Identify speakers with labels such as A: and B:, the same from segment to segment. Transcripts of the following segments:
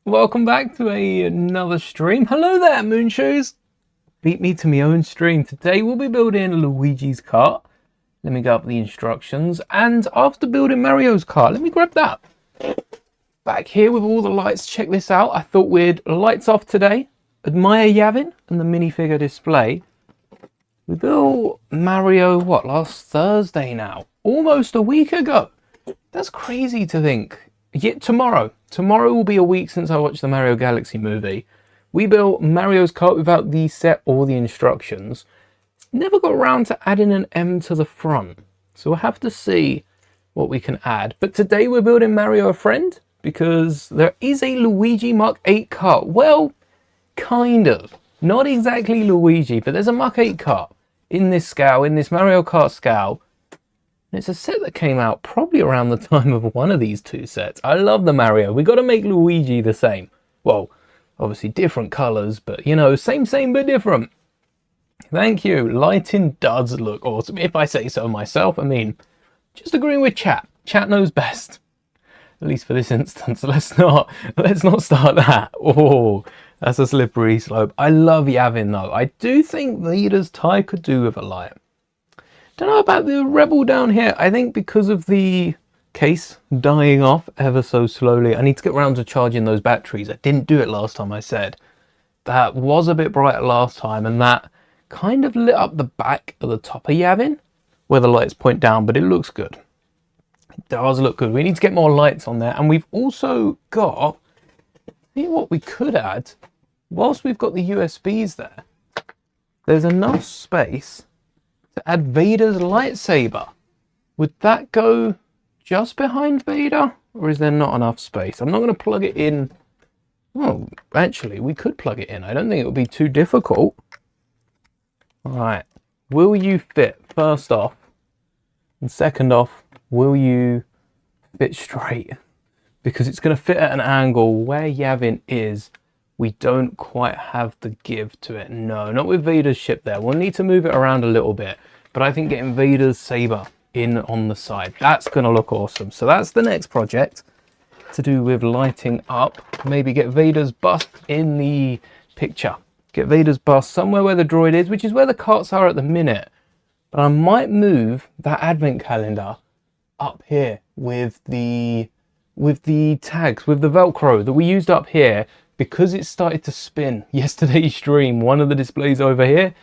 A: Welcome back to another stream. Hello there, Moonshoes. Beat me to my own stream. Today we'll be building Luigi's Kart. Let me go up the instructions. And after building Mario's Kart, let me grab that. Back here with all the lights. Check this out. I thought we'd lights off today. Admire Yavin and the minifigure display. We built Mario, last Thursday now? Almost a week ago. That's crazy to think. Yet tomorrow will be a week since I watched the Mario Galaxy movie. We built Mario's Kart without the set or the instructions. Never got around to adding an M to the front. So we'll have to see what we can add. But today we're building Mario a friend because there is a Luigi Mach 8 kart. Well, kind of. Not exactly Luigi, but there's a Mach 8 kart in this scale, in this Mario Kart scale. It's a set that came out probably around the time of one of these two sets. I love the Mario. We got to make Luigi the same. Well, obviously different colors, but you know, same but different. Thank you. Lighting does look awesome. If I say so myself, I mean, just agreeing with chat. Chat knows best. At least for this instance. Let's not start that. Oh, that's a slippery slope. I love Yavin though. I do think Vader's tie could do with a light. Don't know about the Rebel down here. I think because of the case dying off ever so slowly, I need to get around to charging those batteries. I didn't do it last time I said. That was a bit brighter last time, and that kind of lit up the back of the top of Yavin, where the lights point down, but it looks good. It does look good. We need to get more lights on there, and we've also got, see what we could add, whilst we've got the USBs there, there's enough space to add Vader's lightsaber. Would that go just behind Vader? Or is there not enough space? I'm not going to plug it in. Oh, actually, we could plug it in. I don't think it would be too difficult. All right. Will you fit, first off? And second off, will you fit straight? Because it's going to fit at an angle where Yavin is. We don't quite have the give to it. No, not with Vader's ship there. We'll need to move it around a little bit. But I think getting Vader's saber in on the side, that's going to look awesome. So that's the next project to do with lighting up. Maybe get Vader's bust in the picture. Get Vader's bust somewhere where the droid is, which is where the karts are at the minute. But I might move that advent calendar up here with the tags, with the Velcro that we used up here. Because it started to spin yesterday's stream, one of the displays over here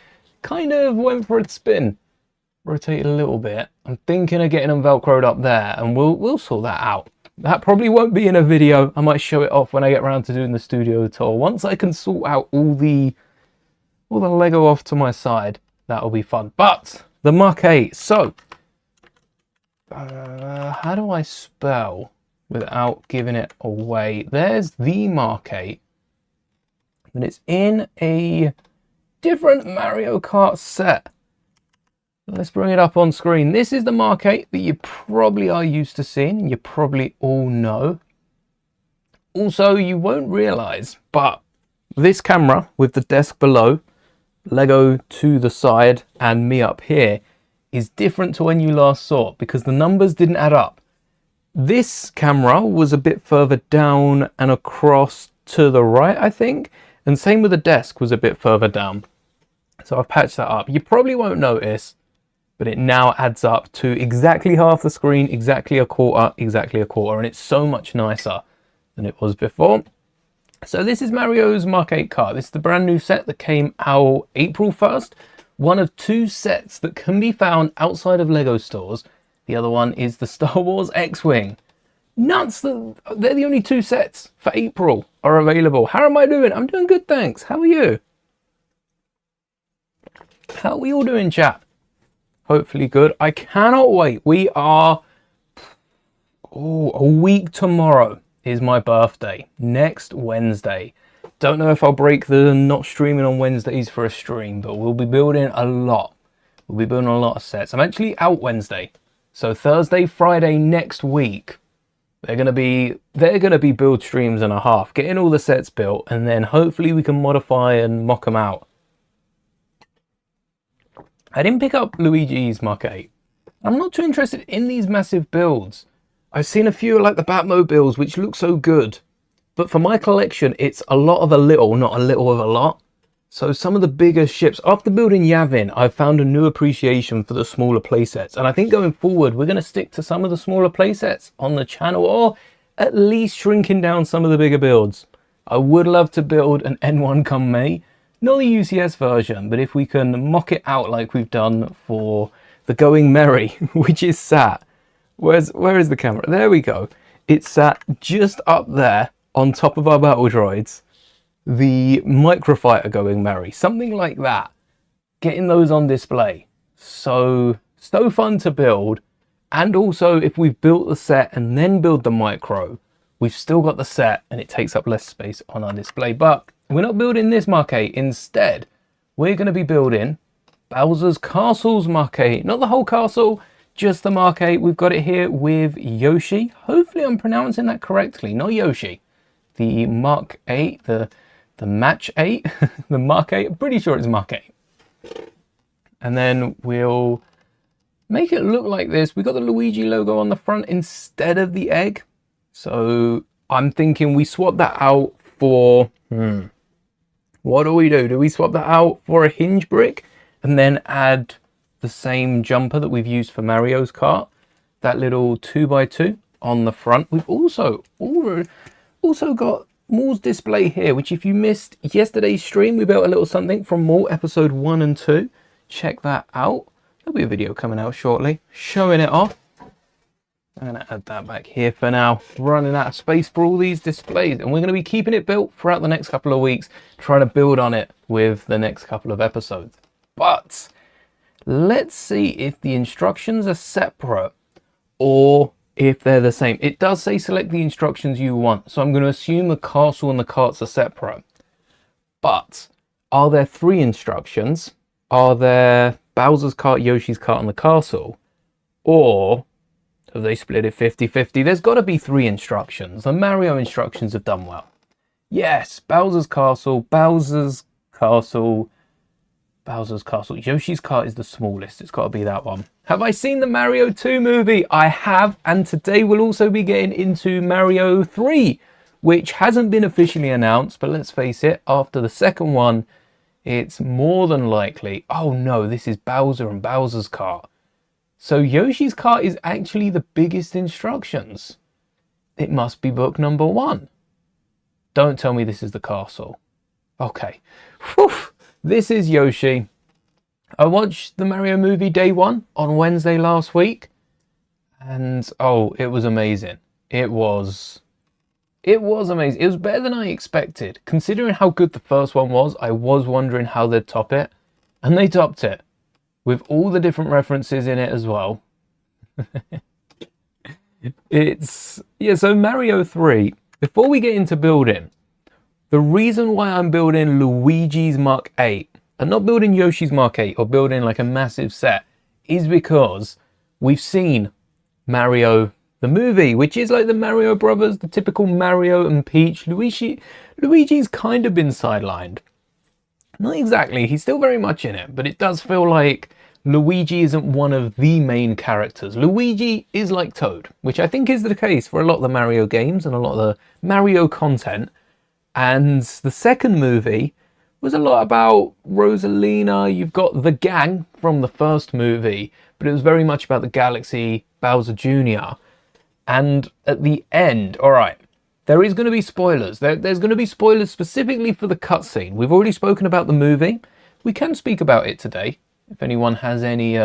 A: kind of went for a spin. Rotate a little bit. I'm thinking of getting them Velcroed up there, and we'll sort that out. That probably won't be in a video. I might show it off when I get around to doing the studio tour. Once I can sort out all the Lego off to my side, that'll be fun. But the Mach 8. So, how do I spell without giving it away? There's the Mach 8. And it's in a different Mario Kart set. Let's bring it up on screen. This is the Mach 8 that you probably are used to seeing, and you probably all know. Also, you won't realize, but this camera with the desk below, Lego to the side, and me up here is different to when you last saw it because the numbers didn't add up. This camera was a bit further down and across to the right, I think. And same with the desk was a bit further down. So I've patched that up. You probably won't notice, but it now adds up to exactly half the screen, exactly a quarter. And it's so much nicer than it was before. So this is Mario's Mach 8 kart. This is the brand new set that came out April 1st. One of two sets that can be found outside of Lego stores. The other one is the Star Wars X-Wing. Nuts that they're the only two sets for April are available. How am I doing? I'm doing good, thanks. How are you? How are we all doing, chat? Hopefully good. I cannot wait. We are... Oh, a week tomorrow is my birthday. Next Wednesday. Don't know if I'll break the not streaming on Wednesdays for a stream, but we'll be building a lot. We'll be building a lot of sets. I'm actually out Wednesday. So Thursday, Friday next week, they're gonna be build streams and a half, getting all the sets built, and then hopefully we can modify and mock them out. I didn't pick up Luigi's Mach 8. I'm not too interested in these massive builds. I've seen a few like the Batmobiles, which look so good. But for my collection, it's a lot of a little, not a little of a lot. So some of the bigger ships, after building Yavin, I've found a new appreciation for the smaller playsets. And I think going forward, we're going to stick to some of the smaller playsets on the channel, or at least shrinking down some of the bigger builds. I would love to build an N1 come May, not the UCS version, but if we can mock it out like we've done for the Going Merry, which is sat. Where is the camera? There we go. It's sat just up there on top of our battle droids. The microfighter Going Merry, something like that. Getting those on display. So fun to build. And also, if we've built the set and then build the micro, we've still got the set and it takes up less space on our display. But we're not building this Mach 8. Instead, we're going to be building Bowser's Castle's Mach 8. Not the whole castle, just the Mach 8. We've got it here with Yoshi. Hopefully I'm pronouncing that correctly. Not Yoshi. The Mach 8, the Match 8, the Mach 8. I'm pretty sure it's Mach 8. And then we'll make it look like this. We got the Luigi logo on the front instead of the egg. So I'm thinking we swap that out for, what do we do? Do we swap that out for a hinge brick and then add the same jumper that we've used for Mario's Kart? That little 2x2 on the front. We've also got Maul's display here, which if you missed yesterday's stream, we built a little something from Maul episode 1 and 2. Check that out. There'll be a video coming out shortly showing it off. I'm going to add that back here for now. Running out of space for all these displays, and we're going to be keeping it built throughout the next couple of weeks, trying to build on it with the next couple of episodes. But let's see if the instructions are separate or if they're the same. It does say select the instructions you want, so I'm going to assume the castle and the carts are separate. But are there 3 instructions? Are there Bowser's Kart, Yoshi's Kart, and the castle? Or have they split it 50-50? There's got to be 3 instructions. The Mario instructions have done well. Yes, Bowser's Castle, Bowser's Castle, Bowser's Castle. Yoshi's Kart is the smallest. It's got to be that one. Have I seen the Mario 2 movie? I have, and today we'll also be getting into Mario 3, which hasn't been officially announced, but let's face it, after the second one, it's more than likely, oh no, this is Bowser and Bowser's Kart. So Yoshi's Kart is actually the biggest instructions. It must be book number 1. Don't tell me this is the castle. Okay. Whew. This is Yoshi. I watched the Mario movie day 1 on Wednesday last week. And oh, it was amazing. It was amazing. It was better than I expected. Considering how good the first one was, I was wondering how they'd top it. And they topped it. With all the different references in it as well. So Mario 3, before we get into building, the reason why I'm building Luigi's Mach 8, and not building Yoshi's Mach 8, or building like a massive set, is because we've seen Mario, the movie, which is like the Mario Brothers, the typical Mario and Peach. Luigi's kind of been sidelined. Not exactly, he's still very much in it, but it does feel like Luigi isn't one of the main characters. Luigi is like Toad, which I think is the case for a lot of the Mario games and a lot of the Mario content. And the second movie was a lot about Rosalina. You've got the gang from the first movie, but it was very much about the galaxy, Bowser Jr. And at the end, all right, there is going to be spoilers. There's going to be spoilers specifically for the cutscene. We've already spoken about the movie. We can speak about it today, if anyone has any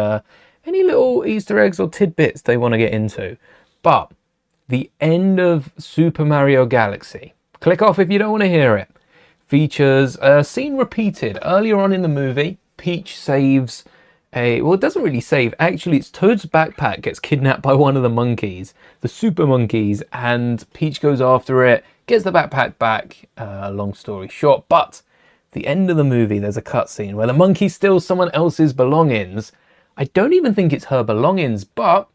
A: little Easter eggs or tidbits they want to get into. But the end of Super Mario Galaxy, click off if you don't want to hear it, features a scene repeated earlier on in the movie. Peach saves well, it doesn't really save. Actually, it's Toad's backpack gets kidnapped by one of the monkeys, the super monkeys, and Peach goes after it, gets the backpack back. Long story short, but at the end of the movie, there's a cutscene where the monkey steals someone else's belongings. I don't even think it's her belongings, but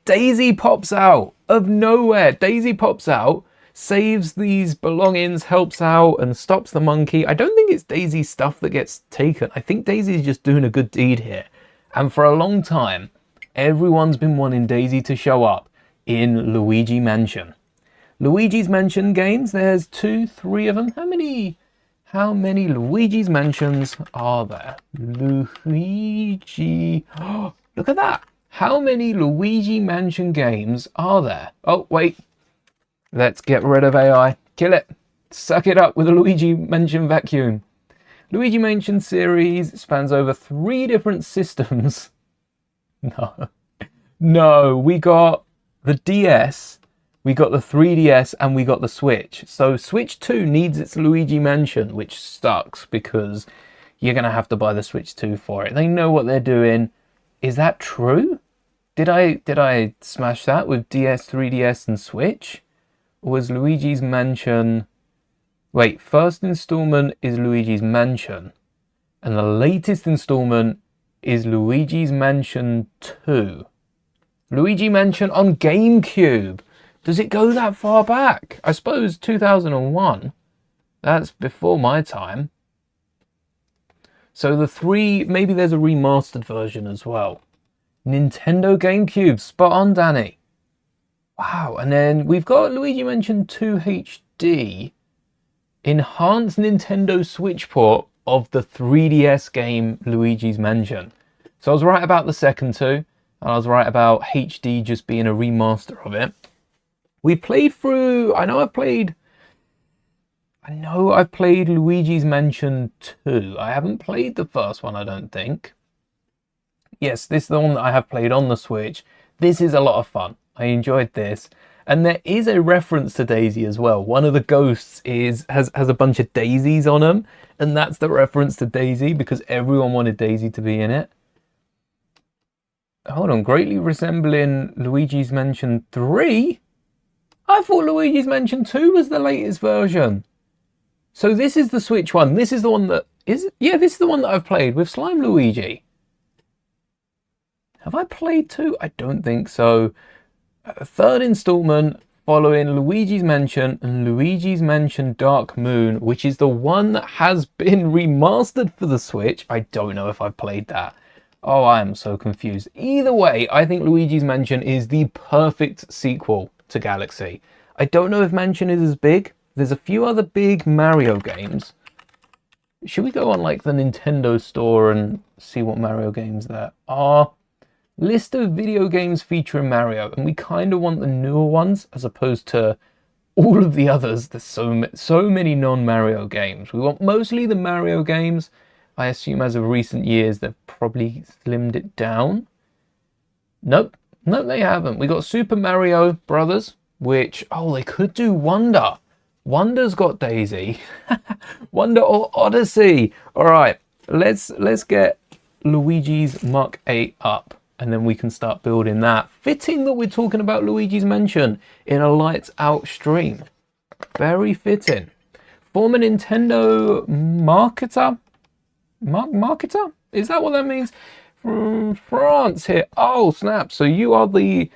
A: Daisy pops out of nowhere. Daisy pops out, saves these belongings, helps out, and stops the monkey. I don't think it's Daisy's stuff that gets taken. I think Daisy's just doing a good deed here. And for a long time, everyone's been wanting Daisy to show up in Luigi Mansion. Luigi's Mansion games. There's 2, 3 of them. How many Luigi's Mansions are there? Luigi. Oh, look at that. How many Luigi Mansion games are there? Oh, wait. Let's get rid of AI. Kill it. Suck it up with a Luigi Mansion vacuum. Luigi Mansion series spans over 3 different systems. No. No, we got the DS, we got the 3DS, and we got the Switch. So Switch 2 needs its Luigi Mansion, which sucks because you're going to have to buy the Switch 2 for it. They know what they're doing. Is that true? Did I smash that with DS, 3DS, and Switch? Or was Luigi's Mansion... Wait, first installment is Luigi's Mansion. And the latest installment is Luigi's Mansion 2. Luigi Mansion on GameCube. Does it go that far back? I suppose 2001. That's before my time. So the 3, maybe there's a remastered version as well. Nintendo GameCube, spot on, Danny. Wow, and then we've got Luigi Mansion 2 HD, enhanced Nintendo Switch port of the 3DS game Luigi's Mansion. So I was right about the second 2, and I was right about HD just being a remaster of it. We've played through, I know I've played Luigi's Mansion 2. I haven't played the first one, I don't think. Yes, this is the one that I have played on the Switch. This is a lot of fun. I enjoyed this. And there is a reference to Daisy as well. One of the ghosts has a bunch of daisies on them. And that's the reference to Daisy because everyone wanted Daisy to be in it. Hold on, greatly resembling Luigi's Mansion 3? I thought Luigi's Mansion 2 was the latest version. So this is the Switch one. This is the one that... Yeah, this is the one that I've played with Slime Luigi. Have I played 2? I don't think so. Third installment following Luigi's Mansion and Luigi's Mansion Dark Moon, which is the one that has been remastered for the Switch. I don't know if I've played that. Oh, I am so confused. Either way, I think Luigi's Mansion is the perfect sequel to Galaxy. I don't know if Mansion is as big. There's a few other big Mario games. Should we go on like the Nintendo store and see what Mario games there are? List of video games featuring Mario, and we kind of want the newer ones as opposed to all of the others. There's so many non-Mario games. We want mostly the Mario games. I assume as of recent years they've probably slimmed it down. Nope, they haven't. We got Super Mario Brothers, which, oh, they could do Wonder. Wonder's got Daisy. Wonder or Odyssey. All right, let's get Luigi's Mach 8 up. And then we can start building that. Fitting that we're talking about Luigi's Mansion in a lights out stream. Very fitting. Former Nintendo marketer? Marketer? Is that what that means? From France here. Oh snap! So you are the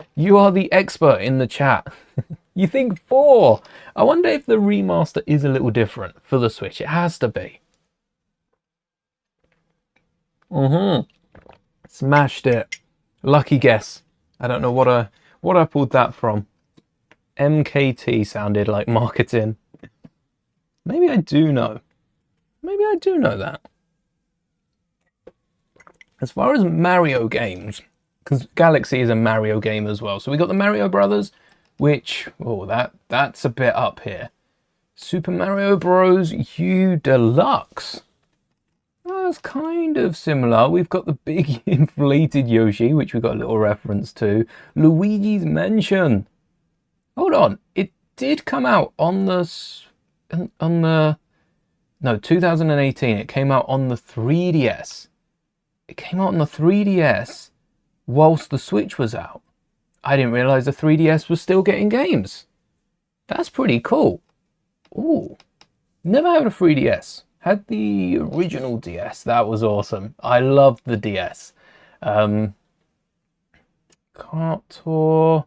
A: expert in the chat. You think 4? I wonder if the remaster is a little different for the Switch. It has to be. Smashed it. Lucky guess. I don't know what I pulled that from. MKT sounded like marketing. Maybe I do know. Maybe I do know that. As far as Mario games, because Galaxy is a Mario game as well. So we got the Mario Brothers, which, oh, that's a bit up here. Super Mario Bros. U Deluxe. That's kind of similar. We've got the big inflated Yoshi, which we got a little reference to. Luigi's Mansion. Hold on, it did come out on the 2018. It came out on the 3DS. It came out on the 3DS whilst the Switch was out. I didn't realize the 3DS was still getting games. That's pretty cool. Ooh, never had a 3DS. Had the original DS. That was awesome. I loved the DS. Kart Tour.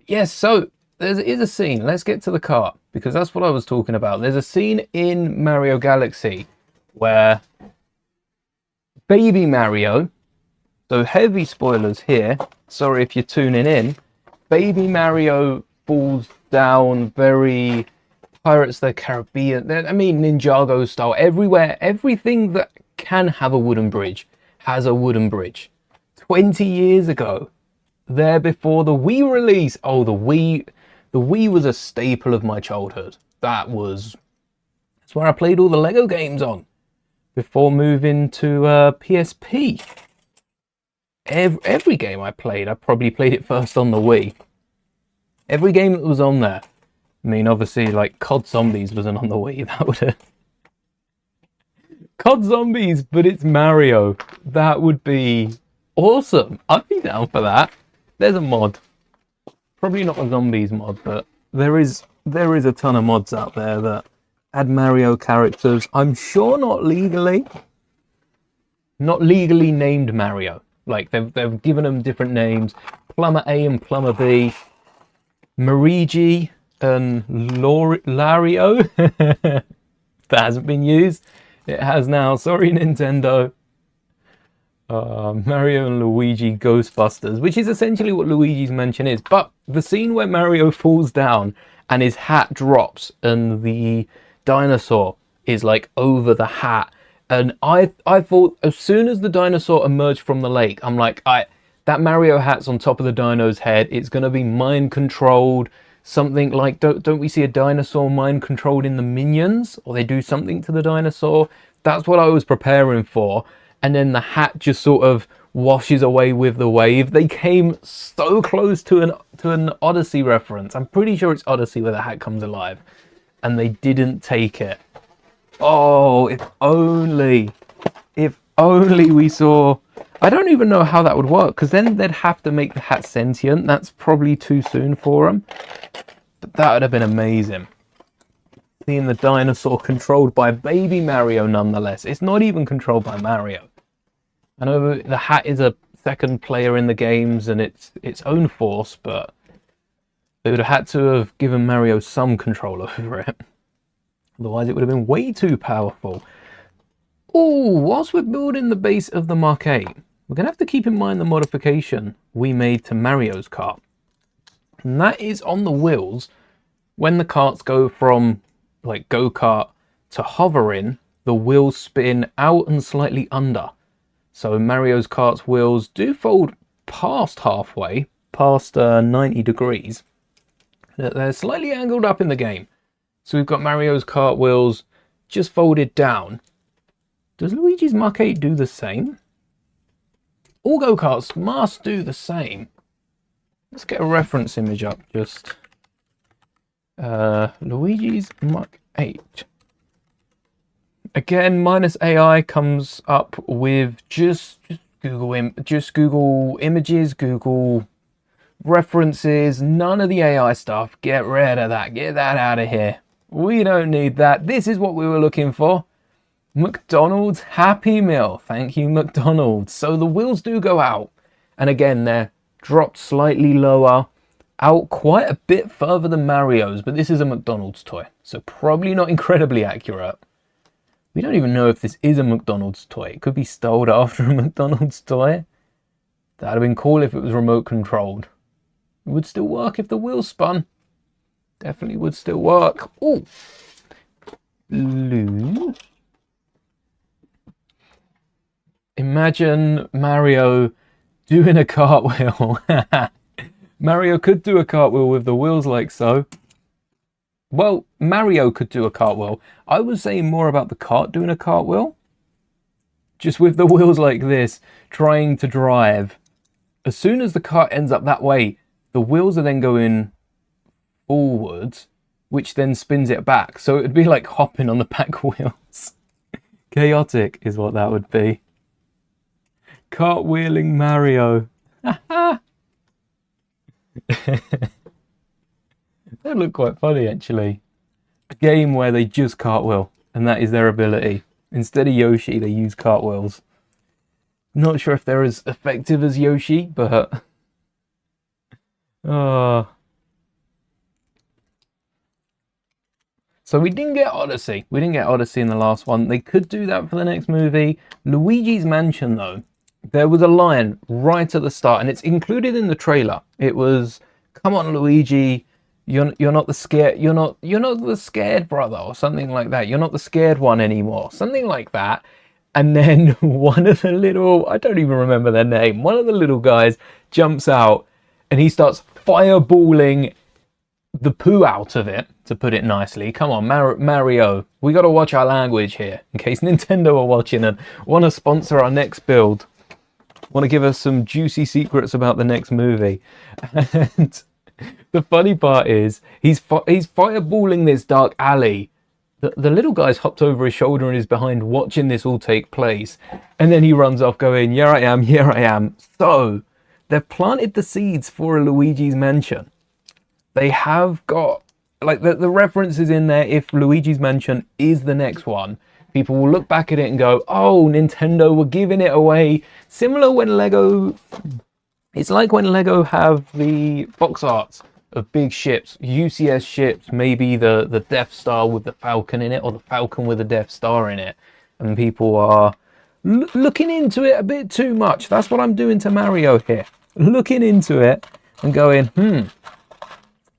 A: Yes, so there is a scene. Let's get to the kart, because that's what I was talking about. There's a scene in Mario Galaxy where baby Mario, so heavy spoilers here, sorry if you're tuning in, baby Mario falls down, very Pirates of the Caribbean. I mean, Ninjago style. Everywhere, everything that can have a wooden bridge has a wooden bridge. 20 years ago, there before the Wii release. Oh, the Wii was a staple of my childhood. That's where I played all the Lego games on before moving to PSP. Every game I played, I probably played it first on the Wii. Every game that was on there. I mean, obviously, like COD Zombies wasn't on the Wii. That would have COD Zombies, but it's Mario. That would be awesome. I'd be down for that. There's a mod. Probably not a Zombies mod, but there is a ton of mods out there that add Mario characters. I'm sure not legally named Mario. Like they've given them different names. Plumber A and Plumber B. Luigi and Lario. That hasn't been used. It has now. Sorry, Nintendo. Mario and Luigi Ghostbusters, which is essentially what Luigi's Mansion is. But the scene where Mario falls down and his hat drops and the dinosaur is like over the hat. And I thought as soon as the dinosaur emerged from the lake, I'm like, that Mario hat's on top of the dino's head. It's going to be mind controlled. Something like, don't we see a dinosaur mind controlled in the Minions? Or they do something to the dinosaur? That's what I was preparing for. And then the hat just sort of washes away with the wave. They came so close to an Odyssey reference. I'm pretty sure it's Odyssey where the hat comes alive. And they didn't take it. Oh, if only we saw... I don't even know how that would work, because then they'd have to make the hat sentient. That's probably too soon for them. But that would have been amazing. Seeing the dinosaur controlled by baby Mario nonetheless. It's not even controlled by Mario. I know the hat is a second player in the games and it's its own force, but they would have had to have given Mario some control over it. Otherwise it would have been way too powerful. Oh, whilst we're building the base of the Mach 8, we're going to have to keep in mind the modification we made to Mario's kart. And that is on the wheels. When the karts go from like go-kart to hovering, the wheels spin out and slightly under. So Mario's kart's wheels do fold past halfway, past 90 degrees. They're slightly angled up in the game. So we've got Mario's kart wheels just folded down. Does Luigi's Mach 8 do the same? All go-karts must do the same. Let's get a reference image up just. Luigi's Mach 8. Again, minus AI comes up with just Google images, Google references, none of the AI stuff. Get rid of that. Get that out of here. We don't need that. This is what we were looking for. McDonald's Happy Meal. Thank you, McDonald's. So the wheels do go out. And again, they're dropped slightly lower, out quite a bit further than Mario's, but this is a McDonald's toy, so probably not incredibly accurate. We don't even know if this is a McDonald's toy. It could be styled after a McDonald's toy. That'd have been cool if it was remote controlled. It would still work if the wheels spun. Definitely would still work. Oh, Lou. Imagine Mario doing a cartwheel. Mario could do a cartwheel with the wheels like so. Well, Mario could do a cartwheel. I was saying more about the kart doing a cartwheel. Just with the wheels like this, trying to drive. As soon as the kart ends up that way, the wheels are then going forwards, which then spins it back. So it would be like hopping on the back wheels. Chaotic is what that would be. Cartwheeling Mario. That look quite funny, actually. A game where they just cartwheel, and that is their ability. Instead of Yoshi, they use cartwheels. Not sure if they're as effective as Yoshi, but... So we didn't get Odyssey. We didn't get Odyssey in the last one. They could do that for the next movie. Luigi's Mansion, though. There was a line right at the start, and it's included in the trailer. It was, "Come on, Luigi, You're not the scared you're not the scared brother or something like that. You're not the scared one anymore. Something like that. And then one of the little, I don't even remember their name, one of the little guys jumps out and he starts fireballing the poo out of it, to put it nicely. Come on, Mario, we got to watch our language here in case Nintendo are watching and want to sponsor our next build. Want to give us some juicy secrets about the next movie. And the funny part is he's fireballing this dark alley. The little guy's hopped over his shoulder and is behind watching this all take place. And then he runs off going, here I am, here I am. So they've planted the seeds for a Luigi's Mansion. They have got, like, the reference is in there. If Luigi's Mansion is the next one, people will look back at it and go, oh, Nintendo were giving it away. Similar when Lego, it's like when Lego have the box arts of big ships, UCS ships, maybe the Death Star with the Falcon in it, or the Falcon with the Death Star in it, and people are looking into it a bit too much. That's what I'm doing to Mario here. Looking into it and going,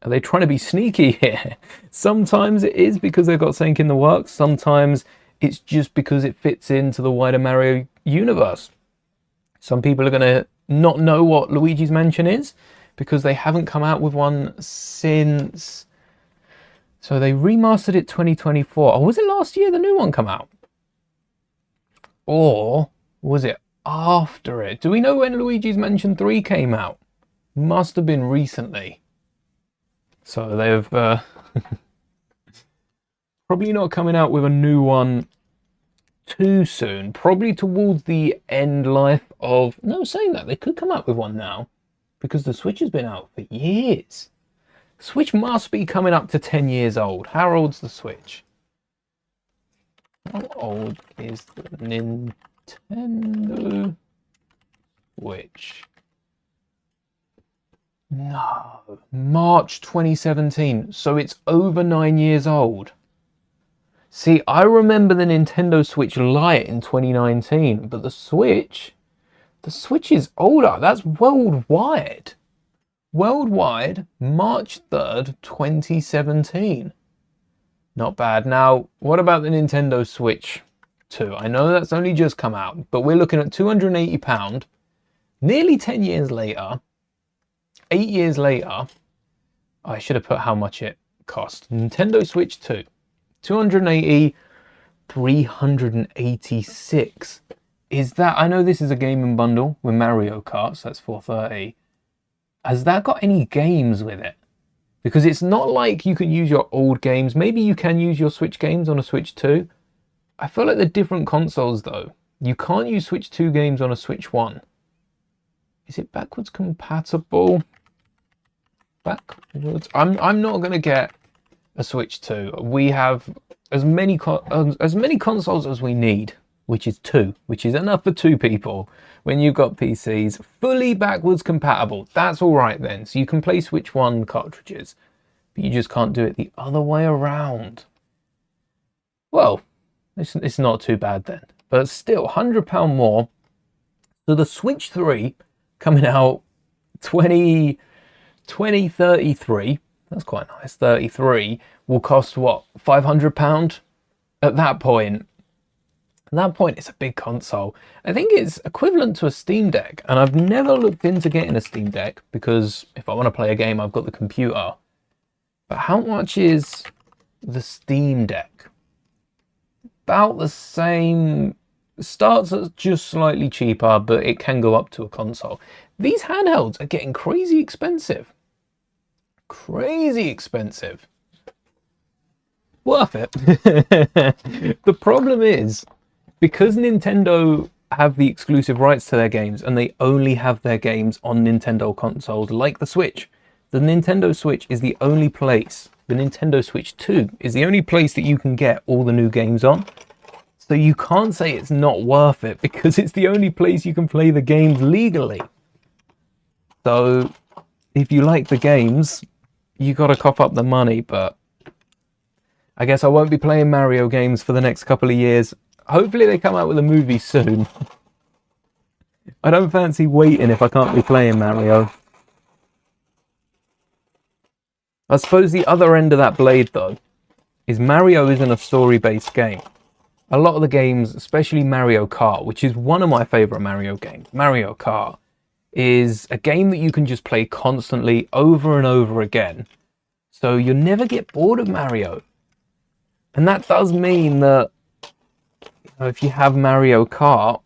A: are they trying to be sneaky here? Sometimes it is because they've got something in the works. Sometimes it's just because it fits into the wider Mario universe. Some people are going to not know what Luigi's Mansion is, because they haven't come out with one since, so they remastered it 2024. Or was it last year the new one come out? Or was it after it? Do we know when Luigi's Mansion 3 came out? Must have been recently. So they've probably not coming out with a new one too soon. Probably towards the end life of, no, saying that, they could come out with one now, because the Switch has been out for years. Switch must be coming up to 10 years old. How old's the Switch? How old is the Nintendo Switch? No, March 2017. So it's over 9 years old. See, I remember the Nintendo Switch Lite in 2019, but the Switch is older. That's worldwide. Worldwide, March 3rd, 2017. Not bad. Now, what about the Nintendo Switch 2? I know that's only just come out, but we're looking at £280. Nearly 10 years later, 8 years later, I should have put how much it cost. Nintendo Switch 2, 280, 386. Is that, I know this is a gaming bundle with Mario Kart, so that's 430. Has that got any games with it? Because it's not like you can use your old games. Maybe you can use your Switch games on a Switch 2. I feel like they're different consoles though. You can't use Switch 2 games on a Switch 1. Is it backwards compatible? Backwards? I'm not going to get a Switch 2. We have as many consoles as we need, which is 2, which is enough for 2 people. When you've got PCs fully backwards compatible, that's all right then. So you can play Switch 1 cartridges, but you just can't do it the other way around. Well, it's not too bad then, but still £100 more. So the Switch 3 coming out 2033, that's quite nice, 33, will cost what, £500 at that point? At that point, it's a big console. I think it's equivalent to a Steam Deck, and I've never looked into getting a Steam Deck because if I want to play a game, I've got the computer. But how much is the Steam Deck? About the same. Starts at just slightly cheaper, but it can go up to a console. These handhelds are getting crazy expensive. Crazy expensive. Worth it. The problem is, because Nintendo have the exclusive rights to their games and they only have their games on Nintendo consoles like the Switch, the Nintendo Switch is the only place, the Nintendo Switch 2 is the only place that you can get all the new games on. So you can't say it's not worth it because it's the only place you can play the games legally. So if you like the games, you got to cough up the money, but I guess I won't be playing Mario games for the next couple of years. Hopefully they come out with a movie soon. I don't fancy waiting if I can't be playing Mario. I suppose the other end of that blade, though, is Mario isn't a story-based game. A lot of the games, especially Mario Kart, which is one of my favourite Mario games, Mario Kart, is a game that you can just play constantly over and over again. So you'll never get bored of Mario. And that does mean that if you have Mario Kart,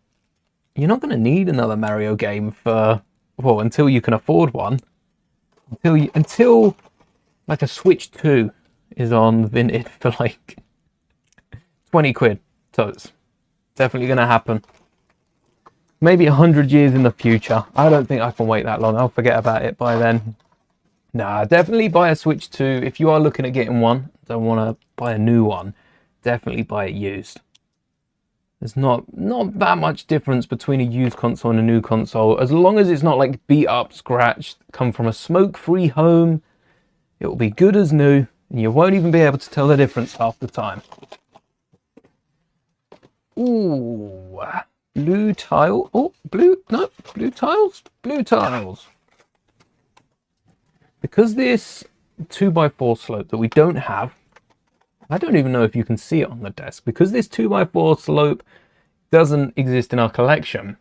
A: you're not going to need another Mario game for, well, until you can afford one. Until like a Switch 2 is on Vinted for like 20 quid. So it's definitely going to happen. Maybe 100 years in the future. I don't think I can wait that long. I'll forget about it by then. Nah, definitely buy a Switch 2. If you are looking at getting one, don't want to buy a new one, definitely buy it used. There's not that much difference between a used console and a new console. As long as it's not like beat up, scratched, come from a smoke-free home, it will be good as new, and you won't even be able to tell the difference half the time. Ooh, blue tile. Oh, blue tiles. Blue tiles. Because this 2x4 slope that we don't have, I don't even know if you can see it on the desk, because this 2x4 slope doesn't exist in our collection,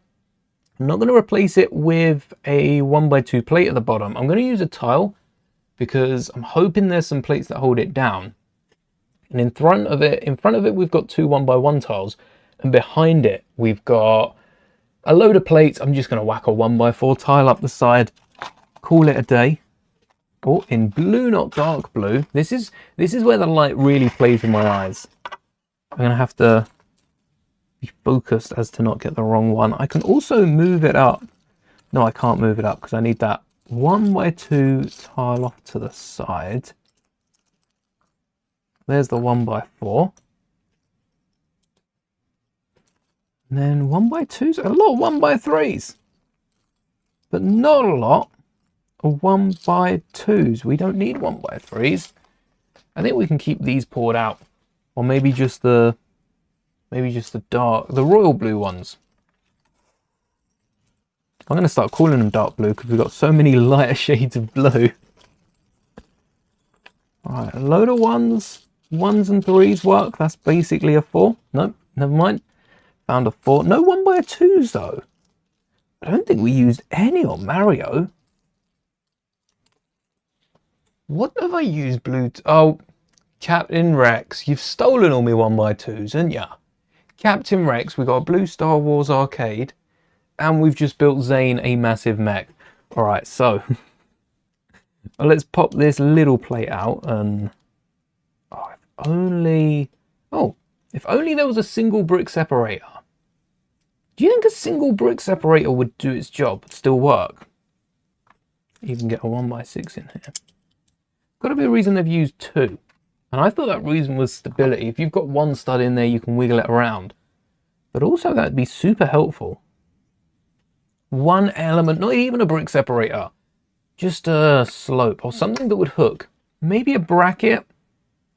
A: I'm not going to replace it with a 1x2 plate at the bottom. I'm going to use a tile because I'm hoping there's some plates that hold it down. And in front of it we've got two 1x1 tiles, and behind it we've got a load of plates. I'm just going to whack a 1x4 tile up the side, call it a day. Oh, in blue, not dark blue. This is where the light really plays with my eyes. I'm going to have to be focused as to not get the wrong one. I can also move it up. No, I can't move it up because I need that 1x2 tile off to the side. There's the 1x4. And then 1x2s, a lot of 1x3s, but not a lot of 1x2s. We don't need 1x3s. I think we can keep these poured out, or maybe just the royal blue ones. I'm going to start calling them dark blue because we've got so many lighter shades of blue. Alright, a load of ones and threes work. That's basically a 4. No, never mind. Found a 4. No 1x2s though. I don't think we used any on Mario. What have I used blue? Oh, Captain Rex. You've stolen all my 1x2s, haven't ya? Captain Rex, we've got a blue Star Wars arcade, and we've just built Zane a massive mech. Alright, so let's pop this little plate out and if only there was a single brick separator. Do you think a single brick separator would do its job, still work? Even get a 1x6 in here. Got to be a reason they've used 2. And I thought that reason was stability. If you've got one stud in there, you can wiggle it around. But also that'd be super helpful. One element, not even a brick separator, just a slope or something that would hook. Maybe a bracket.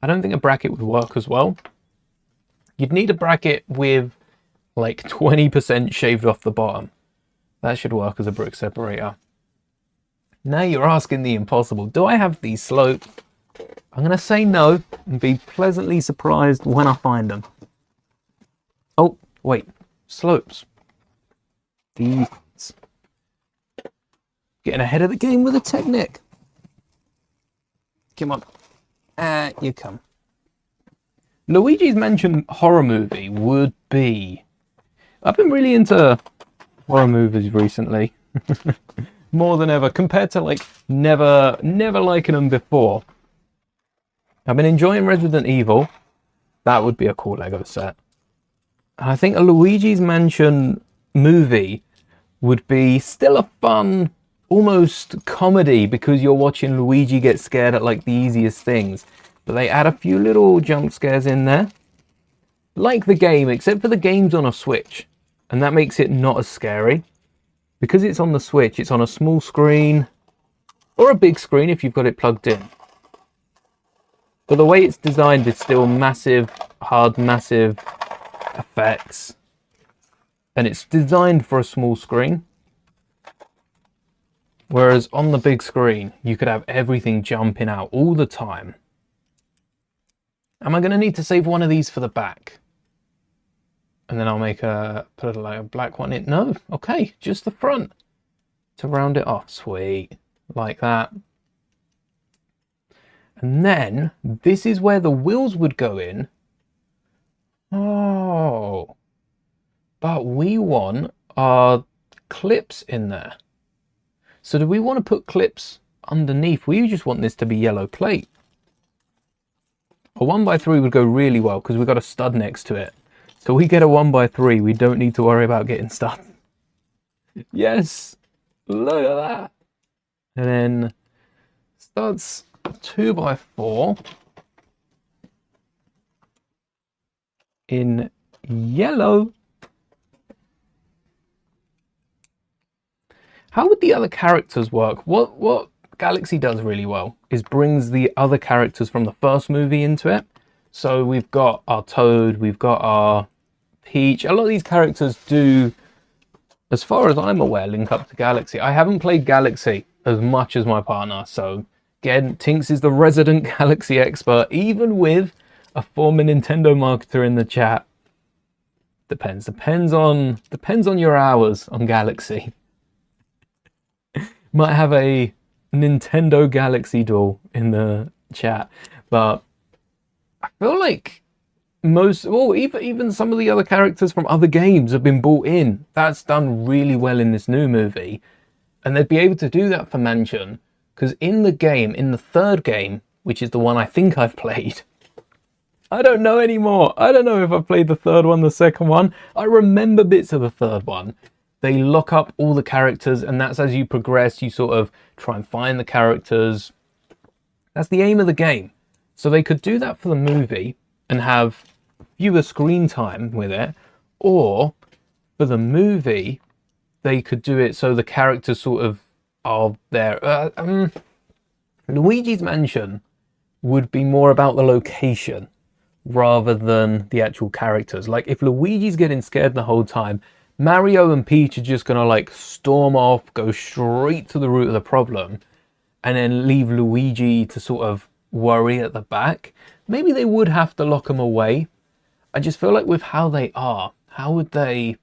A: I don't think a bracket would work as well. You'd need a bracket with like 20% shaved off the bottom. That should work as a brick separator. Now you're asking the impossible. Do I have these slopes? I'm going to say no and be pleasantly surprised when I find them. Oh, wait. Slopes. These. Getting ahead of the game with a Technic. Come on. You come. Luigi's Mansion horror movie would be... I've been really into horror movies recently. More than ever, compared to like never liking them before. I've been enjoying Resident Evil. That would be a cool Lego set. And I think a Luigi's Mansion movie would be still a fun, almost comedy, because you're watching Luigi get scared at like the easiest things. But they add a few little jump scares in there. Like the game, except for the game's on a Switch. And that makes it not as scary. Because it's on the Switch, it's on a small screen. Or a big screen if you've got it plugged in. But the way it's designed is still massive effects. And it's designed for a small screen. Whereas on the big screen, you could have everything jumping out all the time. Am I going to need to save one of these for the back? And then I'll put a black one in. No, okay, just the front to round it off. Sweet, like that. And then this is where the wheels would go in. Oh, but we want our clips in there. So do we want to put clips underneath? We just want this to be yellow plate. A 1x3 would go really well because we've got a stud next to it. So we get a 1x3, we don't need to worry about getting stuck. Yes, look at that. And then studs 2x4 in yellow. How would the other characters work? What Galaxy does really well is brings the other characters from the first movie into it. So we've got our Toad, we've got our Peach. A lot of these characters do, as far as I'm aware, link up to Galaxy. I haven't played Galaxy as much as my partner, so again, Tinks is the resident Galaxy expert, even with a former Nintendo marketer in the chat. Depends on your hours on Galaxy. Might have a Nintendo Galaxy doll in the chat, but I feel like even some of the other characters from other games have been brought in. That's done really well in this new movie, and they'd be able to do that for Mansion, because in the game, in the third game, which is the one I think I've played, I don't know anymore. I don't know if I've played the third one, the second one. I remember bits of the third one. They lock up all the characters, and that's as you progress, you sort of try and find the characters. That's the aim of the game. So they could do that for the movie and have viewer screen time with it, or for the movie, they could do it so the characters sort of are there. Luigi's Mansion would be more about the location rather than the actual characters. Like if Luigi's getting scared the whole time, Mario and Peach are just gonna like storm off, go straight to the root of the problem, and then leave Luigi to sort of worry at the back. Maybe they would have to lock them away. I just feel like with how they are, how would they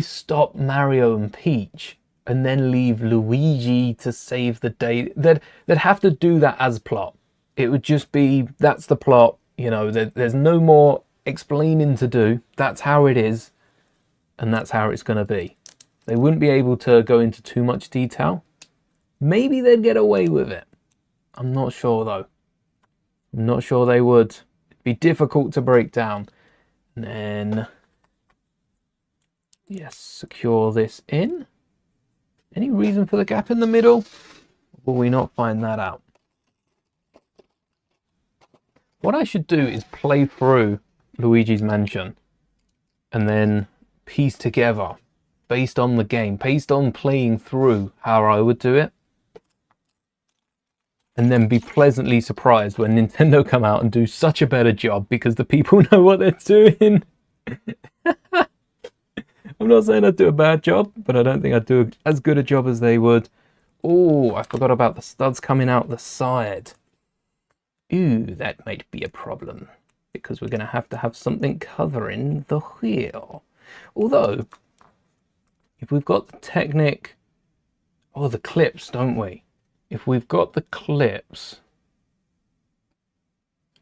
A: stop Mario and Peach and then leave Luigi to save the day? They'd have to do that as plot. It would just be, that's the plot, you know, there's no more explaining to do. That's how it is, and that's how it's going to be. They wouldn't be able to go into too much detail. Maybe they'd get away with it. I'm not sure though. I'm not sure they would. It'd be difficult to break down. And then, yes, secure this in. Any reason for the gap in the middle? Will we not find that out? What I should do is play through Luigi's Mansion and then piece together based on the game, based on playing through how I would do it, and then be pleasantly surprised when Nintendo come out and do such a better job because the people know what they're doing. I'm not saying I'd do a bad job, but I don't think I'd do as good a job as they would. Oh, I forgot about the studs coming out the side. Ooh, that might be a problem because we're going to have something covering the wheel. Although, if we've got the Technic, oh, the clips, don't we? If we've got the clips,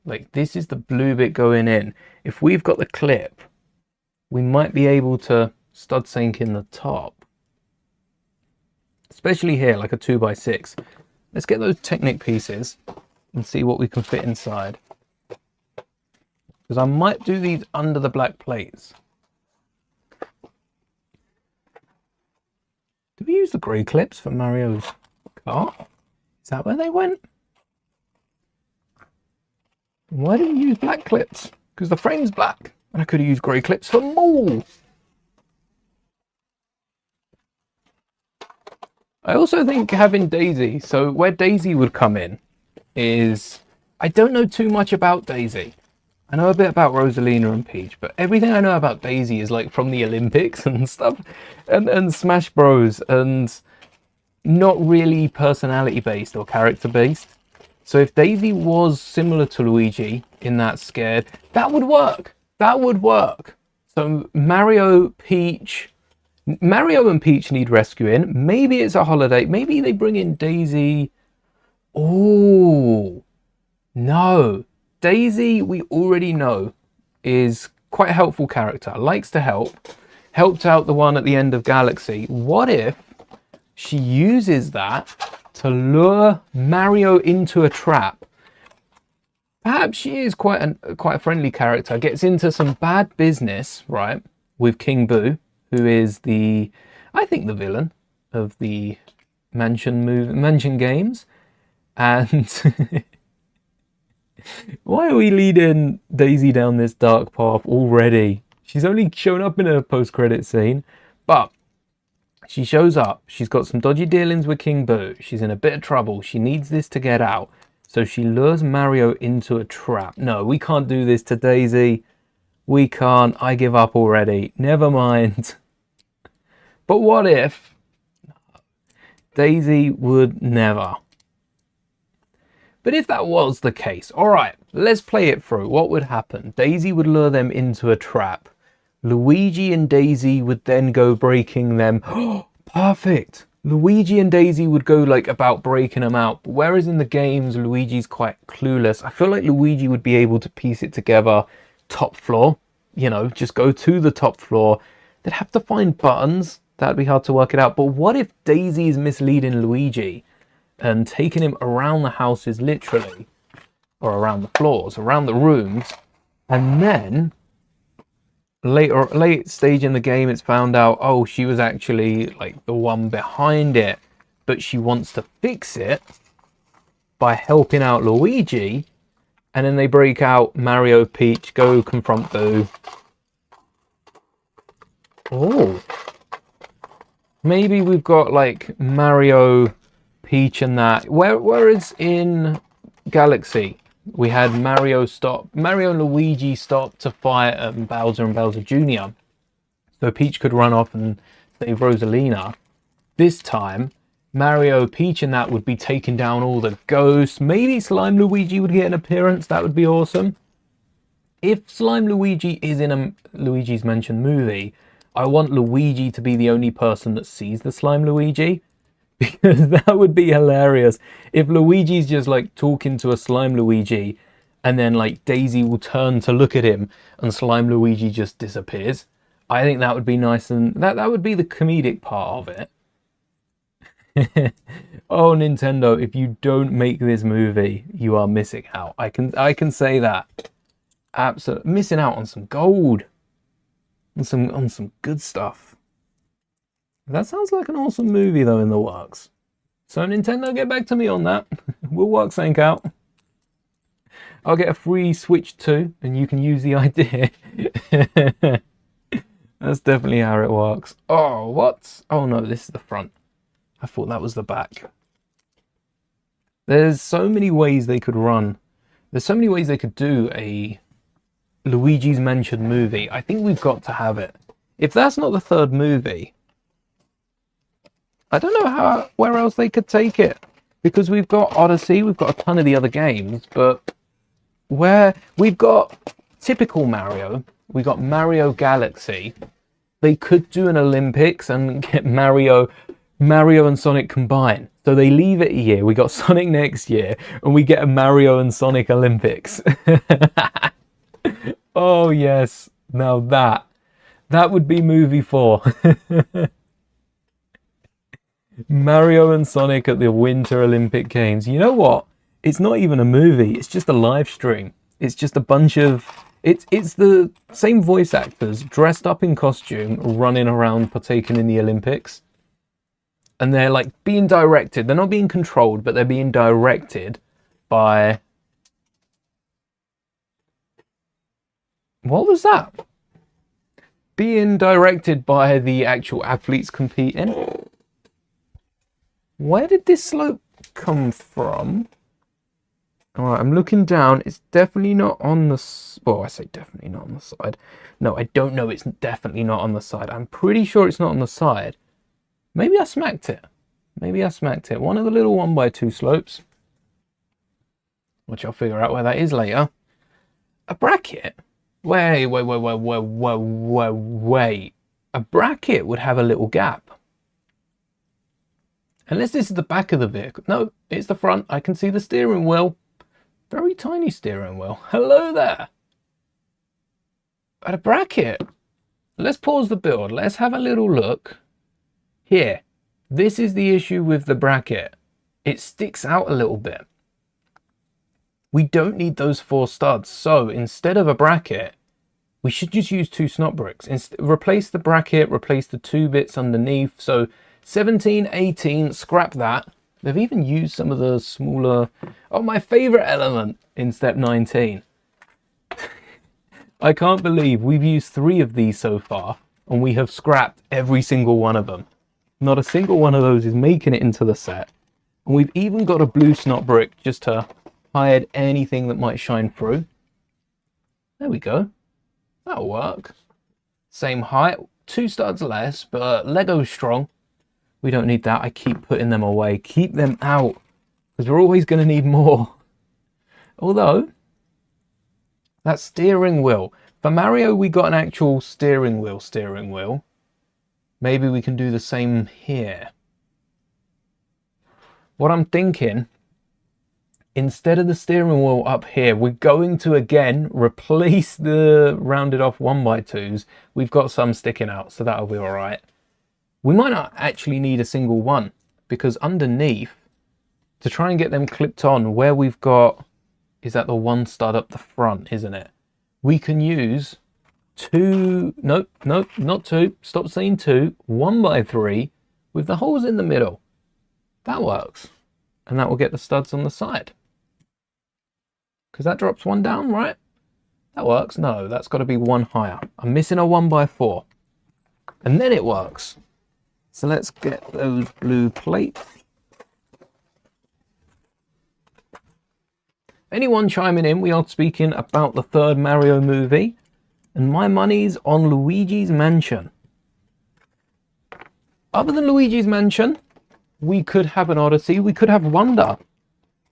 A: like this is the blue bit going in. If we've got the clip, we might be able to stud sink in the top. Especially here, like a 2x6. Let's get those Technic pieces and see what we can fit inside. Because I might do these under the black plates. Did we use the grey clips for Mario's Kart? Is that where they went? Why did we use black clips? Because the frame's black. And I could have used grey clips for more. I also think having Daisy, so where Daisy would come in is, I don't know too much about Daisy. I know a bit about Rosalina and Peach, but everything I know about Daisy is like from the Olympics and stuff, and Smash Bros. And not really personality based or character based. So if Daisy was similar to Luigi in that scared, that would work. That would work. So Mario and Peach need rescuing. Maybe it's a holiday. Maybe they bring in Daisy. Oh, no. Daisy, we already know, is quite a helpful character. Likes to help. Helped out the one at the end of Galaxy. What if she uses that to lure Mario into a trap? Perhaps she is quite a friendly character. Gets into some bad business, right, with King Boo, who is I think the villain of the Mansion games. And why are we leading Daisy down this dark path already? She's only shown up in a post-credit scene, but she shows up. She's got some dodgy dealings with King Boo. She's in a bit of trouble. She needs this to get out. So she lures Mario into a trap. No, we can't do this to Daisy. We can't. I give up already. Never mind. But what if Daisy would never? But if that was the case, all right, let's play it through. What would happen? Daisy would lure them into a trap. Luigi and Daisy would then go breaking them. Oh, perfect. Luigi and Daisy would go like about breaking them out. But whereas in the games, Luigi's quite clueless. I feel like Luigi would be able to piece it together. Top floor, you know, just go to the top floor. They'd have to find buttons. That'd be hard to work it out. But what if Daisy is misleading Luigi and taking him around the houses literally, or around the floors, around the rooms, and then late stage in the game it's found out, oh, she was actually like the one behind it, but she wants to fix it by helping out Luigi, and then they break out. Mario, Peach, go confront Boo. Oh, maybe we've got like Mario, Peach and that. Whereas in Galaxy we had Mario and Luigi stop to fight Bowser and Bowser Jr. So Peach could run off and save Rosalina. This time Mario, Peach and that would be taking down all the ghosts. Maybe Slime Luigi would get an appearance. That would be awesome. If Slime Luigi is in a Luigi's Mansion movie, I want Luigi to be the only person that sees the Slime Luigi. Because that would be hilarious. If Luigi's just like talking to a Slime Luigi and then like Daisy will turn to look at him and Slime Luigi just disappears. I think that would be nice, and that would be the comedic part of it. Oh, Nintendo, if you don't make this movie, you are missing out. I can say that. Absolutely missing out on some gold. On some good stuff. That sounds like an awesome movie though in the works. So Nintendo, get back to me on that. We'll work something out. I'll get a free Switch 2 and you can use the idea. That's definitely how it works. Oh, what? Oh no, this is the front. I thought that was the back. There's so many ways they could run. There's so many ways they could do a Luigi's Mansion movie. I think we've got to have it. If that's not the third movie, I don't know where else they could take it. Because we've got Odyssey, we've got a ton of the other games, but where we've got typical Mario, we've got Mario Galaxy. They could do an Olympics and get Mario and Sonic combined. So they leave it a year. We got Sonic next year, and we get a Mario and Sonic Olympics. Oh yes, now that would be movie 4. Mario and Sonic at the Winter Olympic Games. You know what? It's not even a movie. It's just a live stream. It's just a bunch of... It's the same voice actors dressed up in costume running around partaking in the Olympics. And they're like being directed. They're not being controlled, but they're being directed by... What was that? Being directed by the actual athletes competing. Where did this slope come from? All right, I'm looking down. It's definitely not on the... Well, I say definitely not on the side. No, I don't know. It's definitely not on the side. I'm pretty sure it's not on the side. Maybe I smacked it. Maybe I smacked it. One of the little 1x2 slopes, which I'll figure out where that is later. A bracket? Wait. A bracket would have a little gap. Unless this is the back of the vehicle. No, it's the front. I can see the steering wheel. Very tiny steering wheel. Hello there. But a bracket. Let's pause the build. Let's have a little look. Here. This is the issue with the bracket. It sticks out a little bit. We don't need those 4 studs. So instead of a bracket, we should just use 2 snot bricks. Replace the bracket, replace the 2 bits underneath. So 17, 18, scrap that. They've even used some of the smaller... Oh, my favorite element in step 19. I can't believe we've used 3 of these so far, and we have scrapped every single one of them. Not a single one of those is making it into the set. And we've even got a blue snot brick just to hide anything that might shine through. There we go. That'll work. Same height, 2 studs less, but Lego's strong. We don't need that. I keep putting them away. Keep them out, because we're always going to need more. Although, that steering wheel. For Mario, we got an actual steering wheel. Maybe we can do the same here. What I'm thinking, instead of the steering wheel up here, we're going to again replace the rounded off 1x2s. We've got some sticking out, so that'll be all right. We might not actually need a single one, because underneath, to try and get them clipped on, where we've got, is that the 1 stud up the front, isn't it? We can use 2, nope, not 2, stop saying 2, 1x3 with the holes in the middle. That works. And that will get the studs on the side. Because that drops 1 down, right? That works. No, that's got to be 1 higher. I'm missing a 1x4. And then it works. So let's get those blue plates. Anyone chiming in, we are speaking about the 3rd Mario movie. And my money's on Luigi's Mansion. Other than Luigi's Mansion, we could have an Odyssey. We could have Wonder.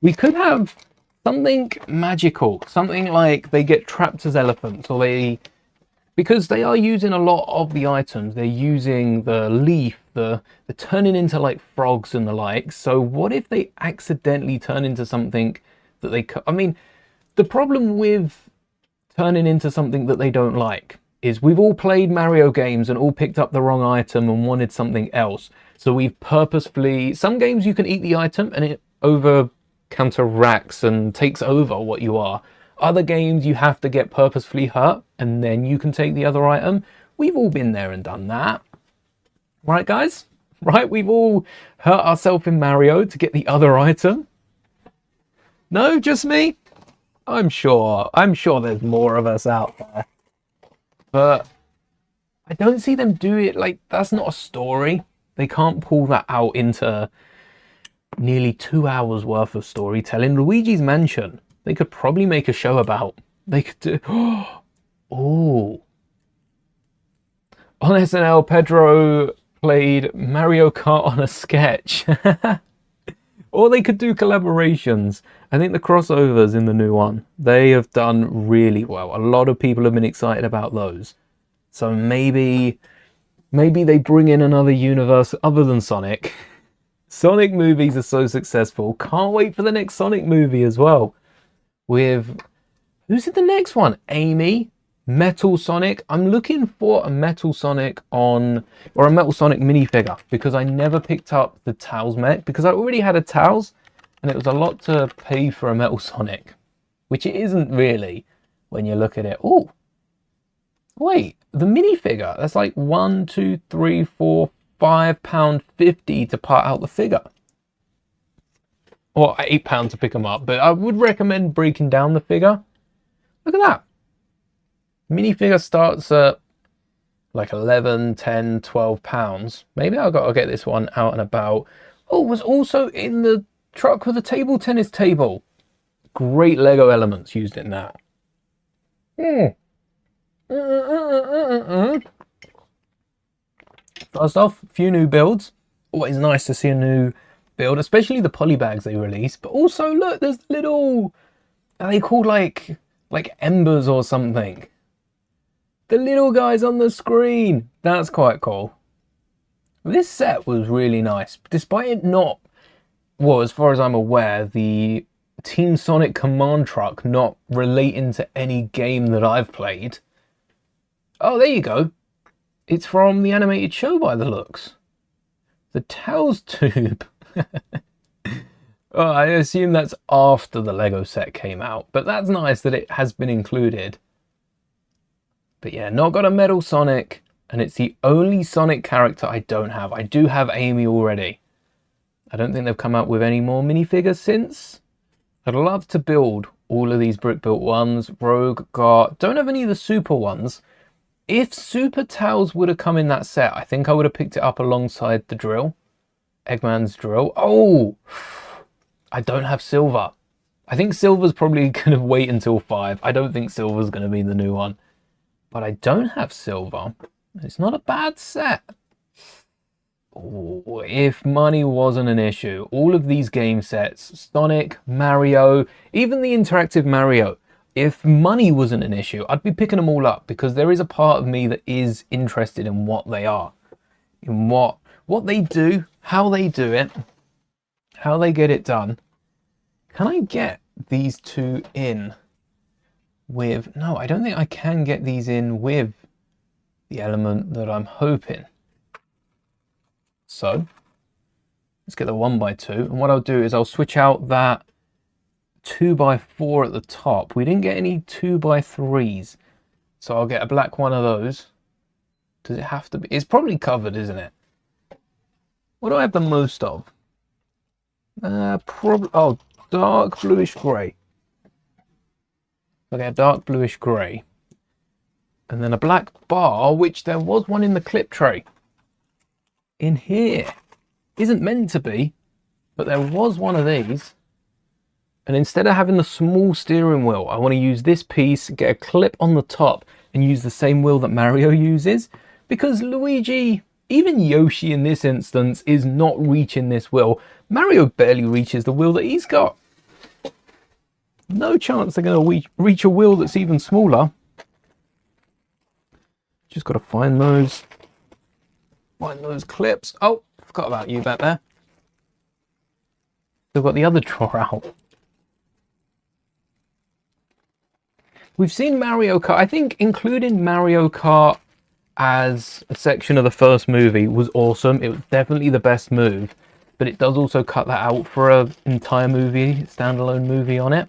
A: We could have something magical. Something like they get trapped as elephants, or they... Because they are using a lot of the items. They're using the leaf, the turning into like frogs and the like. So what if they accidentally turn into something that they... I mean, the problem with turning into something that they don't like is we've all played Mario games and all picked up the wrong item and wanted something else. So we've purposefully... Some games you can eat the item and it counteracts and takes over what you are. Other games you have to get purposefully hurt and then you can take the other item. We've all been there and done that. Right, guys? Right? We've all hurt ourselves in Mario to get the other item. No, just me? I'm sure there's more of us out there. But I don't see them do it. Like, that's not a story. They can't pull that out into nearly 2 hours worth of storytelling. Luigi's Mansion, they could probably make a show about. They could do... Oh. On SNL, Pedro played Mario Kart on a sketch. Or they could do collaborations. I think the crossovers in the new one, they have done really well. A lot of people have been excited about those. So maybe they bring in another universe other than Sonic. Sonic movies are so successful. Can't wait for the next Sonic movie as well. With, who's in the next one? Amy, Metal Sonic. I'm looking for a Metal Sonic or a Metal Sonic minifigure, because I never picked up the Tails mech, because I already had a Tails and it was a lot to pay for a Metal Sonic, which it isn't really when you look at it. Oh, wait, the minifigure, that's like £5.50 to part out the figure. Or £8 to pick them up, but I would recommend breaking down the figure. Look at that. Minifigure starts at like 11, 10, 12 pounds. Maybe I've got to get this one out and about. Oh, it was also in the truck with a table tennis table. Great Lego elements used in that. First off, a few new builds. Always nice to see a new build, especially the poly bags they released. But also, look, there's little, are they called like embers or something? The little guys on the screen. That's quite cool. This set was really nice, despite it not, well, as far as I'm aware, the Team Sonic command truck not relating to any game that I've played. Oh, there you go. It's from the animated show by the looks. The Tails tube. Oh, I assume that's after the Lego set came out, but that's nice that it has been included. But yeah, not got a Metal Sonic, and it's the only Sonic character I don't have. I do have Amy already. I don't think they've come out with any more minifigures since. I'd love to build all of these brick-built ones. Rogue, Kart. Don't have any of the super ones. If Super Tails would have come in that set, I think I would have picked it up alongside the drill. Eggman's drill. Oh! I don't have Silver. I think Silver's probably going to wait until 5. I don't think Silver's going to be the new one. But I don't have Silver. It's not a bad set. Oh, if money wasn't an issue, all of these game sets, Sonic, Mario, even the interactive Mario, if money wasn't an issue, I'd be picking them all up, because there is a part of me that is interested in what they are, in what they do, how they do it, how they get it done. Can I get these two in with, no, I don't think I can get these in with the element that I'm hoping. So let's get the 1x2, and what I'll do is I'll switch out that 2x4 at the top. We didn't get any 2x3s, so I'll get a black one of those. Does it have to be? It's probably covered, isn't it? What do I have the most of? Probably, oh, dark bluish grey. Okay, a dark bluish grey, and then a black bar, which there was one in the clip tray. In here, isn't meant to be, but there was one of these. And instead of having the small steering wheel, I want to use this piece, get a clip on the top, and use the same wheel that Mario uses. Because Luigi, even Yoshi in this instance, is not reaching this wheel. Mario barely reaches the wheel that he's got. No chance they're going to reach a wheel that's even smaller. Just got to find those clips. Oh, forgot about you back there. Still got the other drawer out. We've seen Mario Kart. I think including Mario Kart as a section of the first movie was awesome. It was definitely the best move, but it does also cut that out for an entire movie, standalone movie on it.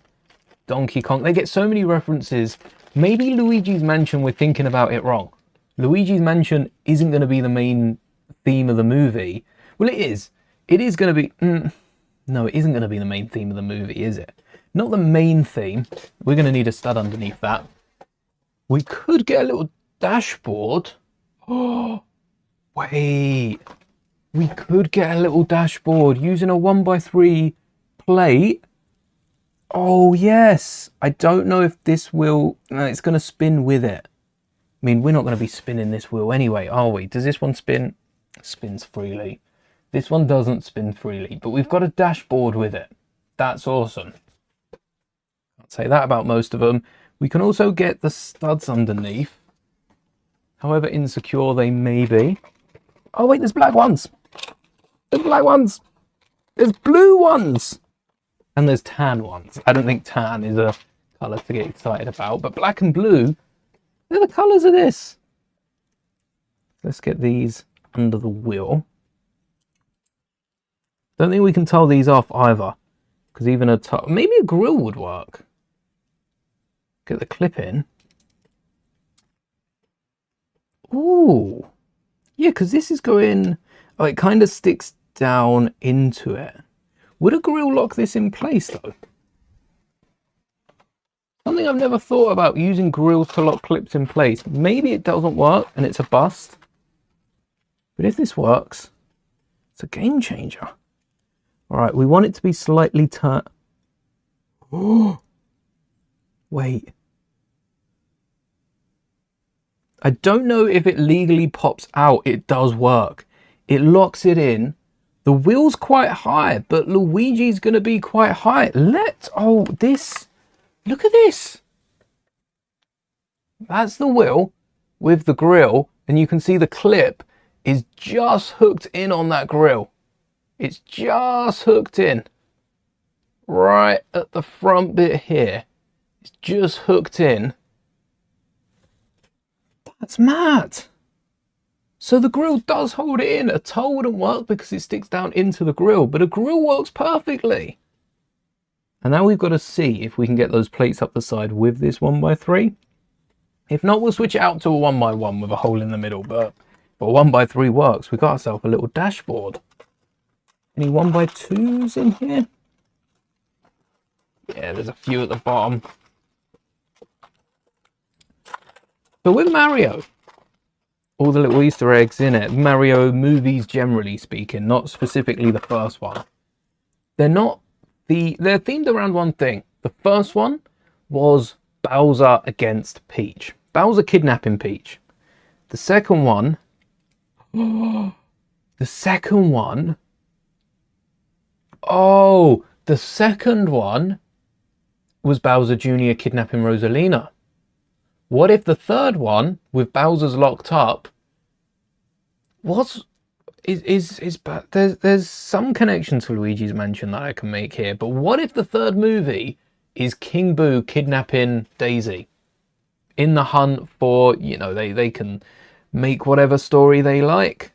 A: Donkey Kong. They get so many references. Maybe Luigi's Mansion, we're thinking about it wrong. Luigi's Mansion isn't going to be the main theme of the movie. Well, it is. It is going to be... no, it isn't going to be the main theme of the movie, is it? Not the main theme. We're going to need a stud underneath that. We could get a little dashboard. Oh, wait. We could get a little dashboard using a 1x3 plate. Oh, yes. I don't know if this will... No, it's going to spin with it. I mean, we're not going to be spinning this wheel anyway, are we? Does this one spin? It spins freely. This one doesn't spin freely, but we've got a dashboard with it. That's awesome. I'd say that about most of them. We can also get the studs underneath. However insecure they may be. Oh, wait, there's black ones. There's black ones. There's blue ones. And there's tan ones. I don't think tan is a colour to get excited about, but black and blue, they're the colours of this. Let's get these under the wheel. Don't think we can tell these off either, because even maybe a grill would work. Get the clip in. Ooh. Yeah, because this is going... Oh, it kind of sticks down into it. Would a grill lock this in place, though? Something I've never thought about, using grills to lock clips in place. Maybe it doesn't work and it's a bust. But if this works, it's a game changer. All right, we want it to be slightly turned. Oh, wait. I don't know if it legally pops out. It does work. It locks it in, The wheel's quite high, but Luigi's going to be quite high. Oh, this, look at this. That's the wheel with the grill, and you can see the clip is just hooked in on that grill. It's just hooked in right at the front bit here. It's just hooked in. That's mad. So the grill does hold it in. A toe wouldn't work because it sticks down into the grill, but a grill works perfectly. And now we've got to see if we can get those plates up the side with this 1x3. If not, we'll switch it out to a 1x1 with a hole in the middle, but if a 1x3 works, we got ourselves a little dashboard. Any 1x2s in here? Yeah, there's a few at the bottom. But with Mario, all the little Easter eggs in it, Mario movies generally speaking, not specifically the first one, they're themed around one thing. The first one was Bowser against Peach. Bowser kidnapping Peach. The second one, the second one was Bowser Jr. kidnapping Rosalina. What if the third one, with Bowser's locked up, there's some connection to Luigi's Mansion that I can make here, but what if the third movie is King Boo kidnapping Daisy in the hunt for, you know, they can make whatever story they like.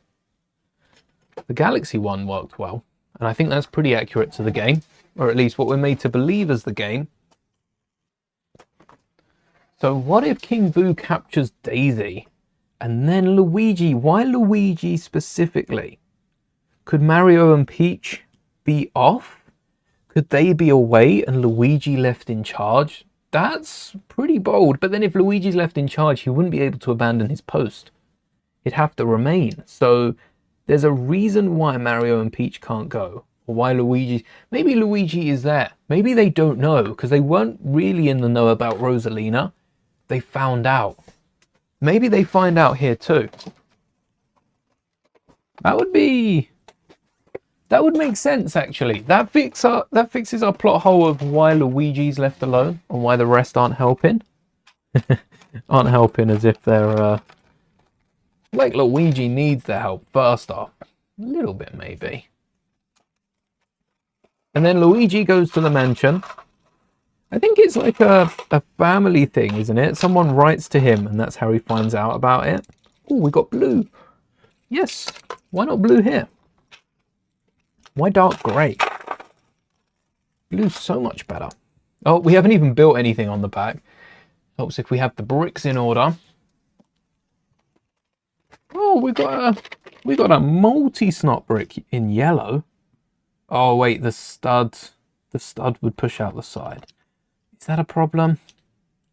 A: The Galaxy one worked well, and I think that's pretty accurate to the game, or at least what we're made to believe as the game. So what if King Boo captures Daisy and then Luigi? Why Luigi specifically? Could Mario and Peach be off? Could they be away and Luigi left in charge? That's pretty bold. But then if Luigi's left in charge, he wouldn't be able to abandon his post. He'd have to remain. So there's a reason why Mario and Peach can't go. Or why maybe Luigi is there. Maybe they don't know because they weren't really in the know about Rosalina. They found out. Maybe they find out here too. That would make sense actually. That fixes our plot hole of why Luigi's left alone and why the rest aren't helping. Aren't helping as if they're like Luigi needs their help first off. A little bit maybe. And then Luigi goes to the mansion. I think it's like a family thing, isn't it? Someone writes to him and that's how he finds out about it. Oh, we got blue. Yes, why not blue here? Why dark grey? Blue's so much better. Oh, we haven't even built anything on the back. Helps if we have the bricks in order. Oh, we got a multi-snot brick in yellow. Oh wait, the stud would push out the side. Is that a problem?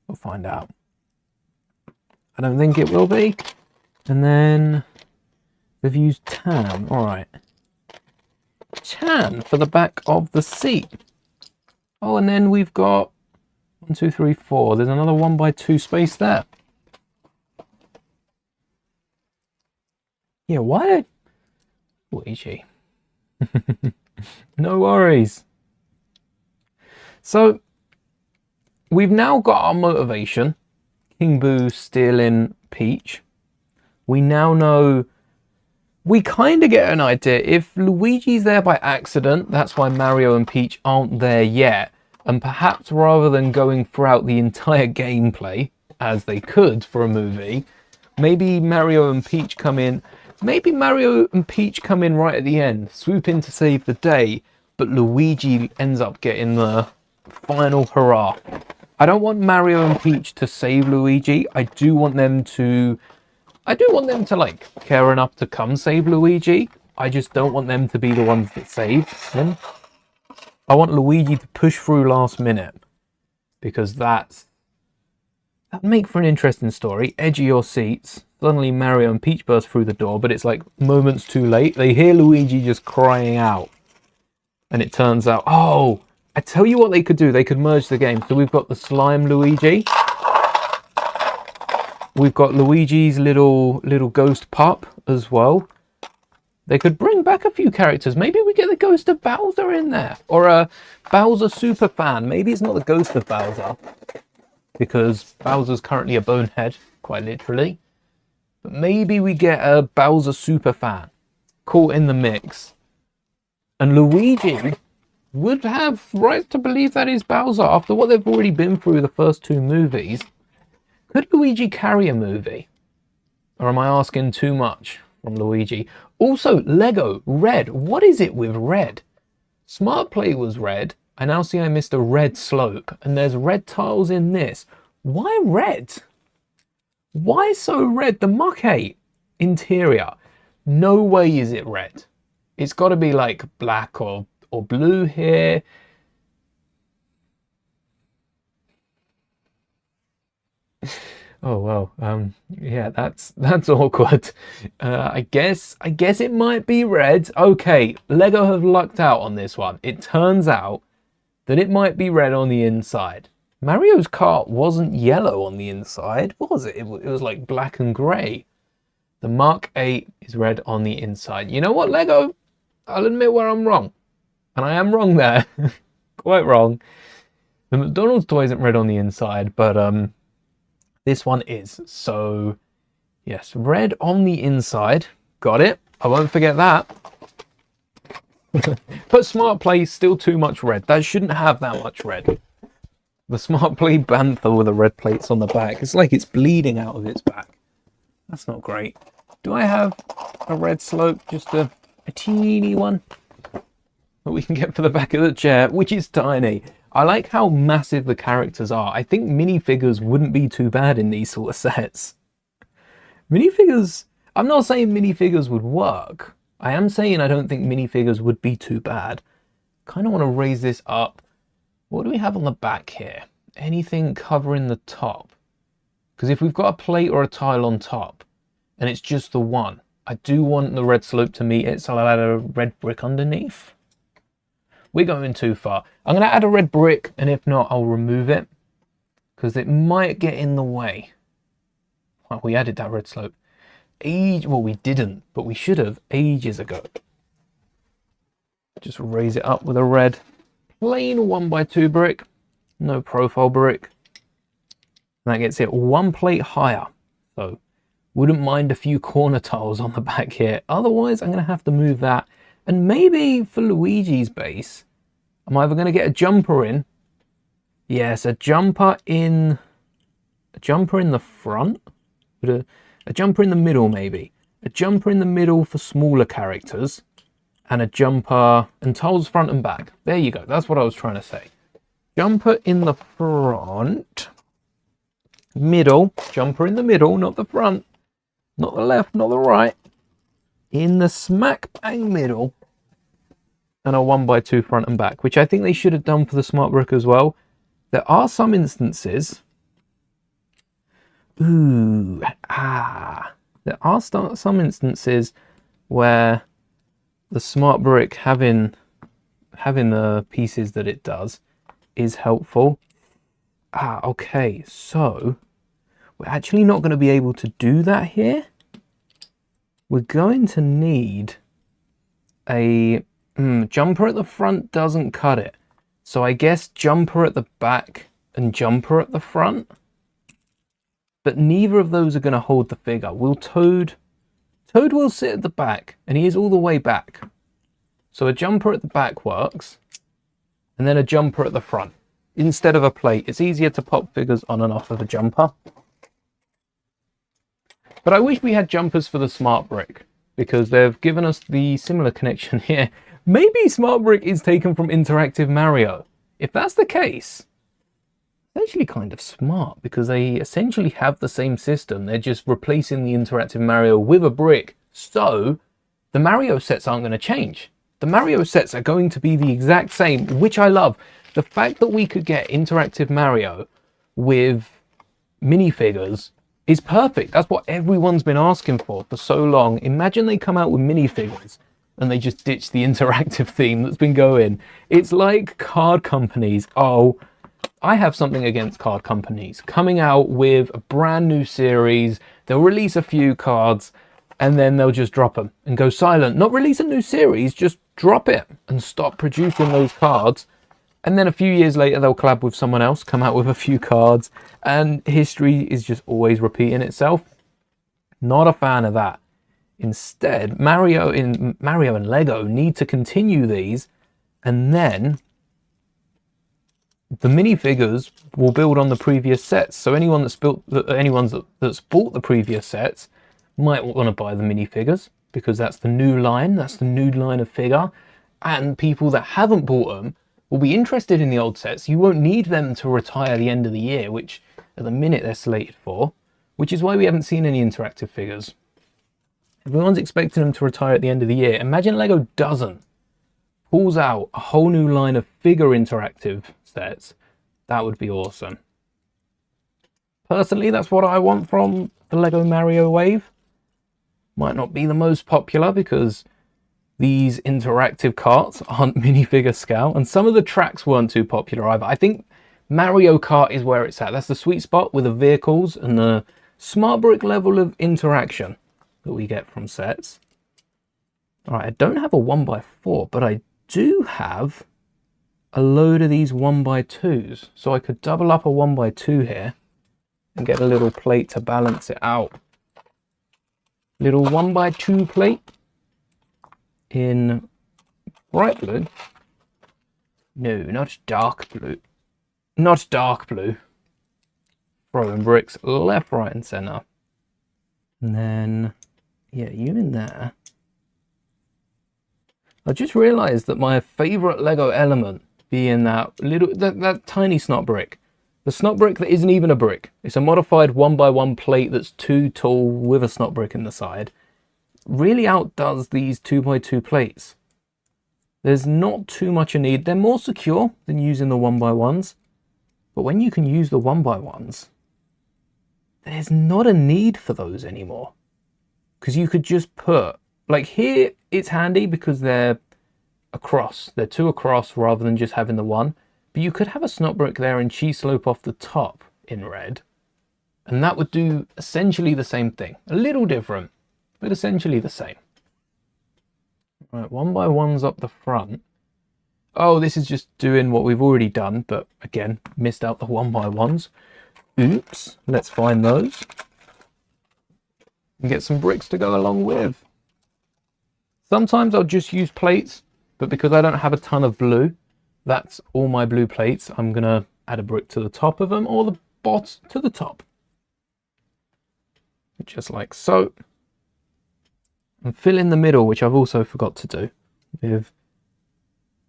A: We'll find out. I don't think it will be. And then we've used tan. All right. Tan for the back of the seat. Oh, and then we've got 1, 2, 3, 4. There's another 1x2 space there. Yeah, why? Luigi. No worries. So we've now got our motivation. King Boo stealing Peach. We now know, we kind of get an idea. If Luigi's there by accident, that's why Mario and Peach aren't there yet. And perhaps rather than going throughout the entire gameplay, as they could for a movie, maybe Mario and Peach come in. Maybe Mario and Peach come in right at the end, swoop in to save the day, but Luigi ends up getting the final hurrah. I don't want Mario and Peach to save Luigi. I do want them to like care enough to come save Luigi. I just don't want them to be the ones that save him. I want Luigi to push through last minute because that'd make for an interesting story. Edge of your seats. Suddenly Mario and Peach burst through the door, but it's like moments too late. They hear Luigi just crying out. And it turns out, oh, I tell you what they could do. They could merge the game. So we've got the slime Luigi. We've got Luigi's little ghost pup as well. They could bring back a few characters. Maybe we get the ghost of Bowser in there. Or a Bowser super fan. Maybe it's not the ghost of Bowser, because Bowser's currently a bonehead, quite literally. But maybe we get a Bowser super fan caught in the mix. And Luigi would have right to believe that is Bowser after what they've already been through the first 2 movies. Could Luigi carry a movie? Or am I asking too much from Luigi? Also, Lego, red. What is it with red? Smart Play was red. I now see I missed a red slope. And there's red tiles in this. Why red? Why so red? The Mach interior. No way is it red. It's got to be like black or blue here. Oh well, yeah, that's awkward. I guess it might be red. Okay, Lego have lucked out on this one. It turns out that it might be red on the inside. Mario's kart wasn't yellow on the inside, was it? It was like black and grey. The Mark 8 is red on the inside. You know what, Lego? I'll admit where I'm wrong. And I am wrong there. Quite wrong. The McDonald's toy isn't red on the inside, but this one is. So, yes, red on the inside. Got it. I won't forget that. But Smart Play, still too much red. That shouldn't have that much red. The Smart Play Bantha with the red plates on the back. It's like it's bleeding out of its back. That's not great. Do I have a red slope? Just a teeny one that we can get for the back of the chair, which is tiny. I like how massive the characters are. I think minifigures wouldn't be too bad in these sort of sets. Minifigures, I'm not saying minifigures would work. I am saying I don't think minifigures would be too bad. Kind of want to raise this up. What do we have on the back here? Anything covering the top? Because if we've got a plate or a tile on top, and it's just the one, I do want the red slope to meet it, so I'll add a red brick underneath. We're going too far. I'm going to add a red brick, and if not, I'll remove it, because it might get in the way. Well, we added that red slope. Well, we didn't, but we should have ages ago. Just raise it up with a red plain 1x2 brick, no profile brick. And that gets it 1 plate higher. So wouldn't mind a few corner tiles on the back here. Otherwise, I'm going to have to move that. And maybe for Luigi's base, I'm either going to get a jumper in. Yes, a jumper in the front. A jumper in the middle, maybe. A jumper in the middle for smaller characters. And a jumper and tiles front and back. There you go. That's what I was trying to say. Jumper in the front. Middle. Jumper in the middle, not the front. Not the left, not the right. In the smack bang middle. And a 1x2 front and back, which I think they should have done for the Smart Brick as well. There are some instances. There are some instances where the Smart Brick having the pieces that it does is helpful. Okay, so we're actually not going to be able to do that here. We're going to need a jumper at the front doesn't cut it. So I guess jumper at the back and jumper at the front. But neither of those are going to hold the figure. Toad will sit at the back, and he is all the way back. So a jumper at the back works, and then a jumper at the front. Instead of a plate, it's easier to pop figures on and off of a jumper. But I wish we had jumpers for the Smart Brick, because they've given us the similar connection here. Maybe Smart Brick is taken from Interactive Mario. If that's the case, it's actually kind of smart, because they essentially have the same system. They're just replacing the Interactive Mario with a brick. So the Mario sets aren't going to change. The Mario sets are going to be the exact same, which I love. The fact that we could get Interactive Mario with minifigures is perfect. That's what everyone's been asking for so long. Imagine they come out with minifigures and they just ditch the interactive theme that's been going. It's like card companies. Oh, I have something against card companies coming out with a brand new series. They'll release a few cards and then they'll just drop them and go silent. Not release a new series, just drop it and stop producing those cards. And then a few years later, they'll collab with someone else, come out with a few cards, and history is just always repeating itself. Not a fan of that. Instead, Mario and Lego need to continue these, and then the minifigures will build on the previous sets. So anyone that's bought the previous sets might want to buy the minifigures because that's the new line. That's the new line of figure. And people that haven't bought them will be interested in the old sets. You won't need them to retire at the end of the year, which at the minute they're slated for, which is why we haven't seen any interactive figures. Everyone's expecting them to retire at the end of the year. Imagine Lego doesn't. Pulls out a whole new line of figure interactive sets. That would be awesome. Personally, that's what I want from the Lego Mario wave. Might not be the most popular because these interactive karts aren't minifigure scale, and some of the tracks weren't too popular either. I think Mario Kart is where it's at. That's the sweet spot with the vehicles and the smart brick level of interaction that we get from sets. All right, I don't have a 1x4, but I do have a load of these 1x2s. So I could double up a 1x2 here and get a little plate to balance it out. Little 1x2 plate in bright blue. No, not dark blue. Not dark blue. Throwing bricks left, right, and center. And then, yeah, you in there. I just realized that my favorite Lego element being that tiny snot brick. The snot brick that isn't even a brick. It's a modified 1x1 plate that's too tall with a snot brick in the side. Really outdoes these 2x2 plates. There's not too much a need. They're more secure than using the 1x1s. But when you can use the 1x1s, there's not a need for those anymore. Because you could just put, like here, it's handy because they're across. They're two across rather than just having the one. But you could have a snot brick there and cheese slope off the top in red. And that would do essentially the same thing. A little different, but essentially the same. Right, 1x1s up the front. Oh, this is just doing what we've already done, but again, missed out the 1x1s. Oops, let's find those. And get some bricks to go along with. Sometimes I'll just use plates, but because I don't have a ton of blue, that's all my blue plates. I'm going to add a brick to the top of them, or the bot to the top. Just like so. And fill in the middle, which I've also forgot to do, with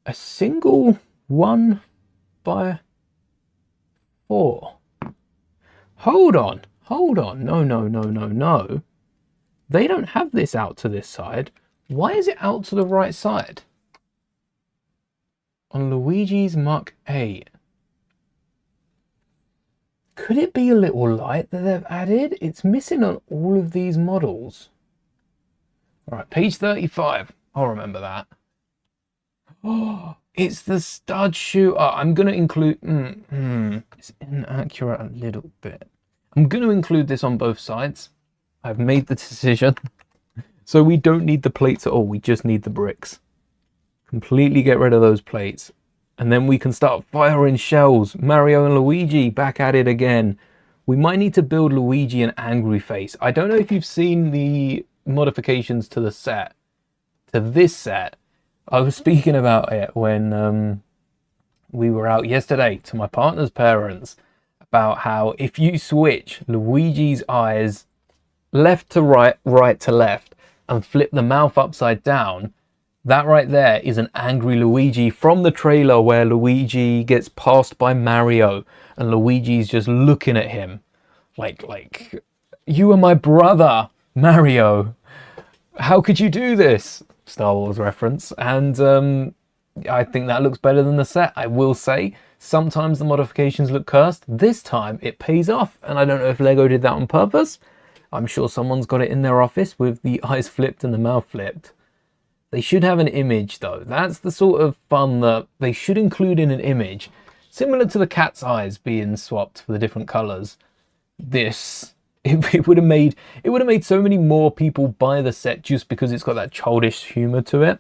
A: a single 1x4. Hold on. No. They don't have this out to this side. Why is it out to the right side? On Luigi's Mach 8. Could it be a little light that they've added? It's missing on all of these models. All right, page 35. I'll remember that. Oh, it's the stud shooter. I'm going to include... It's inaccurate a little bit. I'm going to include this on both sides. I've made the decision. So we don't need the plates at all. We just need the bricks. Completely get rid of those plates. And then we can start firing shells. Mario and Luigi back at it again. We might need to build Luigi an angry face. I don't know if you've seen the modifications to the set. To this set. I was speaking about it when we were out yesterday to my partner's parents. About how if you switch Luigi's eyes left to right, right to left, and flip the mouth upside down, that right there is an angry Luigi from the trailer where Luigi gets passed by Mario and Luigi's just looking at him like you are my brother, Mario. How could you do this? Star Wars reference. And I think that looks better than the set. I will say sometimes the modifications look cursed. This time it pays off, and I don't know if Lego did that on purpose. I'm sure someone's got it in their office with the eyes flipped and the mouth flipped. They should have an image though. That's the sort of fun that they should include in an image. Similar to the cat's eyes being swapped for the different colours. This it would have made so many more people buy the set just because it's got that childish humor to it,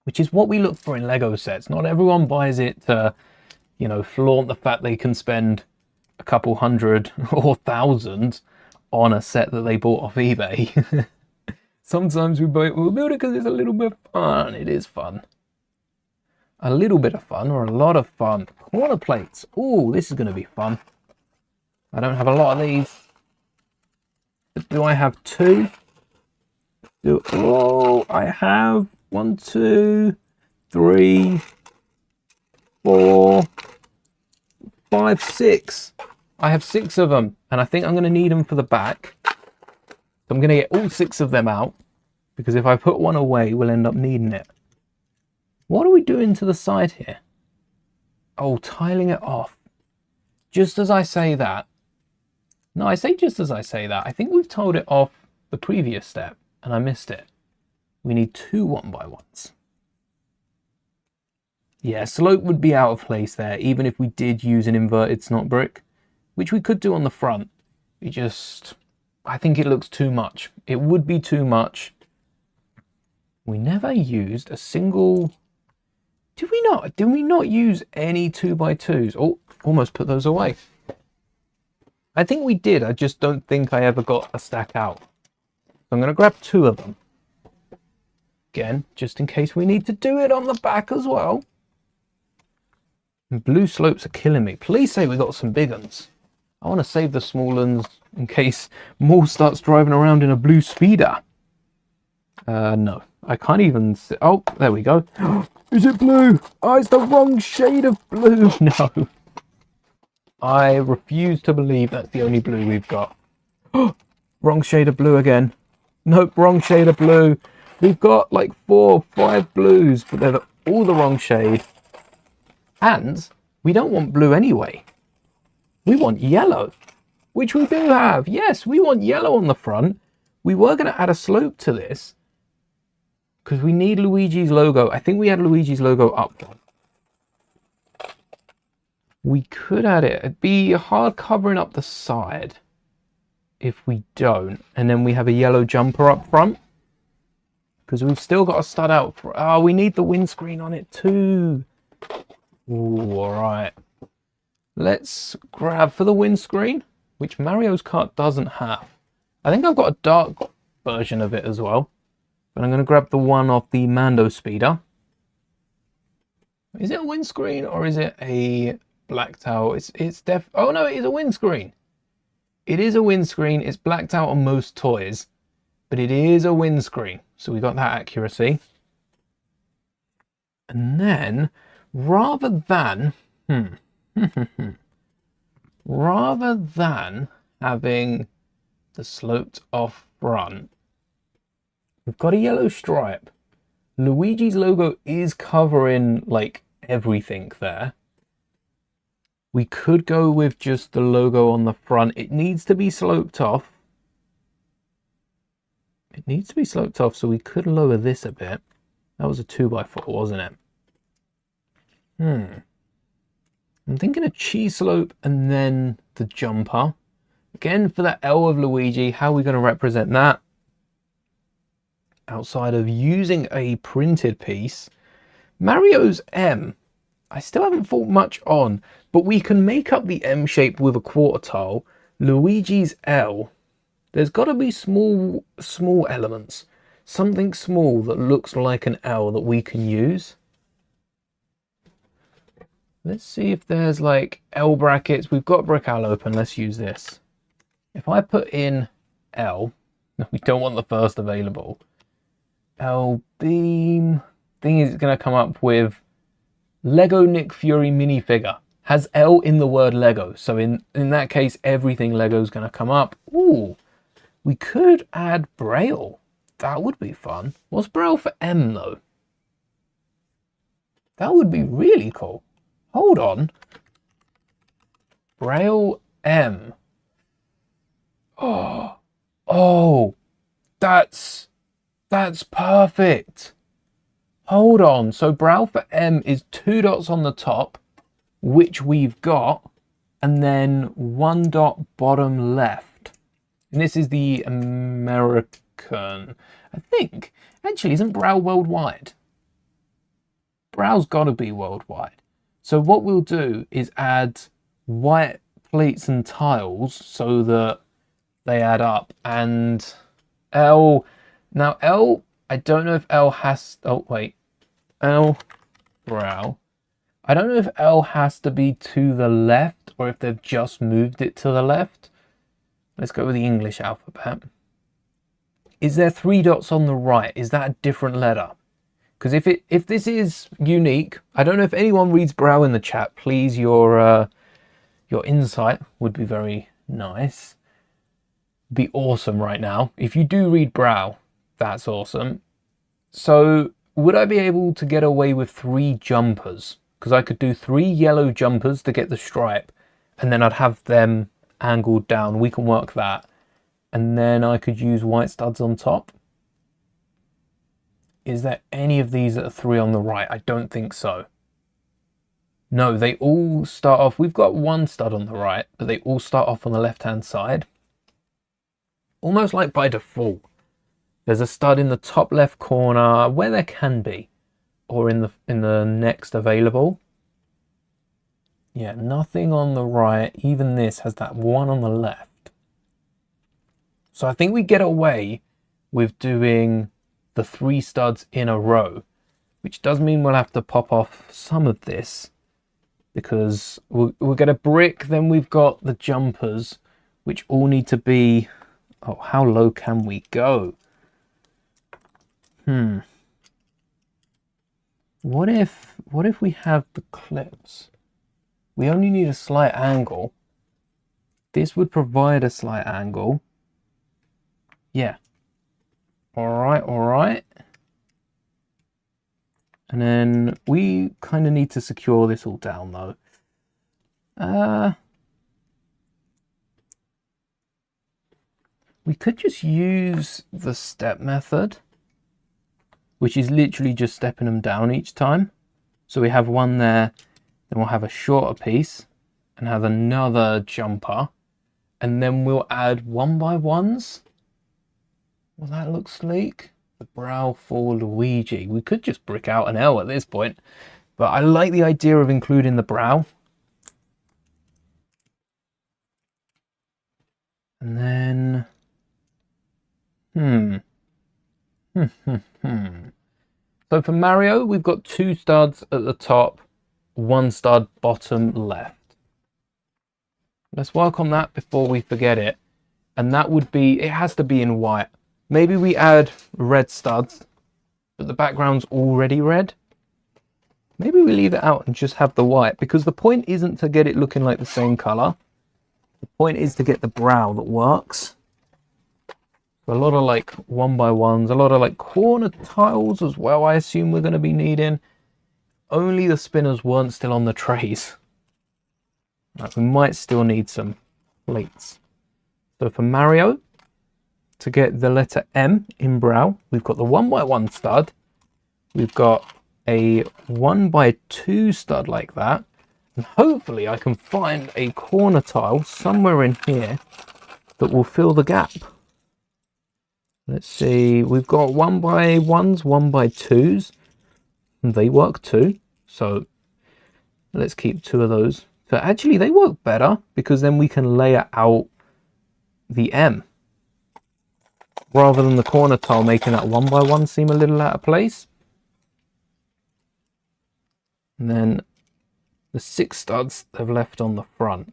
A: which is what we look for in Lego sets. Not everyone buys it to, you know, flaunt the fact they can spend a couple hundred or thousand on a set that they bought off eBay. Sometimes we'll build it because it's a little bit fun. It is fun. A little bit of fun, or a lot of fun. Corner plates. Oh, this is going to be fun. I don't have a lot of these. Do I have two? Oh, I have 1, 2, 3, 4, 5, 6. I have 6 of them, and I think I'm going to need them for the back. I'm going to get all 6 of them out, because if I put one away, we'll end up needing it. What are we doing to the side here? Oh, tiling it off. Just as I say that. No, I say just as I say that. I think we've tiled it off the previous step, and I missed it. We need 2 1x1s. Yeah, slope would be out of place there, even if we did use an inverted snot brick, which we could do on the front. I think it looks too much. It would be too much. We never used a single... Did we not use any 2x2s? Oh, almost put those away. I think we did. I just don't think I ever got a stack out. So I'm going to grab 2 of them. Again, just in case we need to do it on the back as well. And blue slopes are killing me. Please say we got some big ones. I want to save the small ones in case Maul starts driving around in a blue speeder. No, I can't even see. Oh, there we go. Is it blue? Oh, it's the wrong shade of blue. No. I refuse to believe that's the only blue we've got. Wrong shade of blue again. Nope, wrong shade of blue. We've got like 4 or 5 blues, but they're all the wrong shade. And we don't want blue anyway. We want yellow, which we do have. Yes, we want yellow on the front. We were going to add a slope to this because we need Luigi's logo. I think we had Luigi's logo up one. We could add it. It'd be hard covering up the side if we don't. And then we have a yellow jumper up front. Because we've still got to stud out. Oh, we need the windscreen on it too. Ooh, alright. Let's grab for the windscreen, which Mario's Kart doesn't have. I think I've got a dark version of it as well. But I'm going to grab the one off the Mando speeder. Is it a windscreen or is it a... blacked out? Oh no, it is a windscreen. It is a windscreen. It's blacked out on most toys, but it is a windscreen. So we got that accuracy. And then rather than having the sloped off front, we've got a yellow stripe. Luigi's logo is covering like everything there. We could go with just the logo on the front. It needs to be sloped off. It needs to be sloped off, so we could lower this a bit. That was a 2x4, wasn't it? I'm thinking a cheese slope and then the jumper. Again, for that L of Luigi, how are we going to represent that? Outside of using a printed piece. Mario's M. I still haven't thought much on, but we can make up the M shape with a quarter tile. Luigi's L. There's got to be small elements. Something small that looks like an L that we can use. Let's see if there's like L brackets. We've got Brick Owl open. Let's use this. If I put in L, we don't want the first available. L beam. Thing is, it's going to come up with Lego Nick Fury minifigure. Has L in the word Lego. So in that case, everything Lego is going to come up. Ooh, we could add Braille. That would be fun. What's Braille for M though? That would be really cool. Hold on. Braille M. Oh, that's perfect. Hold on. So Braille for M is 2 dots on the top, which we've got, and then 1 dot bottom left. And this is the American, I think. Actually, isn't Brow worldwide? Brow's got to be worldwide. So what we'll do is add white plates and tiles so that they add up. And L, now L, I don't know if L has, oh wait, L, Brow. I don't know if L has to be to the left or if they've just moved it to the left. Let's go with the English alphabet. Is there 3 dots on the right? Is that a different letter? Because if this is unique, I don't know if anyone reads Brow in the chat. Please, your insight would be very nice. Be awesome right now. If you do read Brow, that's awesome. So would I be able to get away with 3 jumpers? Because I could do 3 yellow jumpers to get the stripe, and then I'd have them angled down. We can work that. And then I could use white studs on top. Is there any of these that are 3 on the right? I don't think so. No, they all start off, we've got 1 stud on the right, but they all start off on the left-hand side. Almost like by default. There's a stud in the top left corner where there can be, or in the next available. Yeah, nothing on the right. Even this has that 1 on the left. So I think we get away with doing the 3 studs in a row, which does mean we'll have to pop off some of this because we'll get a brick. Then we've got the jumpers, which all need to be, oh, how low can we go? What if we have the clips? We only need a slight angle. This would provide a slight angle. Yeah. All right. And then we kind of need to secure this all down though. We could just use the step method, which is literally just stepping them down each time. So we have 1 there, then we'll have a shorter piece and have another jumper, and then we'll add 1x1s. Well, that looks sleek. The Brow for Luigi. We could just brick out an L at this point, but I like the idea of including the Brow. And then, So for Mario, we've got 2 studs at the top, 1 stud bottom left. Let's work on that before we forget it. And that would be, it has to be in white. Maybe we add red studs, but the background's already red. Maybe we leave it out and just have the white, because the point isn't to get it looking like the same color. The point is to get the Brow that works. A lot of like 1x1s, a lot of like corner tiles as well, I assume we're going to be needing. Only the spinners weren't still on the trays. Right, we might still need some plates. So for Mario, to get the letter M in Brow, we've got the 1x1 stud. We've got a 1x2 stud like that. And hopefully I can find a corner tile somewhere in here that will fill the gap. Let's see, we've got 1x1s, 1x2s. They work too. So let's keep 2 of those. So actually they work better because then we can layer out the M, rather than the corner tile making that 1x1 seem a little out of place. And then the 6 studs they've left on the front.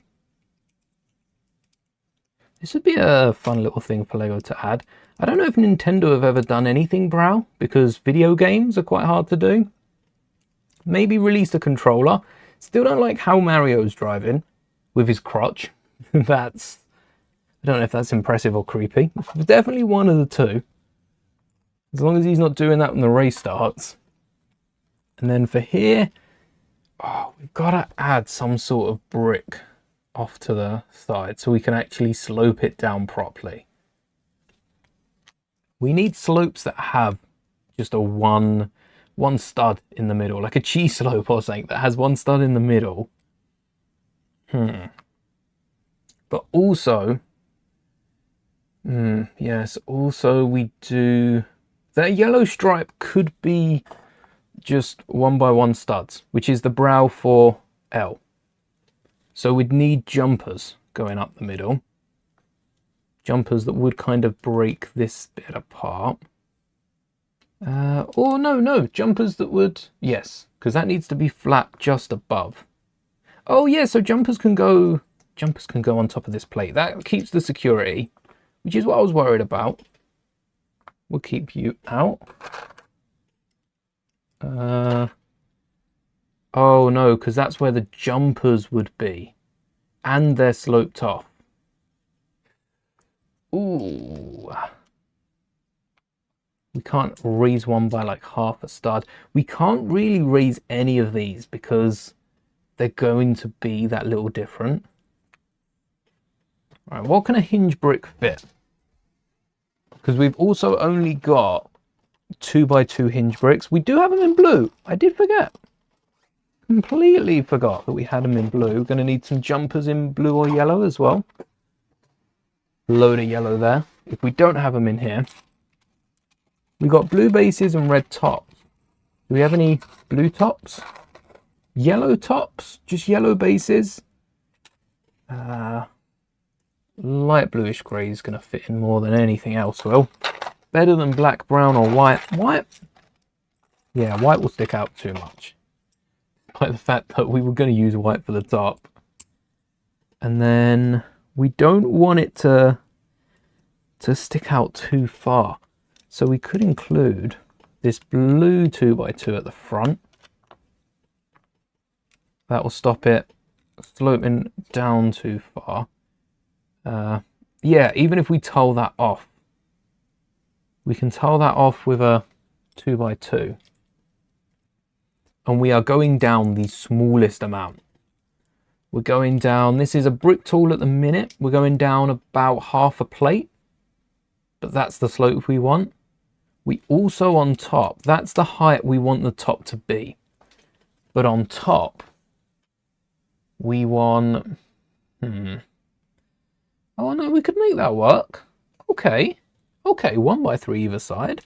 A: This would be a fun little thing for Lego to add. I don't know if Nintendo have ever done anything Brow, because video games are quite hard to do. Maybe release a controller. Still don't like how Mario's driving with his crotch. I don't know if that's impressive or creepy. Definitely one of the 2. As long as he's not doing that when the race starts. And then for here, oh, we've got to add some sort of brick off to the side so we can actually slope it down properly. We need slopes that have just a one stud in the middle, like a cheese slope or something that has 1 stud in the middle. But also, Yes, also we do... That yellow stripe could be just 1x1 studs, which is the brow for L. So we'd need jumpers going up the middle. Jumpers that would kind of break this bit apart. Or no, jumpers that would... Yes, because that needs to be flat just above. Oh yeah, so jumpers can go on top of this plate. That keeps the security, which is what I was worried about. We'll keep you out. Oh no, because that's where the jumpers would be. And they're sloped off. Ooh. We can't raise one by like half a stud. We can't really raise any of these because they're going to be that little different. All right, what can a hinge brick fit? Because we've also only got 2x2 hinge bricks. We do have them in blue. I did forget. Completely forgot that we had them in blue. Going to need some jumpers in blue or yellow as well. Load of yellow there. If we don't have them in here, we got blue bases and red tops. Do we have any blue tops? Yellow tops? Just yellow bases? Light bluish grey is going to fit in more than anything else will. Better than black, brown or white. White? Yeah, white will stick out too much. Despite the fact that we were going to use white for the top. And then we don't want it to stick out too far. So we could include this blue 2x2 at the front. That will stop it sloping down too far. Yeah, even if we tile that off, we can tile that off with a 2x2. And we are going down the smallest amount. We're going down, this is a brick tool at the minute. We're going down about half a plate, but that's the slope we want. We also on top, that's the height we want the top to be. But on top, we want, oh no, we could make that work. Okay, 1x3 either side.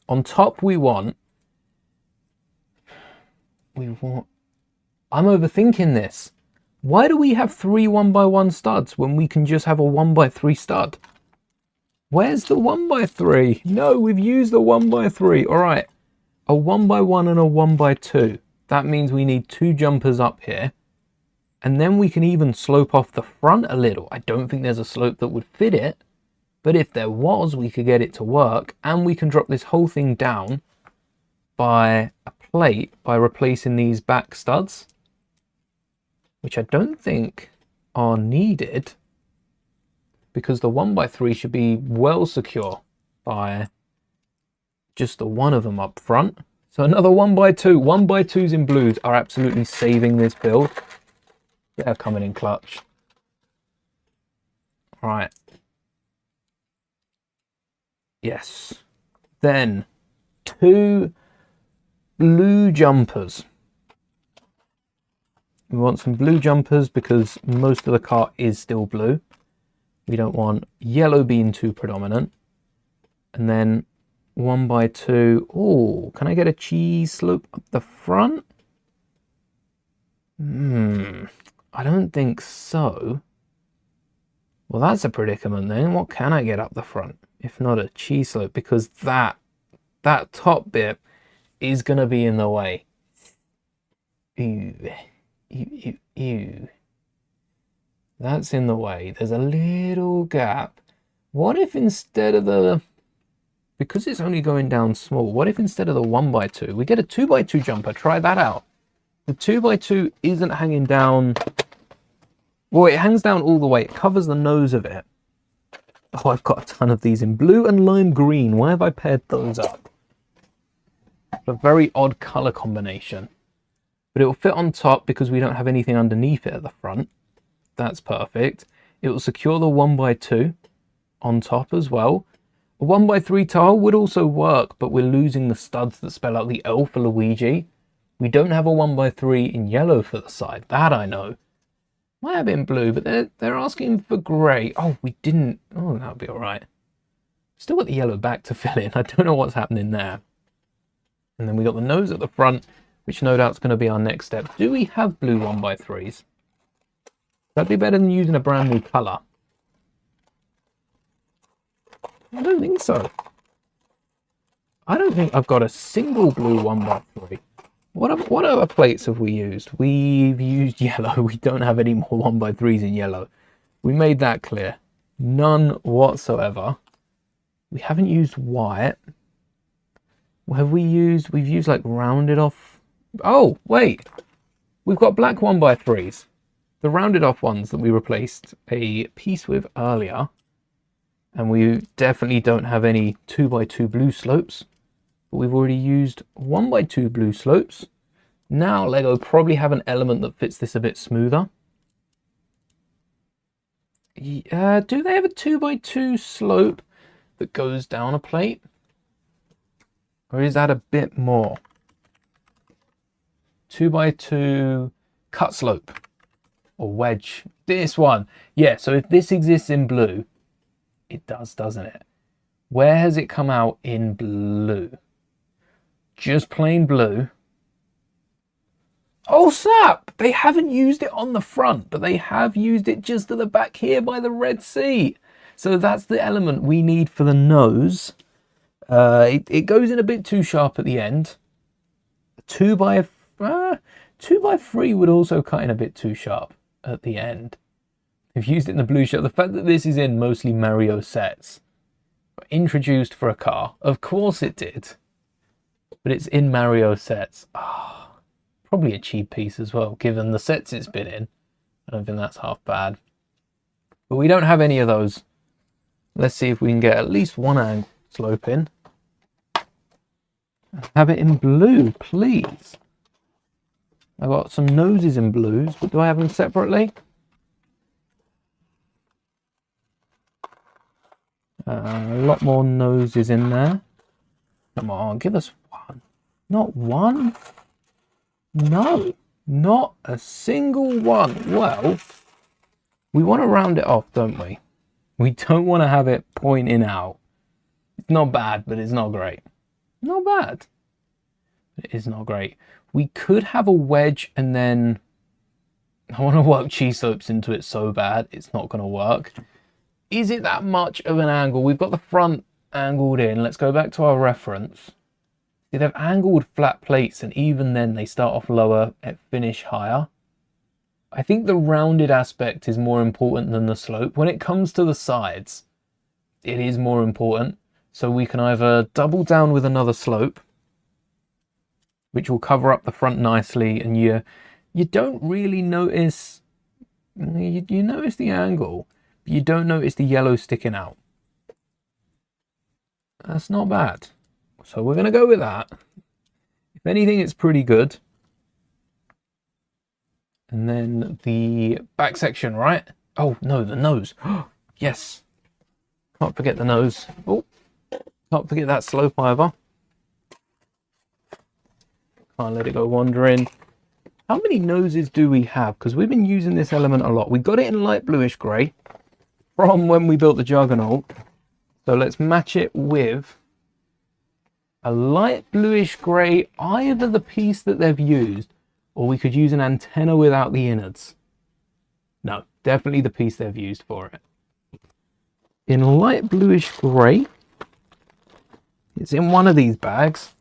A: On top we want, I'm overthinking this. Why do we have 3 1x1 studs when we can just have a 1x3 stud? Where's the 1x3? No, we've used the 1x3. All right, a 1x1 and a 1x2. That means we need 2 jumpers up here. And then we can even slope off the front a little. I don't think there's a slope that would fit it. But if there was, we could get it to work. And we can drop this whole thing down by a plate by replacing these back studs, which I don't think are needed because the 1x3 should be well secure by just the one of them up front. So another 1x2. 1x2s in blues are absolutely saving this build. They're coming in clutch. All right. Yes. Then 2 blue jumpers. We want some blue jumpers because most of the cart is still blue. We don't want yellow being too predominant. And then 1x2. Oh, can I get a cheese slope up the front? I don't think so. Well, that's a predicament then. What can I get up the front if not a cheese slope? Because that top bit is going to be in the way. Ew. That's in the way. There's a little gap. What if instead of the... Because it's only going down small, what if instead of the 1x2, we get a 2x2 jumper? Try that out. The 2x2 isn't hanging down... Well, it hangs down all the way. It covers the nose of it. Oh, I've got a ton of these in blue and lime green. Why have I paired those up? A very odd color combination. But it will fit on top because we don't have anything underneath it at the front. That's perfect. It will secure the 1x2 on top as well. A 1x3 tile would also work, but we're losing the studs that spell out the L for Luigi. We don't have a 1x3 in yellow for the side. That I know. Might have it in blue, but they're asking for grey. Oh, we didn't. Oh, that'll be all right. Still got the yellow back to fill in. I don't know what's happening there. And then we got the nose at the front, which no doubt is going to be our next step. Do we have blue 1x3s? That'd be better than using a brand new colour. I don't think so. I don't think I've got a single blue 1x3. What other plates have we used? We've used yellow. We don't have any more 1x3s in yellow. We made that clear. None whatsoever. We haven't used white. What have we used? We've used like rounded off. Oh, wait. We've got black 1x3s. The rounded off ones that we replaced a piece with earlier. And we definitely don't have any 2x2 blue slopes. But we've already used 1x2 blue slopes. Now Lego probably have an element that fits this a bit smoother. Do they have a 2x2 slope that goes down a plate? Or is that a bit more? 2x2 cut slope or wedge. This one. Yeah, so if this exists in blue, it does, doesn't it? Where has it come out in blue? Just plain blue. Oh snap! They haven't used it on the front, but they have used it just at the back here by the red sea. So that's the element we need for the nose. It goes in a bit too sharp at the end. 2x3 would also cut in a bit too sharp at the end. They've used it in the blue shell. The fact that this is in mostly Mario sets, introduced for a car, of course it did, but it's in Mario sets. Probably a cheap piece as well, given the sets it's been in. I don't think that's half bad. But we don't have any of those. Let's see if we can get at least one angle slope in. Have it in blue, please. I've got some noses in blues, but do I have them separately? A lot more noses in there. Come on, give us one. Not one? No, not a single one. Well, we want to round it off, don't we? We don't want to have it pointing out. It's not bad, but it's not great. Not bad. It is not great. We could have a wedge and then... I want to work cheese slopes into it so bad, it's not going to work. Is it that much of an angle? We've got the front angled in. Let's go back to our reference. See, they've angled flat plates, and even then they start off lower and finish higher. I think the rounded aspect is more important than the slope. When it comes to the sides, it is more important. So we can either double down with another slope, which will cover up the front nicely, and you don't really notice, you notice the angle, but you don't notice the yellow sticking out. That's not bad. So we're going to go with that. If anything, it's pretty good. And then the back section, right? Oh, no, the nose. Yes. Can't forget the nose. Oh, can't forget that slope either. Can't let it go wandering. How many noses do we have? Because we've been using this element a lot. We got it in light bluish grey from when we built the Juggernaut. So let's match it with a light bluish grey, either the piece that they've used, or we could use an antenna without the innards. No, definitely the piece they've used for it. In light bluish grey, it's in one of these bags.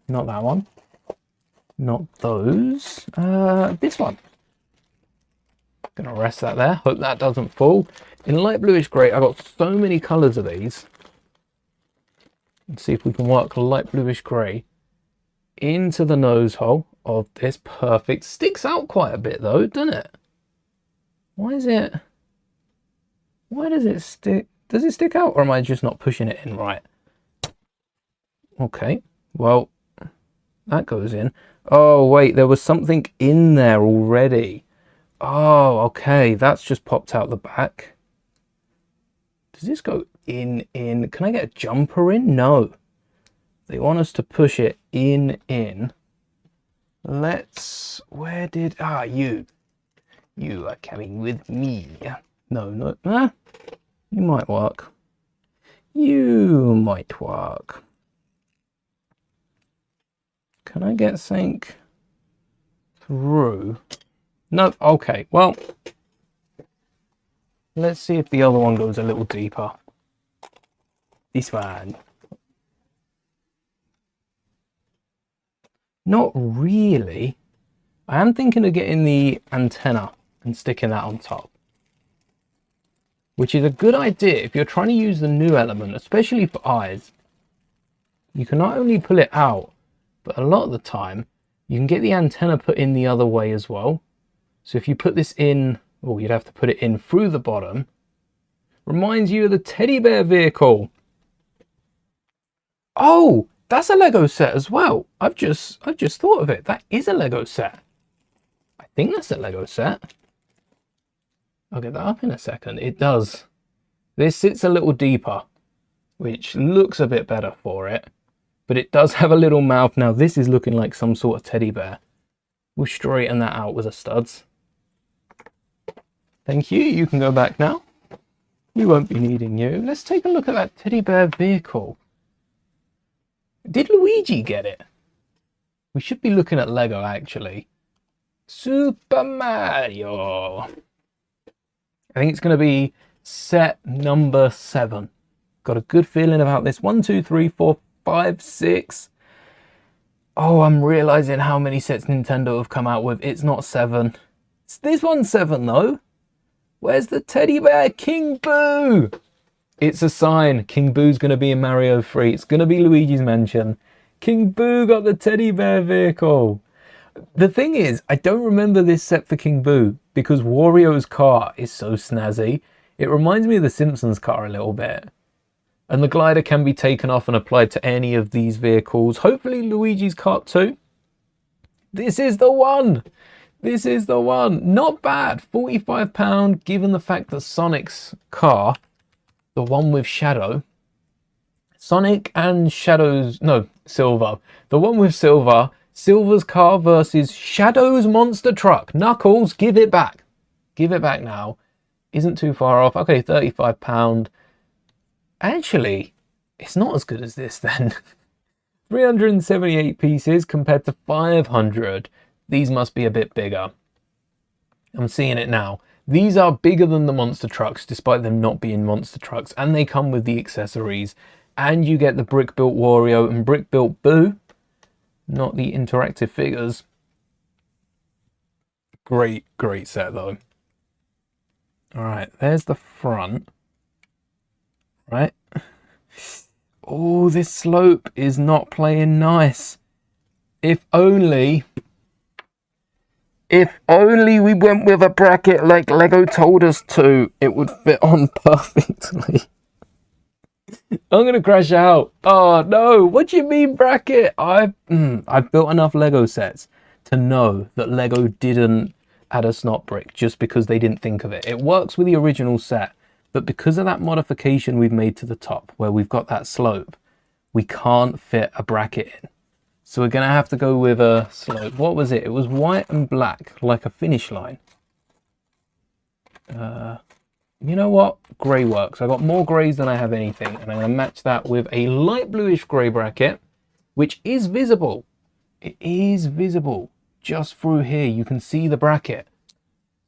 A: Not that one. Not those. This one. Gonna rest that there. Hope that doesn't fall. In light bluish grey, I've got so many colours of these. Let's see if we can work light bluish grey into the nose hole of this. Perfect. Sticks out quite a bit though, doesn't it? Why does it stick? Does it stick out, or am I just not pushing it in right? Okay, well, that goes in. Oh wait, there was something in there already. Oh, okay, that's just popped out the back. Does this go in? Can I get a jumper in? No. They want us to push it in. Let's, where did, you You are coming with me. No, no. You might work. You might work. Can I get sync through? No. Okay. Well, let's see if the other one goes a little deeper. This one. Not really. I am thinking of getting the antenna and sticking that on top, which is a good idea if you're trying to use the new element, especially for eyes. You can not only pull it out, but a lot of the time you can get the antenna put in the other way as well. So if you put this in, or you'd have to put it in through the bottom. Reminds you of the teddy bear vehicle. Oh, that's a Lego set as well. I've just thought of it. That is a Lego set. I think that's a Lego set. I'll get that up in a second. It does. This sits a little deeper, which looks a bit better for it. But it does have a little mouth. Now this is looking like some sort of teddy bear. We'll straighten that out with the studs. Thank you. You can go back now. We won't be needing you. Let's take a look at that teddy bear vehicle. Did Luigi get it? We should be looking at Lego actually. Super Mario. I think it's going to be set number 7. Got a good feeling about this. 1, 2, 3, 4, 5, 6. Oh, I'm realizing how many sets Nintendo have come out with. It's not 7. This one's 7 though. Where's the teddy bear? King Boo! It's a sign. King Boo's going to be in Mario 3. It's going to be Luigi's Mansion. King Boo got the teddy bear vehicle. The thing is, I don't remember this set for King Boo because Wario's car is so snazzy. It reminds me of the Simpsons car a little bit. And the glider can be taken off and applied to any of these vehicles. Hopefully Luigi's Kart too. This is the one. This is the one. Not bad. £45 given the fact that Sonic's car, the one with Shadow, Sonic and Shadow's, no, Silver. The one with Silver, Silver's car versus Shadow's monster truck. Knuckles, give it back. Give it back now. Isn't too far off. Okay, £35. Actually, it's not as good as this then. 378 pieces compared to 500. These must be a bit bigger. I'm seeing it now. These are bigger than the monster trucks, despite them not being monster trucks. And they come with the accessories. And you get the brick-built Wario and brick-built Boo. Not the interactive figures. Great, great set though. Alright, there's the front. Right. Oh, this slope is not playing nice. If only we went with a bracket like Lego told us to, it would fit on perfectly. I'm gonna crash out. Oh no, what do you mean bracket? I've built enough Lego sets to know that Lego didn't add a snot brick just because they didn't think of it. It works with the original set, but because of that modification we've made to the top where we've got that slope, we can't fit a bracket in. So we're gonna have to go with a slope. What was it? It was white and black, like a finish line. You know what? Grey works. I got more greys than I have anything, and I'm going to match that with a light bluish grey bracket, which is visible. It is visible just through here. You can see the bracket.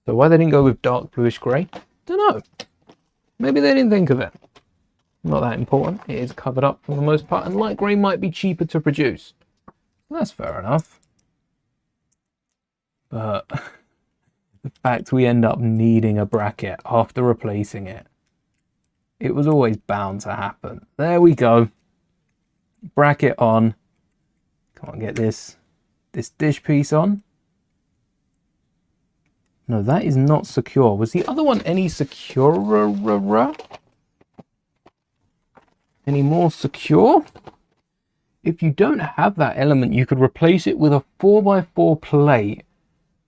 A: So why they didn't go with dark bluish grey? Don't know. Maybe they didn't think of it. Not that important. It is covered up for the most part, and light grey might be cheaper to produce. That's fair enough. But the fact we end up needing a bracket after replacing it, it was always bound to happen. There we go. Bracket on. Can't get this dish piece on. No, that is not secure. Was the other one any securer? Any more secure? If you don't have that element, you could replace it with a 4x4 plate.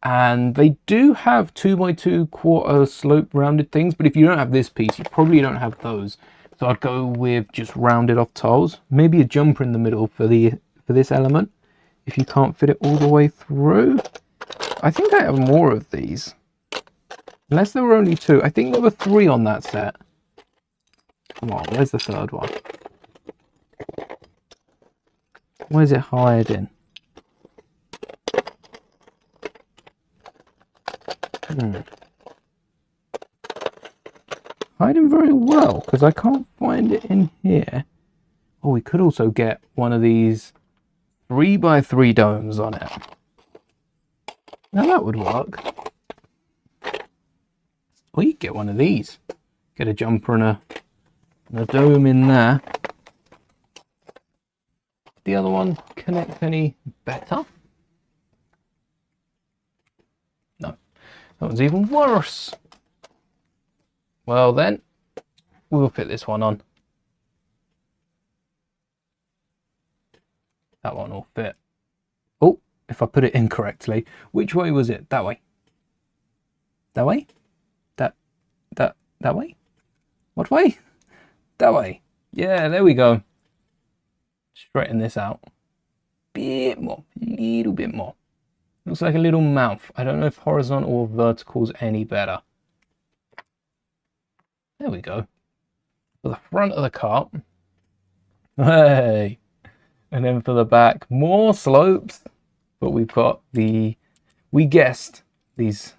A: And they do have 2x2 quarter slope rounded things, but if you don't have this piece, you probably don't have those. So I'd go with just rounded off tiles. Maybe a jumper in the middle for this element, if you can't fit it all the way through. I think I have more of these. Unless there were only 2. I think there were 3 on that set. Come on, where's the third one? Where's it hiding? Hiding very well, because I can't find it in here. Oh, we could also get one of these 3x3 domes on it. Now that would work. Or you get one of these. Get a jumper and a dome in there. The other one connect any better? No, that one's even worse. Well then, we'll fit this one on. That one will fit. Oh, if I put it incorrectly, which way was it? That way? That way? That way? What way? That way. Yeah, there we go. Straighten this out. Bit more, little bit more. Looks like a little mouth. I don't know if horizontal or vertical's any better. There we go. For the front of the cart. Hey! And then for the back, more slopes. But we've got we guessed these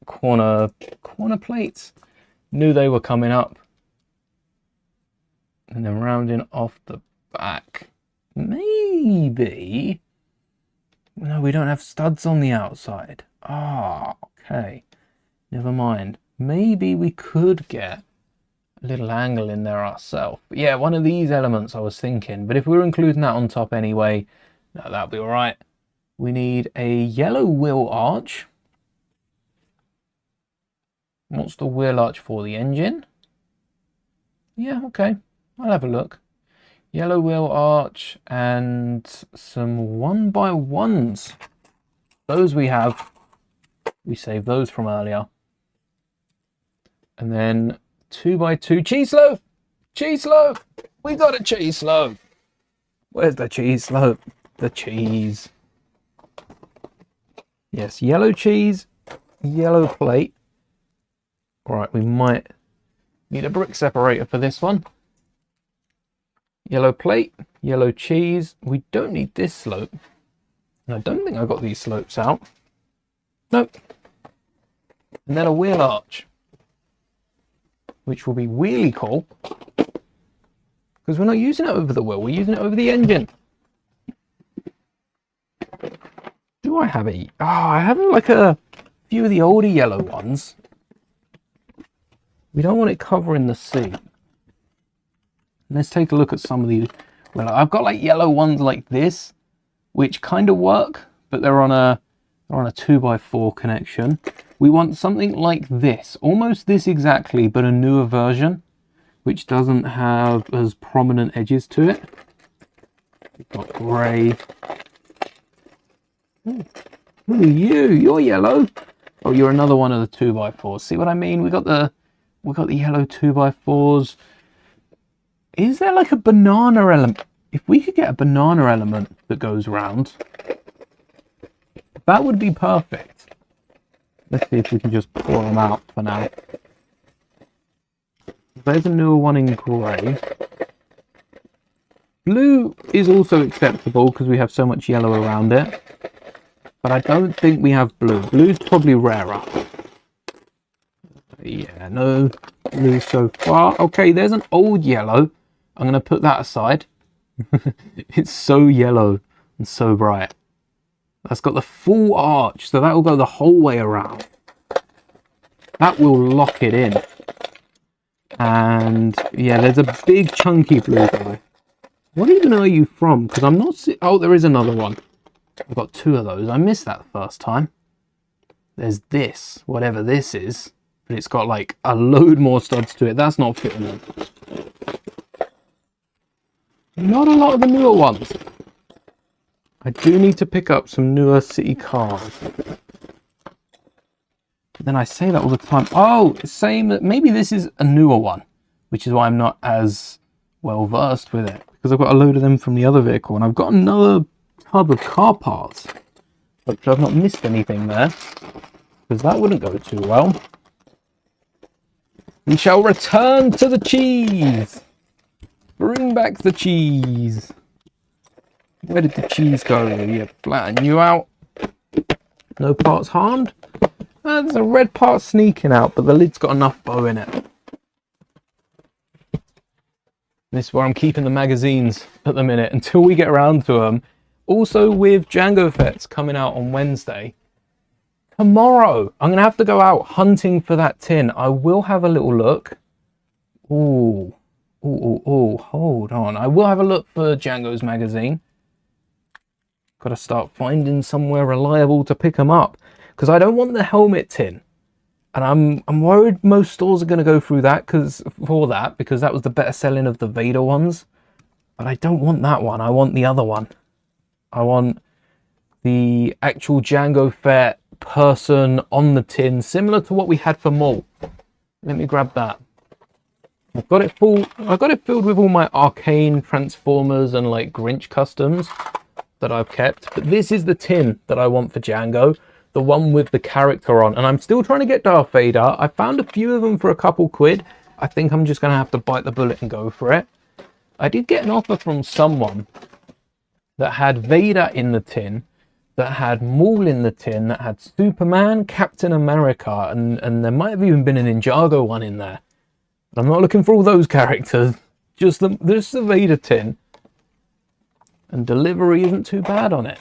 A: corner plates. Knew they were coming up. And then rounding off the back. Maybe. No, we don't have studs on the outside. Ah, okay. Never mind. Maybe we could get a little angle in there ourselves. But yeah, one of these elements I was thinking. But if we were including that on top anyway, no, that'll be all right. We need a yellow wheel arch. What's the wheel arch for? The engine? Yeah, okay. I'll have a look. Yellow wheel arch and some 1x1s. Those we have. We saved those from earlier. And then 2x2 cheese slope. Cheese slope. We got a cheese slope. Where's the cheese slope? The cheese. Yes, yellow cheese, yellow plate. All right, we might need a brick separator for this one. Yellow plate, yellow cheese. We don't need this slope. And I don't think I got these slopes out. Nope. And then a wheel arch, which will be really cool. Because we're not using it over the wheel, we're using it over the engine. Do I have a... Oh, I have like a few of the older yellow ones. We don't want it covering the seat. Let's take a look at some of the... Well, I've got like yellow ones like this, which kind of work, but they're on a 2x4 connection. We want something like this, almost this exactly, but a newer version, which doesn't have as prominent edges to it. We've got grey. Who are you? You're yellow. Oh, you're another one of the 2x4s. See what I mean? We got the yellow 2x4s. Is there like a banana element? If we could get a banana element that goes round, that would be perfect. Let's see if we can just pour them out for now. There's a newer one in grey. Blue is also acceptable because we have so much yellow around it. But I don't think we have blue. Blue's probably rarer. Yeah, no blue so far. Okay, there's an old yellow. I'm going to put that aside. It's so yellow and so bright. That's got the full arch, so that will go the whole way around. That will lock it in. And yeah, there's a big chunky blue guy. What even are you from? Because I'm not... Oh, there is another one. I've got 2 of those. I missed that the first time. There's this, whatever this is, but it's got like a load more studs to it. That's not fitting in. Not a lot of the newer ones. I do need to pick up some newer city cars. But then I say that all the time. Oh, same. Maybe this is a newer one, which is why I'm not as well versed with it, because I've got a load of them from the other vehicle, and I've got another tub of car parts. Hopefully I've not missed anything there, because that wouldn't go too well. We shall return to the cheese. Bring back the cheese. Where did the cheese go? Yeah, flatten you out. No parts harmed. There's a red part sneaking out, but the lid's got enough bow in it. This is where I'm keeping the magazines at the minute until we get around to them. Also with Jango Fett's coming out on Wednesday. Tomorrow, I'm going to have to go out hunting for that tin. I will have a little look. Ooh, hold on. I will have a look for Django's magazine. Got to start finding somewhere reliable to pick them up. Because I don't want the helmet tin. And I'm worried most stores are going to go through that because that was the better selling of the Vader ones. But I don't want that one. I want the other one. I want the actual Jango Fett person on the tin, similar to what we had for Maul. Let me grab that. I've got it filled with all my Arcane Transformers and like Grinch customs that I've kept. But this is the tin that I want for Jango. The one with the character on. And I'm still trying to get Darth Vader. I found a few of them for a couple quid. I think I'm just going to have to bite the bullet and go for it. I did get an offer from someone that had Vader in the tin, that had Maul in the tin, that had Superman, Captain America, and there might have even been an Ninjago one in there. But I'm not looking for all those characters. Just the Vader tin. And delivery isn't too bad on it.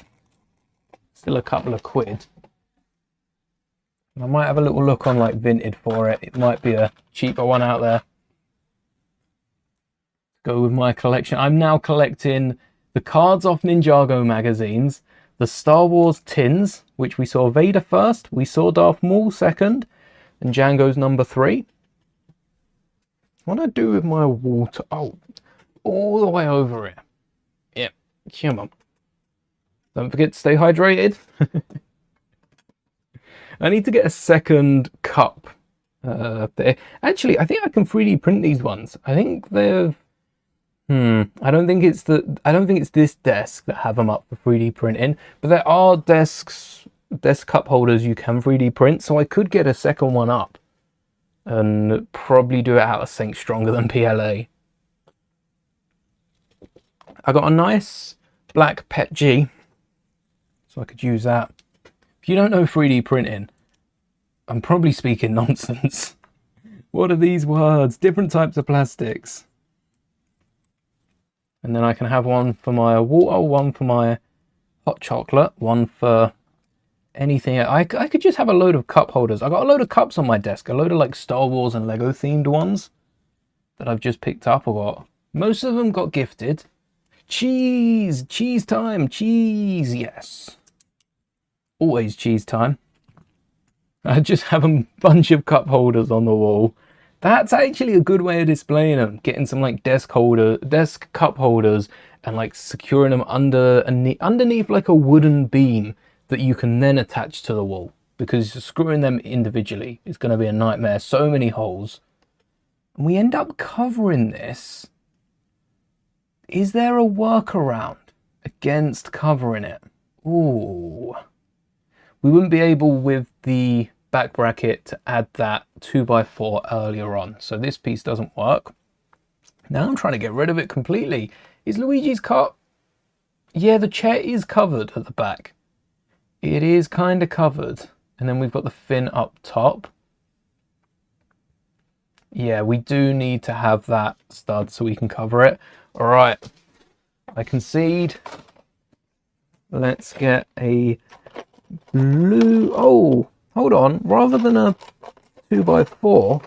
A: Still a couple of quid. I might have a little look on like Vinted for it. It might be a cheaper one out there. Go with my collection. I'm now collecting the cards off Ninjago magazines, the Star Wars tins, which we saw Vader first, we saw Darth Maul second, and Jango's number 3. What do I do with my water? Oh, all the way over it. Yep, come on. Don't forget to stay hydrated. I need to get a second cup there. Actually, I think I can 3D print these ones. I think they're... I don't think it's this desk that have them up for 3D printing, but there are desk cup holders you can 3D print, so I could get a second one up and probably do it out of sync stronger than PLA. I got a nice black PET G, so I could use that. If you don't know 3D printing, I'm probably speaking nonsense. What are these words? Different types of plastics. And then I can have one for my water, one for my hot chocolate, one for anything. I could just have a load of cup holders. I got a load of cups on my desk, a load of like Star Wars and Lego themed ones that I've just picked up. Most of them got gifted. Cheese time, cheese, yes. Always cheese time. I just have a bunch of cup holders on the wall. That's actually a good way of displaying them. Getting some like desk cup holders and like securing them underneath like a wooden beam that you can then attach to the wall. Because screwing them individually is going to be a nightmare. So many holes. And we end up covering this. Is there a workaround against covering it? Ooh. We wouldn't be able with the back bracket to add that 2x4 earlier on. So this piece doesn't work. Now I'm trying to get rid of it completely. Is Luigi's cart? Yeah, the chair is covered at the back. It is kind of covered. And then we've got the fin up top. Yeah, we do need to have that stud so we can cover it. All right, I concede. Let's get a blue. Oh, hold on. Rather than a 2x4,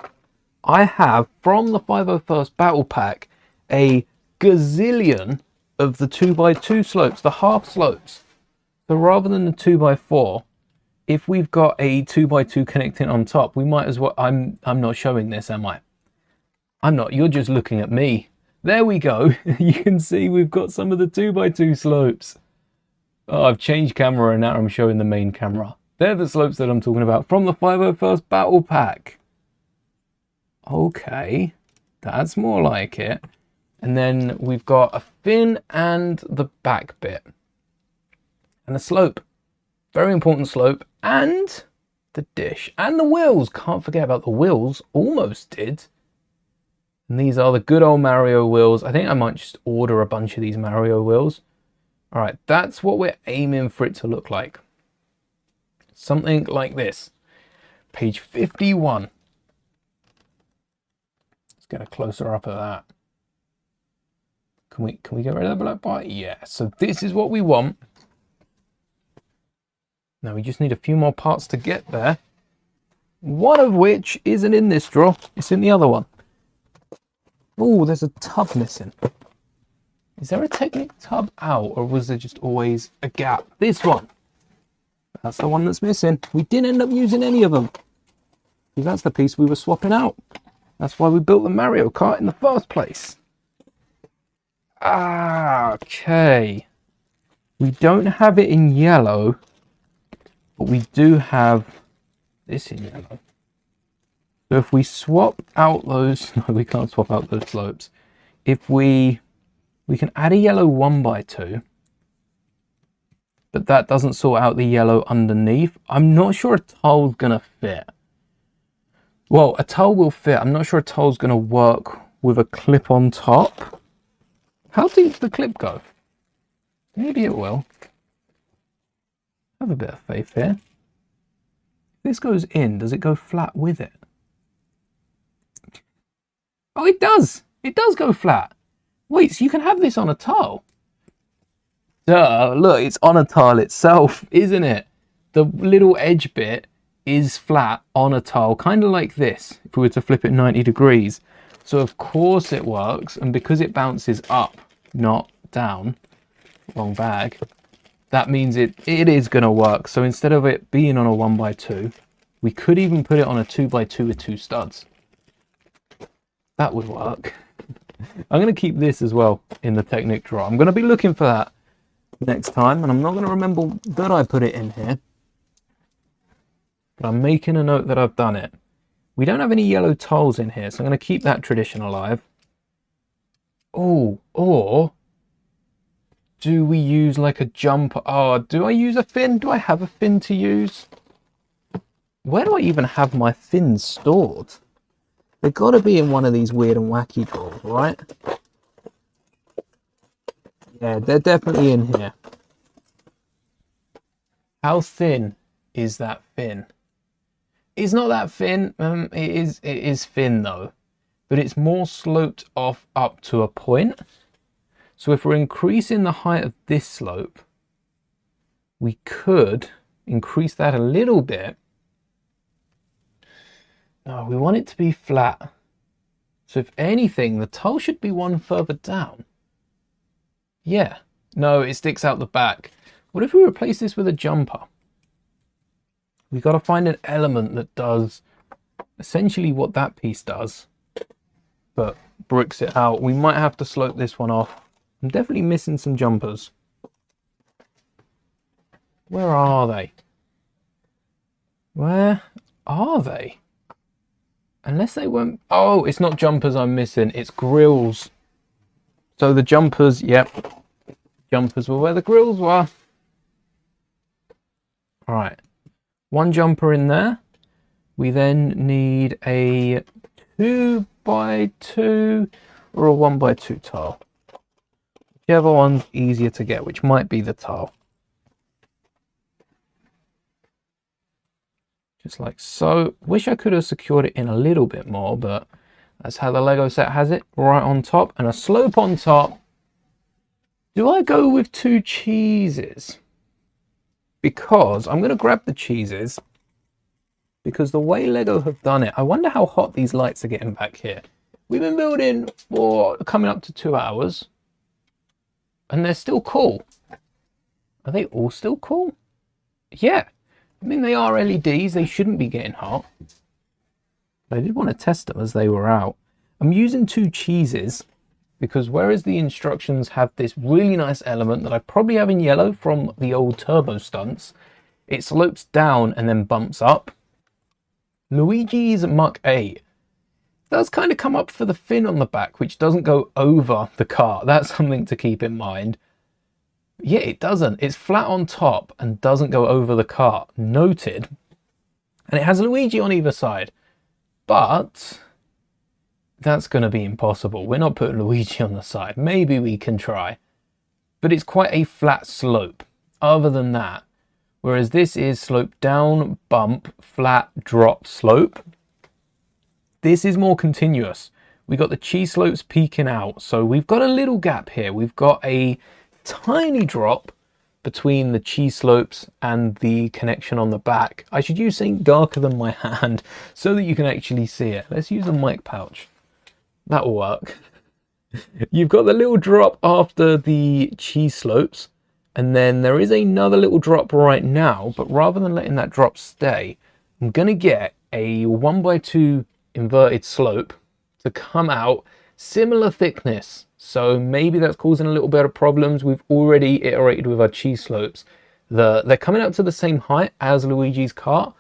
A: I have from the 501st Battle Pack a gazillion of the 2x2 slopes, the half slopes. So rather than the 2x4, if we've got a 2x2 connecting on top, we might as well. I'm not showing this, am I? I'm not. You're just looking at me. There we go. You can see we've got some of the 2x2 slopes. Oh, I've changed camera and now I'm showing the main camera. They're the slopes that I'm talking about from the 501st Battle Pack. Okay, that's more like it. And then we've got a fin and the back bit. And a slope. Very important slope. And the dish, and the wheels. Can't forget about the wheels. Almost did. And these are the good old Mario wheels. I think I might just order a bunch of these Mario wheels. All right, that's what we're aiming for it to look like. Something like this. Page 51. Let's get a closer up at that. Can we get rid of the black part? Yeah, so this is what we want. Now we just need a few more parts to get there. One of which isn't in this drawer. It's in the other one. Oh, there's a tub missing. Is there a Technic tub out, or was there just always a gap? This one. That's the one that's missing. We didn't end up using any of them. That's the piece we were swapping out. That's why we built the Mario Kart in the first place. Ah, okay. We don't have it in yellow, but we do have this in yellow. So if we swap out those, no, we can't swap out those slopes. If we can add a yellow 1x2, but that doesn't sort out the yellow underneath. I'm not sure a tile's gonna fit. Well, a tile will fit. I'm not sure a tile's gonna work with a clip on top. How deep does the clip go? Maybe it will. Have a bit of faith here. If this goes in, does it go flat with it? Oh, it does. It does go flat. Wait, so you can have this on a tile? Duh, look, it's on a tile itself, isn't it? The little edge bit is flat on a tile, kind of like this, if we were to flip it 90 degrees. So of course it works, and because it bounces up, not down, wrong bag, that means it is going to work. So instead of it being on a 1x2, we could even put it on a 2x2 with 2 studs. That would work. I'm going to keep this as well in the Technic drawer. I'm going to be looking for that next time, and I'm not going to remember that I put it in here. But I'm making a note that I've done it. We don't have any yellow tiles in here, so I'm going to keep that tradition alive. Oh, or do we use like a jumper? Oh, do I use a fin? Do I have a fin to use? Where do I even have my fins stored? They've got to be in one of these weird and wacky drawers, right? Yeah, they're definitely in here. How thin is that fin? It's not that thin. It is thin though, but it's more sloped off up to a point. So if we're increasing the height of this slope, we could increase that a little bit. No, we want it to be flat. So if anything, the tile should be one further down. Yeah, no, it sticks out the back. What if we replace this with a jumper? We've got to find an element that does essentially what that piece does, but bricks it out. We might have to slope this one off. I'm definitely missing some jumpers. Where are they? Where are they? Unless they weren't... Oh, it's not jumpers I'm missing. It's grills. So the jumpers, yep. Jumpers were where the grills were. All right. One jumper in there. We then need a 2x2 or a 1x2 tile. Whichever one's easier to get, which might be the tile. Just like so. Wish I could have secured it in a little bit more, but that's how the Lego set has it. Right on top and a slope on top. Do I go with 2 cheeses? Because I'm going to grab the cheeses. Because the way Lego have done it, I wonder how hot these lights are getting back here. We've been building for coming up to 2 hours. And they're still cool. Are they all still cool? Yeah. I mean, they are LEDs. They shouldn't be getting hot. But I did want to test them as they were out. I'm using 2 cheeses because whereas the instructions have this really nice element that I probably have in yellow from the old turbo stunts, it slopes down and then bumps up. Luigi's Mach 8 does kind of come up for the fin on the back, which doesn't go over the cart. That's something to keep in mind. Yeah, it doesn't. It's flat on top and doesn't go over the cart. Noted. And it has Luigi on either side. But that's going to be impossible. We're not putting Luigi on the side. Maybe we can try. But it's quite a flat slope. Other than that, whereas this is slope down, bump, flat, drop, slope. This is more continuous. We got the cheese slopes peeking out. So we've got a little gap here. We've got a tiny drop between the cheese slopes and the connection on the back. I should use something darker than my hand so that you can actually see it. Let's use a mic pouch. That'll work. You've got the little drop after the cheese slopes, and then there is another little drop right now, but rather than letting that drop stay, I'm going to get a 1x2 inverted slope to come out, similar thickness. So maybe that's causing a little bit of problems. We've already iterated with our cheese slopes. They're coming out to the same height as Luigi's Kart,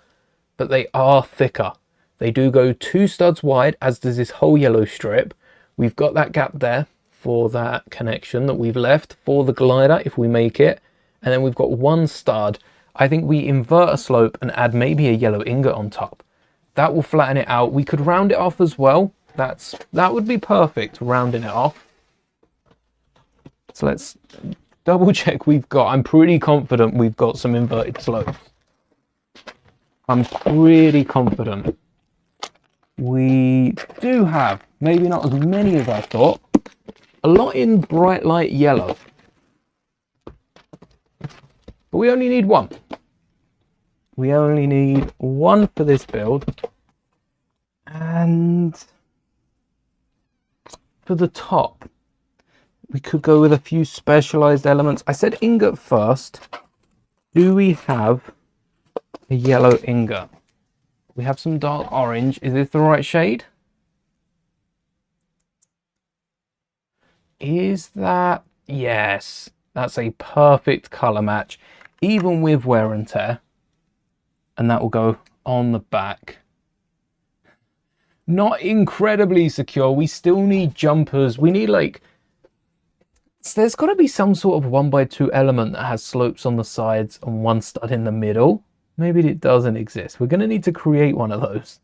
A: but they are thicker. They do go 2 studs wide, as does this whole yellow strip. We've got that gap there for that connection that we've left for the glider if we make it. And then we've got 1 stud. I think we invert a slope and add maybe a yellow ingot on top. That will flatten it out. We could round it off as well. That would be perfect, rounding it off. So let's double check I'm pretty confident we've got some inverted slopes. I'm pretty confident. We do have, maybe not as many as I thought, a lot in bright light yellow. But we only need 1. We only need 1 for this build. And for the top, we could go with a few specialized elements. I said ingot first. Do we have a yellow ingot? We have some dark orange. Is this the right shade? Is that? Yes. That's a perfect color match, even with wear and tear. And that will go on the back. Not incredibly secure. We still need jumpers. We need there's got to be some sort of 1x2 element that has slopes on the sides and 1 stud in the middle. Maybe it doesn't exist. We're going to need to create one of those,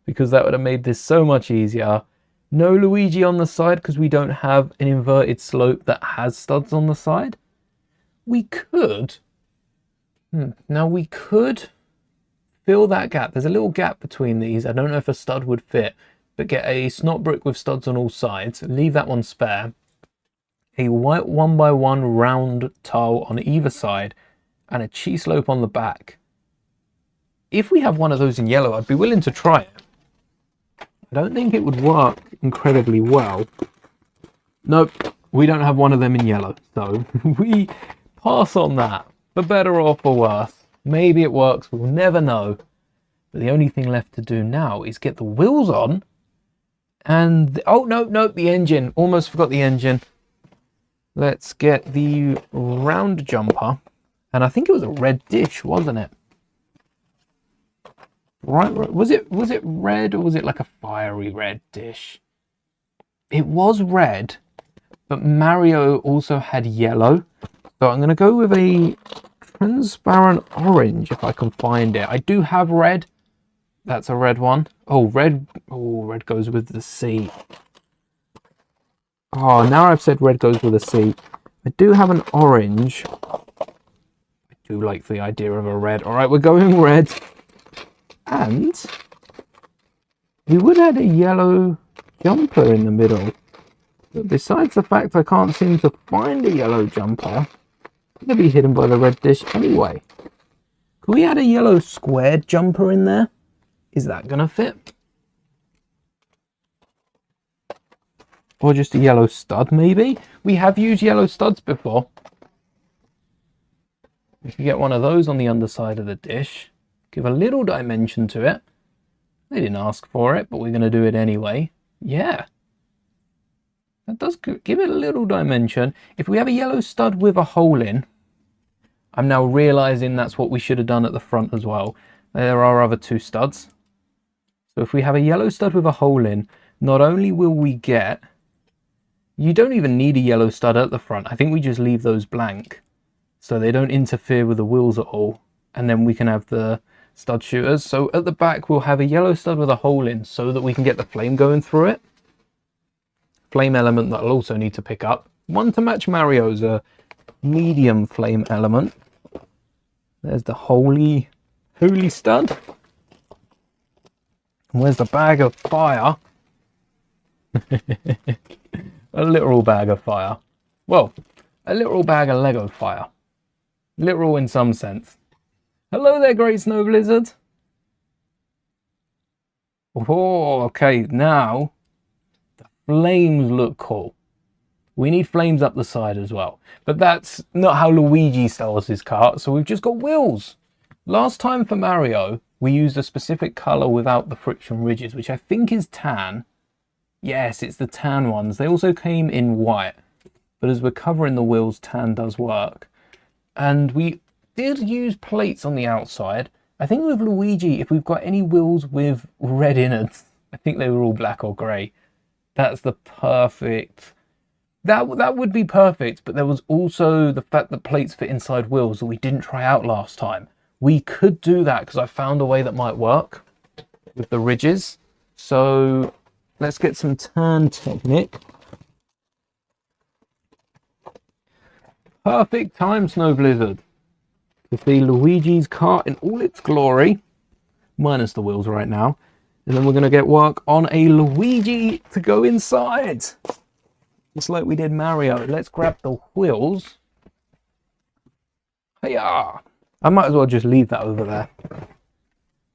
A: because that would have made this so much easier. No Luigi on the side because we don't have an inverted slope that has studs on the side. We could. Now we could fill that gap. There's a little gap between these. I don't know if a stud would fit, but get a snot brick with studs on all sides. Leave that one spare. A white 1x1 round tile on either side and a cheese slope on the back. If we have one of those in yellow, I'd be willing to try it. I don't think it would work incredibly well. Nope, we don't have one of them in yellow, so we pass on that. For better or for worse. Maybe it works, we'll never know. But the only thing left to do now is get the wheels on. And, oh, no, the engine. Almost forgot the engine. Let's get the round jumper. And I think it was a red dish, wasn't it? Right, was it red, or was it like a fiery red dish? It was red, but Mario also had yellow. So I'm going to go with a transparent orange if I can find it. I do have red. That's a red one. Oh, red goes with the C. Oh, now I've said red goes with a C. I do have an orange. I do like the idea of a red. All right, we're going red. And we would add a yellow jumper in the middle. But besides the fact I can't seem to find a yellow jumper, it's going to be hidden by the red dish anyway. Can we add a yellow squared jumper in there? Is that going to fit? Or just a yellow stud, maybe? We have used yellow studs before. We could get one of those on the underside of the dish. Give a little dimension to it. They didn't ask for it, but we're going to do it anyway. Yeah. That does give it a little dimension. If we have a yellow stud with a hole in, I'm now realizing that's what we should have done at the front as well. There are other 2 studs. So if we have a yellow stud with a hole in, not only will we get... You don't even need a yellow stud at the front. I think we just leave those blank so they don't interfere with the wheels at all. And then we can have the stud shooters. So at the back we'll have a yellow stud with a hole in so that we can get the flame going through it. Flame element that I'll also need to pick up. One to match Mario's, a medium flame element. There's the holy stud. And where's the bag of fire? A literal bag of fire. Well, a literal bag of Lego fire. Literal in some sense. Hello there, Great Snow Blizzard. Oh, okay, now the flames look cool. We need flames up the side as well. But that's not how Luigi styles his kart, so we've just got wheels. Last time for Mario, we used a specific colour without the friction ridges, which I think is tan. Yes, it's the tan ones. They also came in white. But as we're covering the wheels, tan does work. And we did use plates on the outside. I think with Luigi, if we've got any wheels with red innards, I think they were all black or grey. That's the perfect... That would be perfect, but there was also the fact that plates fit inside wheels that we didn't try out last time. We could do that because I found a way that might work with the ridges. So let's get some turn technique. Perfect time, Snow Blizzard, to see Luigi's kart in all its glory, minus the wheels right now. And then we're going to get work on a Luigi to go inside. Just like we did Mario. Let's grab the wheels. Hiya! I might as well just leave that over there.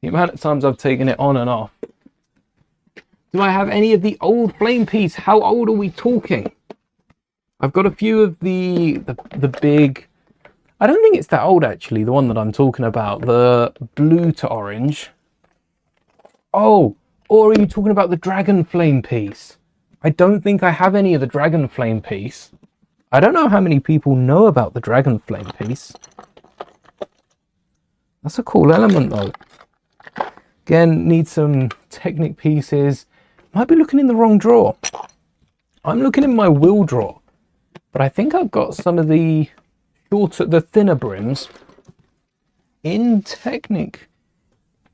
A: The amount of times I've taken it on and off. Do I have any of the old flame piece? How old are we talking? I've got a few of the big... I don't think it's that old actually, the one that I'm talking about. The blue to orange. Oh, or are you talking about the dragon flame piece? I don't think I have any of the dragon flame piece. I don't know how many people know about the dragon flame piece. That's a cool element though. Again, need some Technic pieces. Might be looking in the wrong drawer. I'm looking in my wheel drawer. But I think I've got some of the shorter, the thinner brims in Technic.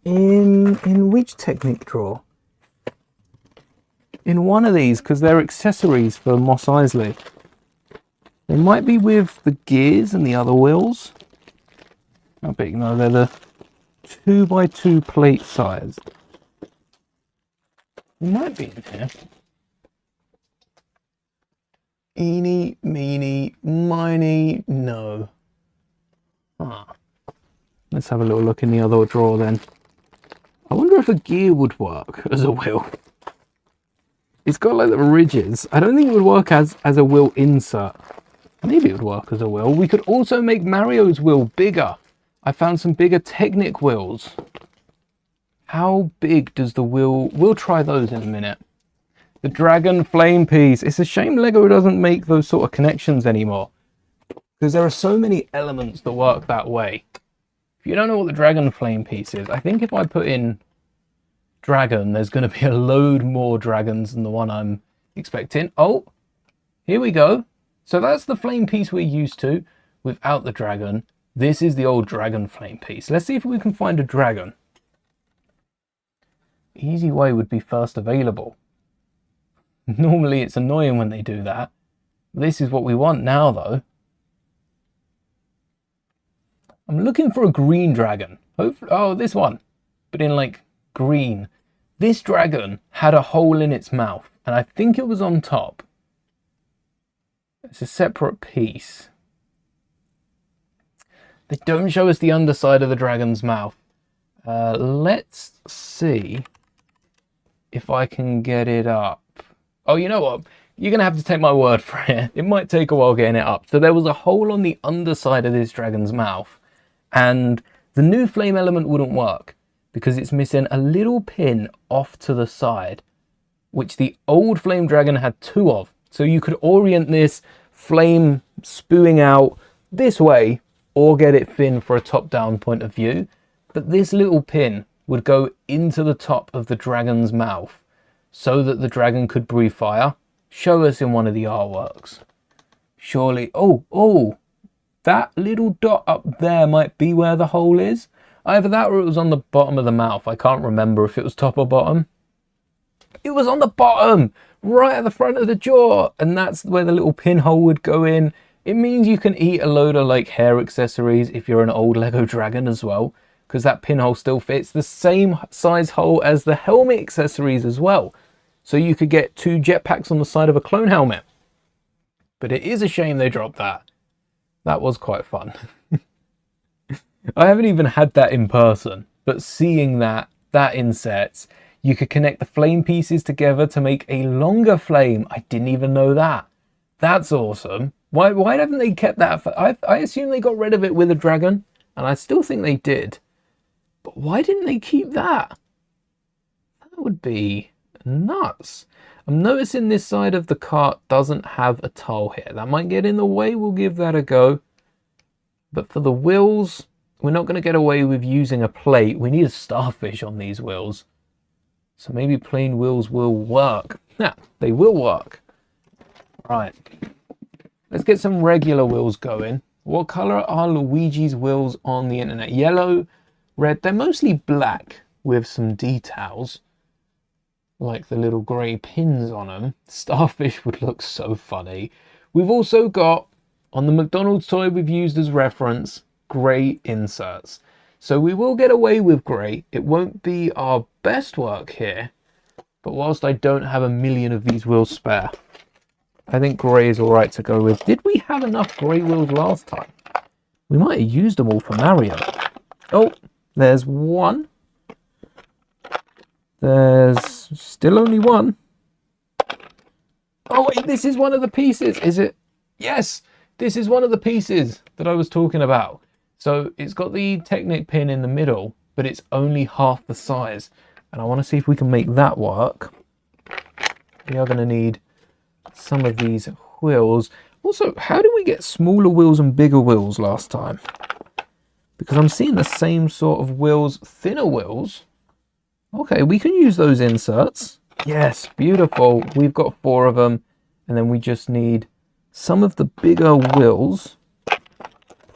A: In which Technic drawer? In one of these, because they're accessories for Mos Eisley. They might be with the gears and the other wheels. How big? No, they're the 2x2 plate size. It might be in here. Eeny, meeny, miny, no. Let's have a little look in the other drawer then. I wonder if a gear would work as a wheel. It's got like the ridges. I don't think it would work as a wheel insert. Maybe it would work as a wheel. We could also make Mario's wheel bigger. I found some bigger Technic wheels. How big does the wheel... We'll try those in a minute. The dragon flame piece. It's a shame Lego doesn't make those sort of connections anymore. Because there are so many elements that work that way. If you don't know what the dragon flame piece is, I think if I put in dragon, there's going to be a load more dragons than the one I'm expecting. Oh, here we go. So that's the flame piece we're used to without the dragon. This is the old dragon flame piece. Let's see if we can find a dragon. Easy way would be first available. Normally it's annoying when they do that. This is what we want now though. I'm looking for a green dragon. Hopefully, oh, this one, but in like green. This dragon had a hole in its mouth and I think it was on top. It's a separate piece. They don't show us the underside of the dragon's mouth. Let's see if I can get it up. Oh, you know what? You're going to have to take my word for it. It might take a while getting it up. So there was a hole on the underside of this dragon's mouth. And the new flame element wouldn't work because it's missing a little pin off to the side, which the old flame dragon had two of. So you could orient this flame spewing out this way or get it thin for a top-down point of view. But this little pin would go into the top of the dragon's mouth so that the dragon could breathe fire. Show us in one of the artworks. Surely, oh, that little dot up there might be where the hole is. Either that or it was on the bottom of the mouth. I can't remember if it was top or bottom. It was on the bottom, right at the front of the jaw. And that's where the little pinhole would go in. It means you can eat a load of like hair accessories if you're an old Lego dragon as well, because that pinhole still fits the same size hole as the helmet accessories as well. So you could get 2 jetpacks on the side of a clone helmet. But it is a shame they dropped that. That was quite fun. I haven't even had that in person, but seeing that in sets, you could connect the flame pieces together to make a longer flame. I didn't even know that. That's awesome. Why haven't they kept that? I assume they got rid of it with a dragon, and I still think they did. But why didn't they keep that? That would be nuts. I'm noticing this side of the cart doesn't have a tile here. That might get in the way. We'll give that a go. But for the wheels, we're not going to get away with using a plate. We need a starfish on these wheels. So maybe plain wheels will work. Yeah, they will work. Right. Let's get some regular wheels going. What color are Luigi's wheels on the internet? Yellow, red. They're mostly black with some details, like the little grey pins on them. Starfish would look so funny. We've also got, on the McDonald's toy we've used as reference, grey inserts. So we will get away with grey. It won't be our best work here, but whilst I don't have a million of these wheels spare, I think grey is all right to go with. Did we have enough grey wheels last time? We might have used them all for Mario. Oh, there's one. There's still only one. Oh wait, this is one of the pieces, is it? Yes, this is one of the pieces that I was talking about. So it's got the Technic pin in the middle, but it's only half the size. And I want to see if we can make that work. We are going to need some of these wheels. Also, how did we get smaller wheels and bigger wheels last time? Because I'm seeing the same sort of wheels, thinner wheels. Okay, we can use those inserts. Yes, beautiful. We've got 4 of them. And then we just need some of the bigger wheels,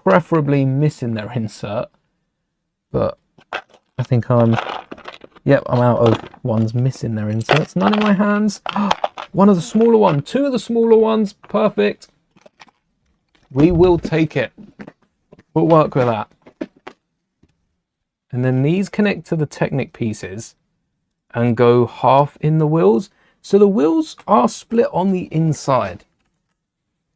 A: preferably missing their insert. But I think I'm out of ones missing their inserts. None in my hands. One of the smaller ones, 2 of the smaller ones. Perfect. We will take it. We'll work with that. And then these connect to the Technic pieces and go half in the wheels. So the wheels are split on the inside.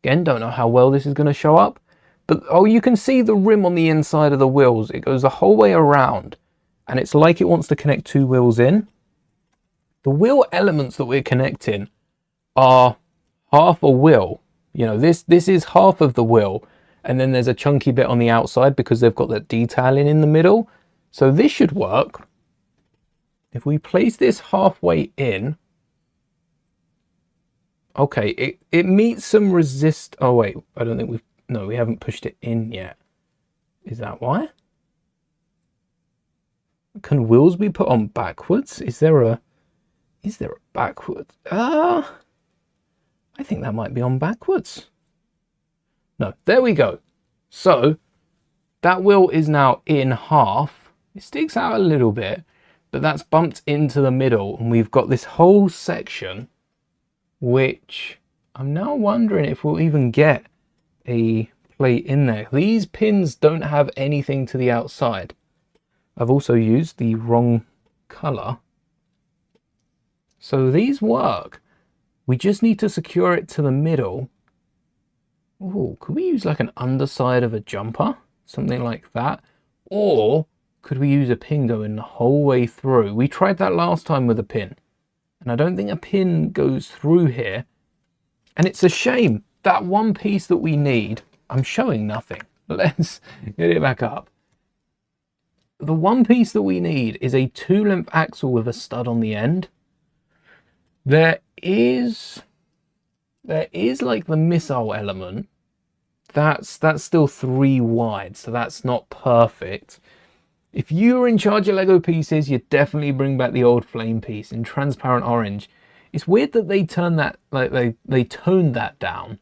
A: Again, don't know how well this is going to show up. But, oh, you can see the rim on the inside of the wheels. It goes the whole way around. And it's like it wants to connect 2 wheels in. The wheel elements that we're connecting are half a wheel. You know, this is half of the wheel. And then there's a chunky bit on the outside because they've got that detailing in the middle. So this should work. If we place this halfway in. Okay, it meets some resist. Oh, wait, I don't think no, we haven't pushed it in yet. Is that why? Can wheels be put on backwards? Is there a backwards? I think that might be on backwards. No, there we go. So that wheel is now in half. It sticks out a little bit, but that's bumped into the middle, and we've got this whole section, which I'm now wondering if we'll even get a plate in there. These pins don't have anything to the outside. I've also used the wrong color. So these work. We just need to secure it to the middle. Oh, could we use like an underside of a jumper? Something like that. Or could we use a pin going the whole way through? We tried that last time with a pin. And I don't think a pin goes through here. And it's a shame. That one piece that we need, I'm showing nothing. Let's get it back up. The one piece that we need is a 2-length axle with a stud on the end. There is like the missile element. That's still 3 wide, so that's not perfect. If you were in charge of Lego pieces, you'd definitely bring back the old flame piece in transparent orange. It's weird that they turned that, like they toned that down,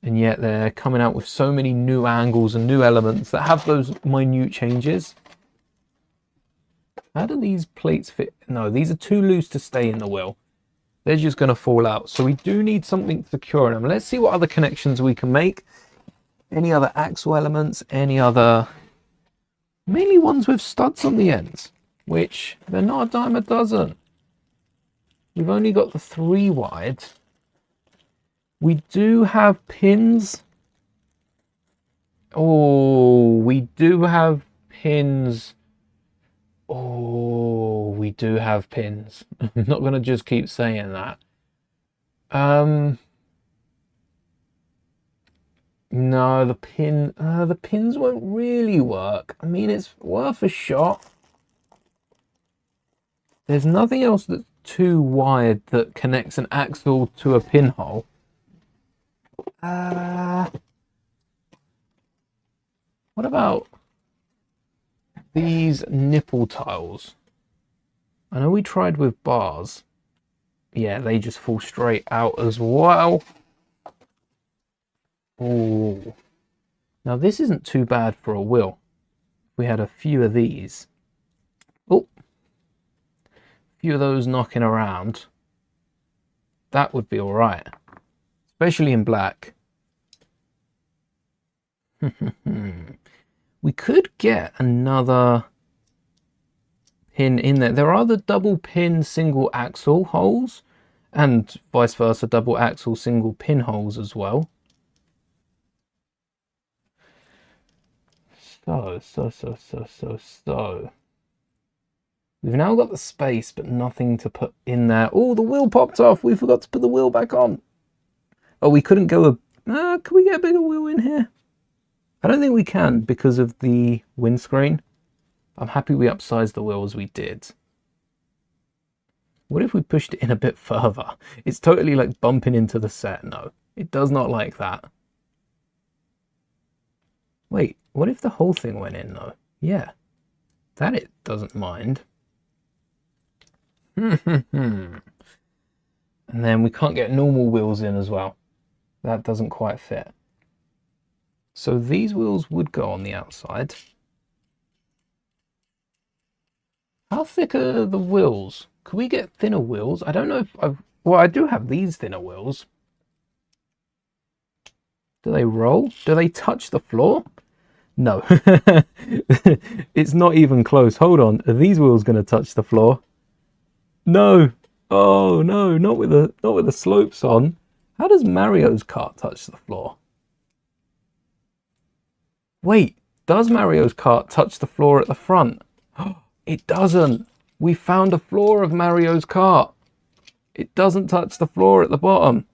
A: and yet they're coming out with so many new angles and new elements that have those minute changes. How do these plates fit? No, these are too loose to stay in the wheel. They're just going to fall out. So we do need something secure in them. Let's see what other connections we can make. Any other axle elements? Any other... Mainly ones with studs on the ends, which they're not a dime a dozen. We've only got the 3 wide. We do have pins. Oh, we do have pins. Oh, we do have pins. I'm not going to just keep saying that. No, the pins won't really work. I mean, it's worth a shot. There's nothing else that's too wide that connects an axle to a pinhole. What about these nipple tiles? I know we tried with bars. Yeah, they just fall straight out as well. Oh, now this isn't too bad for a wheel. We had a few of these. Oh, a few of those knocking around. That would be all right, especially in black. We could get another pin in there. There are the double pin single axle holes and vice versa, double axle single pin holes as well. So. We've now got the space, but nothing to put in there. Oh, the wheel popped off. We forgot to put the wheel back on. Oh, we couldn't go. Can we get a bigger wheel in here? I don't think we can because of the windscreen. I'm happy we upsized the wheel as we did. What if we pushed it in a bit further? It's totally like bumping into the set. No, it does not like that. Wait, what if the whole thing went in though? Yeah, that it doesn't mind. And then we can't get normal wheels in as well. That doesn't quite fit. So these wheels would go on the outside. How thick are the wheels? Could we get thinner wheels? I don't know if well, I do have these thinner wheels. Do they roll? Do they touch the floor? No. It's not even close. Hold on. Are these wheels going to touch the floor? No. Oh no, not with the slopes on. How does Mario's kart touch the floor? Wait, does Mario's kart touch the floor at the front? It doesn't. We found a floor of Mario's kart. It doesn't touch the floor at the bottom.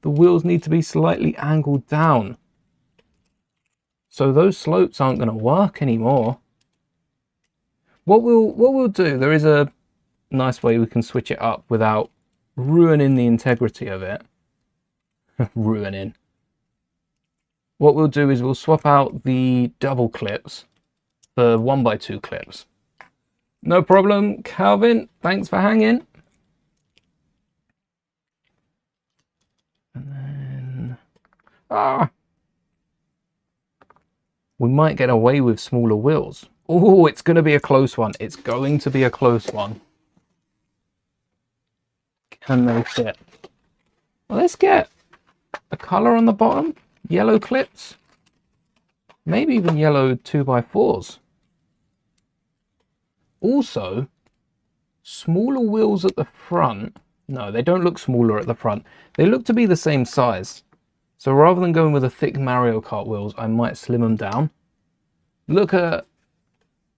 A: The wheels need to be slightly angled down. So those slopes aren't going to work anymore. What we'll do, there is a nice way we can switch it up without ruining the integrity of it. Ruining. What we'll do is we'll swap out the double clips for 1x2 clips. No problem, Calvin. Thanks for hanging. And then... we might get away with smaller wheels. Oh, it's going to be a close one. It's going to be a close one. Can they fit? Well, let's get a color on the bottom. Yellow clips. Maybe even yellow 2x4s. Also, smaller wheels at the front. No, they don't look smaller at the front. They look to be the same size. So rather than going with the thick Mario Kart wheels, I might slim them down. Look at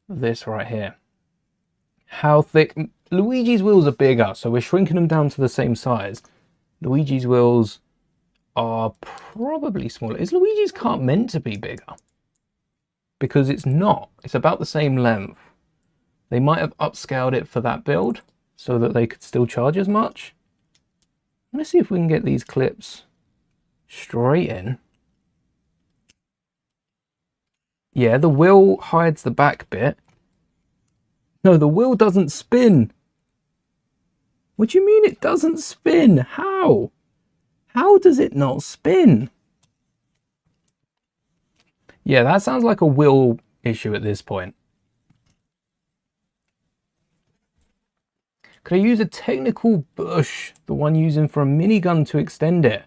A: this right here. How thick. Luigi's wheels are bigger, so we're shrinking them down to the same size. Luigi's wheels are probably smaller. Is Luigi's kart meant to be bigger? Because it's not. It's about the same length. They might have upscaled it for that build so that they could still charge as much. Let's see if we can get these clips straight in. Yeah, the wheel hides the back bit. No, the wheel doesn't spin. What do you mean it doesn't spin? How? How does it not spin? Yeah, that sounds like a wheel issue at this point. Could I use a technical bush, the one using for a minigun, to extend it?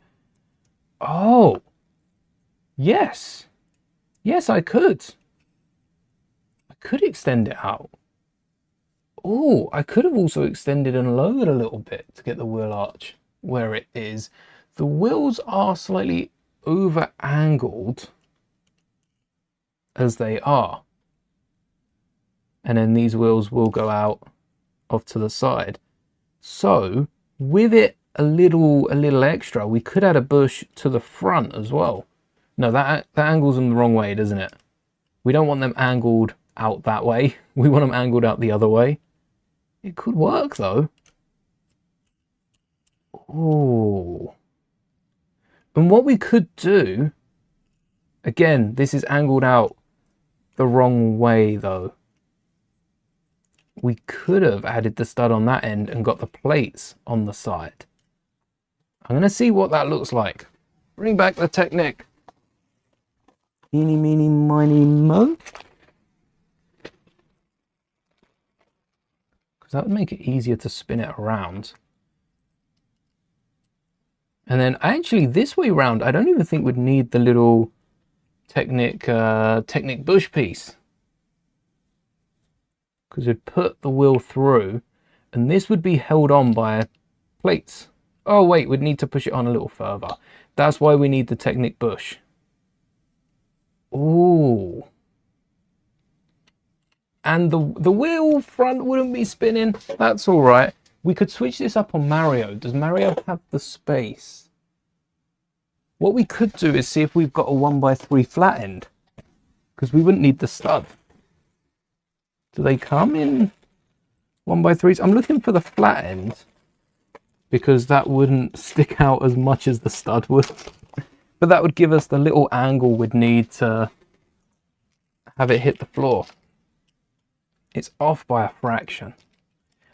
A: Oh, yes. Yes, I could. I could extend it out. Oh, I could have also extended and lowered a little bit to get the wheel arch where it is. The wheels are slightly over angled as they are. And then these wheels will go out off to the side. So with it a little extra, we could add a bush to the front as well. No, that angles them the wrong way, doesn't it? We don't want them angled out that way. We want them angled out the other way. It could work though. Oh. And what we could do, again, this is angled out the wrong way though. We could have added the stud on that end and got the plates on the side. I'm going to see what that looks like. Bring back the Technic. Eeny, meeny, miny, mo. Because that would make it easier to spin it around. And then actually this way round, I don't even think we'd need the little Technic bush piece. Because we'd put the wheel through and this would be held on by plates. Oh wait, we'd need to push it on a little further. That's why we need the Technic bush. Ooh. And the wheel front wouldn't be spinning. That's all right. We could switch this up on Mario. Does Mario have the space? What we could do is see if we've got a 1x3 flat end. Because we wouldn't need the stud. Do they come in 1x3s? I'm looking for the flat end. Because that wouldn't stick out as much as the stud would. But that would give us the little angle we'd need to have it hit the floor. It's off by a fraction.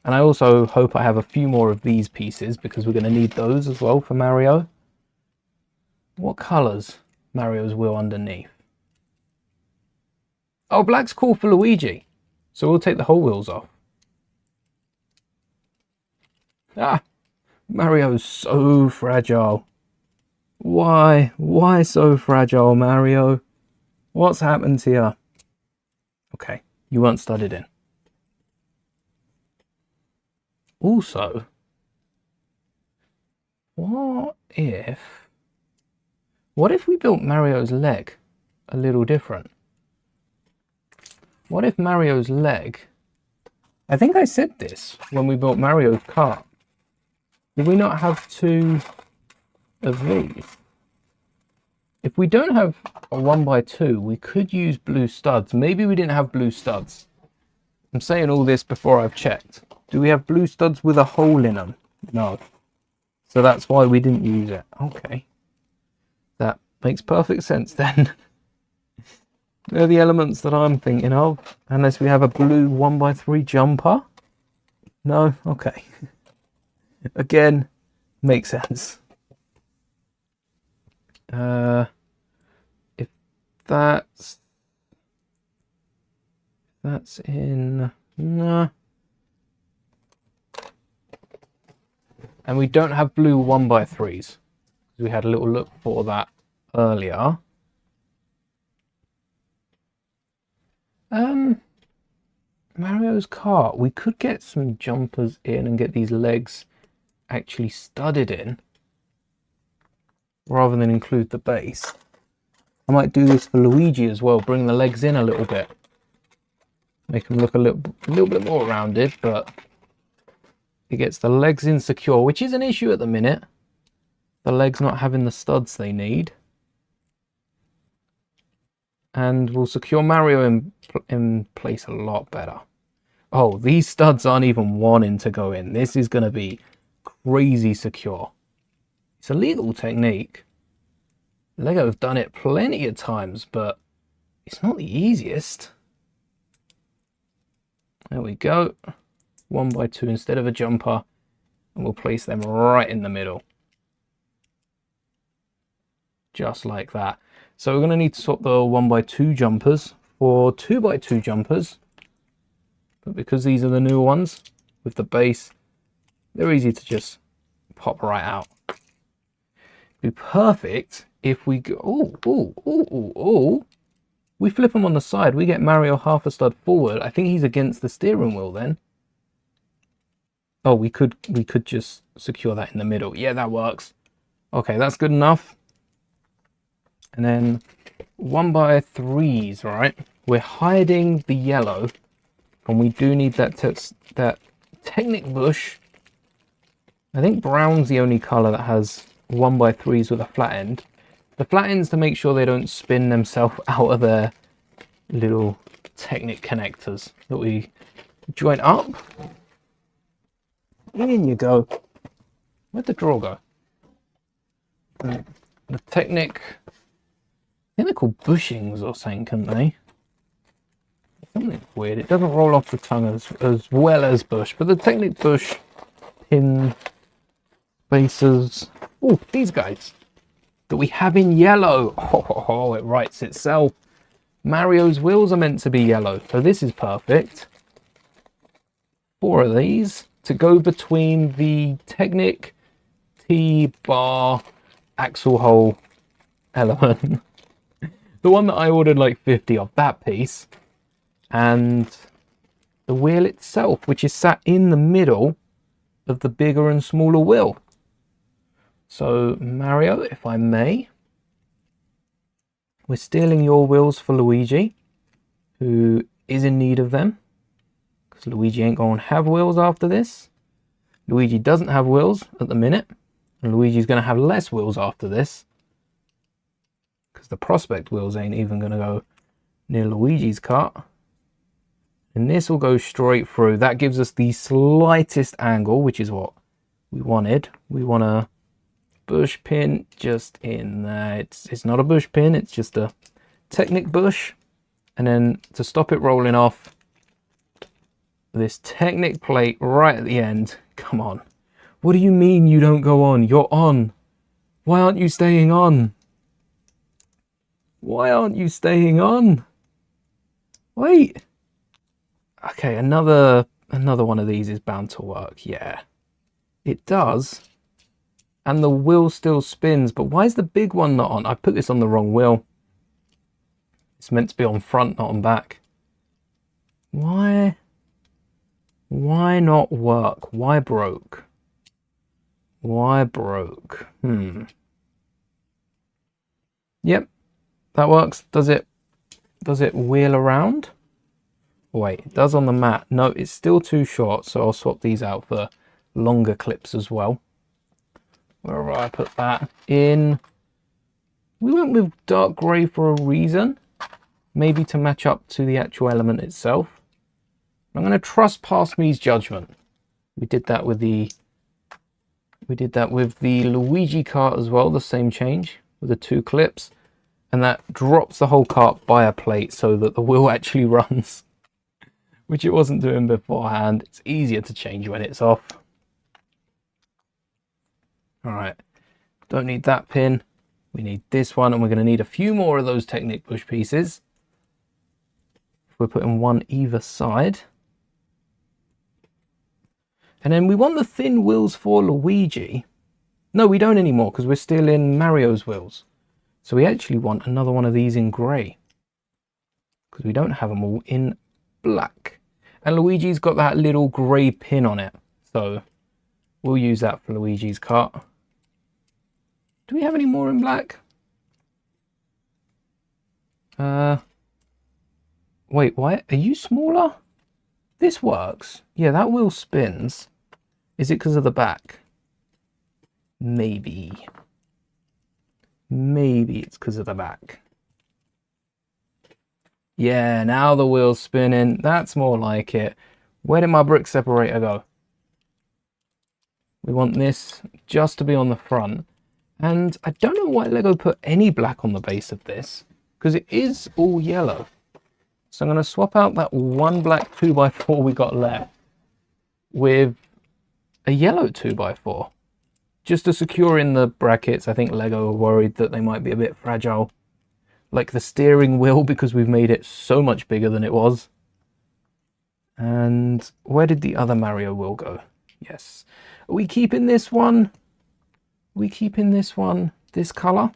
A: And I also hope I have a few more of these pieces because we're going to need those as well for Mario. What colours Mario's wheel underneath? Oh, black's cool for Luigi. So we'll take the whole wheels off. Ah, Mario's so fragile. Why? Why so fragile, Mario? What's happened here? Okay, you weren't studded in. Also, what if we built Mario's leg a little different? What if Mario's leg, I think I said this when we built Mario's Kart. Did we not have two of these? If we don't have a 1x2, we could use blue studs. Maybe we didn't have blue studs. I'm saying all this before I've checked. Do we have blue studs with a hole in them? No. So that's why we didn't use it. Okay. That makes perfect sense then. They're the elements that I'm thinking of. Unless we have a blue 1x3 jumper. No? Okay. Again, makes sense. If that's in, nah. And we don't have blue 1x3s. We had a little look for that earlier. Mario's Kart, we could get some jumpers in and get these legs actually studded in rather than include the base. I might do this for Luigi as well, bring the legs in a little bit, make them look a little bit more rounded, but it gets the legs insecure, which is an issue at the minute, the legs not having the studs they need. And we'll secure Mario in place a lot better. Oh, these studs aren't even wanting to go in. This is going to be crazy secure. It's a legal technique. Lego have done it plenty of times, but it's not the easiest. There we go. 1x2 instead of a jumper. And we'll place them right in the middle. Just like that. So we're going to need to swap the 1x2 jumpers for 2x2 jumpers. But because these are the new ones with the base, They're easy to just pop right out. Be perfect if we go, we flip them on the side. We get Mario half a stud forward. I think he's against the steering wheel then. Oh, we could just secure that in the middle. Yeah, that works. Okay, that's good enough. And then 1x3s, right? We're hiding the yellow, and we do need that Technic bush. I think brown's the only color that has 1x3s with a flat end. The flat ends to make sure they don't spin themselves out of their little Technic connectors that we join up. In you go. Where'd the drawer go? The Technic, I think they're called bushings or something, can't they? Something weird. It doesn't roll off the tongue as well as bush, but the Technic bush pin spacers. Oh, these guys that we have in yellow. Oh, it writes itself. Mario's wheels are meant to be yellow, so this is perfect. 4 of these to go between the Technic T-bar axle hole element. The one that I ordered like 50 of, that piece. And the wheel itself, which is sat in the middle of the bigger and smaller wheel. So Mario, if I may, we're stealing your wheels for Luigi, who is in need of them, because Luigi ain't going to have wheels after this. Luigi doesn't have wheels at the minute, and Luigi's going to have less wheels after this, because the Prospect wheels ain't even going to go near Luigi's kart. And this will go straight through. That gives us the slightest angle, which is what we wanted. We want a bush pin just in there. It's not a bush pin, it's just a Technic bush. And then to stop it rolling off, this Technic plate right at the end. Come on. What do you mean you don't go on? You're on. Why aren't you staying on? Why aren't you staying on? Wait. Okay, another one of these is bound to work. Yeah, it does. And the wheel still spins, but why is the big one not on? I put this on the wrong wheel. It's meant to be on front, not on back. Why not work? Why broke? Why broke? Yep, that works. Does it wheel around? Wait, it does on the mat. No, it's still too short, so I'll swap these out for longer clips as well. Where have I put that in? We went with dark grey for a reason. Maybe to match up to the actual element itself. I'm going to trust past me's judgment. We did that with the Luigi kart as well, the same change with the 2 clips. And that drops the whole kart by a plate so that the wheel actually runs, which it wasn't doing beforehand. It's easier to change when it's off. All right, don't need that pin. We need this one, and we're going to need a few more of those Technic bush pieces. We're putting one either side. And then we want the thin wheels for Luigi. No, we don't anymore, because we're still in Mario's wheels. So we actually want another one of these in grey, because we don't have them all in black. And Luigi's got that little grey pin on it, so we'll use that for Luigi's kart. Do we have any more in black? Wait, why are you smaller? This works. Yeah, that wheel spins. Is it because of the back? Maybe. Maybe it's because of the back. Yeah, now the wheel's spinning. That's more like it. Where did my brick separator go? We want this just to be on the front. And I don't know why Lego put any black on the base of this, because it is all yellow. So I'm going to swap out that one black 2x4 we got left with a yellow 2x4. Just to secure in the brackets. I think Lego were worried that they might be a bit fragile. Like the steering wheel, because we've made it so much bigger than it was. And where did the other Mario wheel go? Yes. Are we keeping this one? Are we keeping this one this color?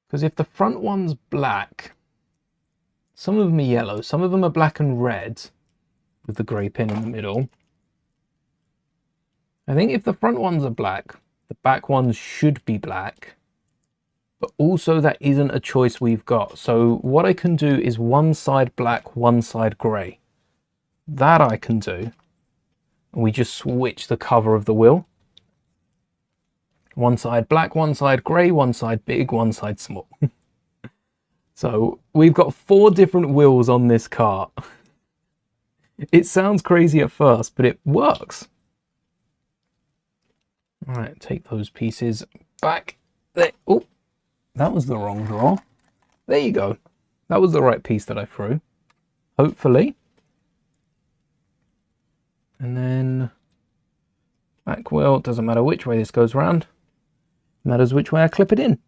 A: Because if the front one's black, some of them are yellow, some of them are black and red with the grey pin in the middle. I think if the front ones are black, the back ones should be black. But also that isn't a choice we've got. So what I can do is one side black, one side grey. That I can do. And we just switch the cover of the wheel. One side black, one side grey, one side big, one side small. So we've got 4 different wheels on this kart. It sounds crazy at first, but it works. All right, take those pieces back there. Oh. That was the wrong draw. There you go. That was the right piece that I threw. Hopefully. And then back wheel. Doesn't matter which way this goes round. Matters which way I clip it in.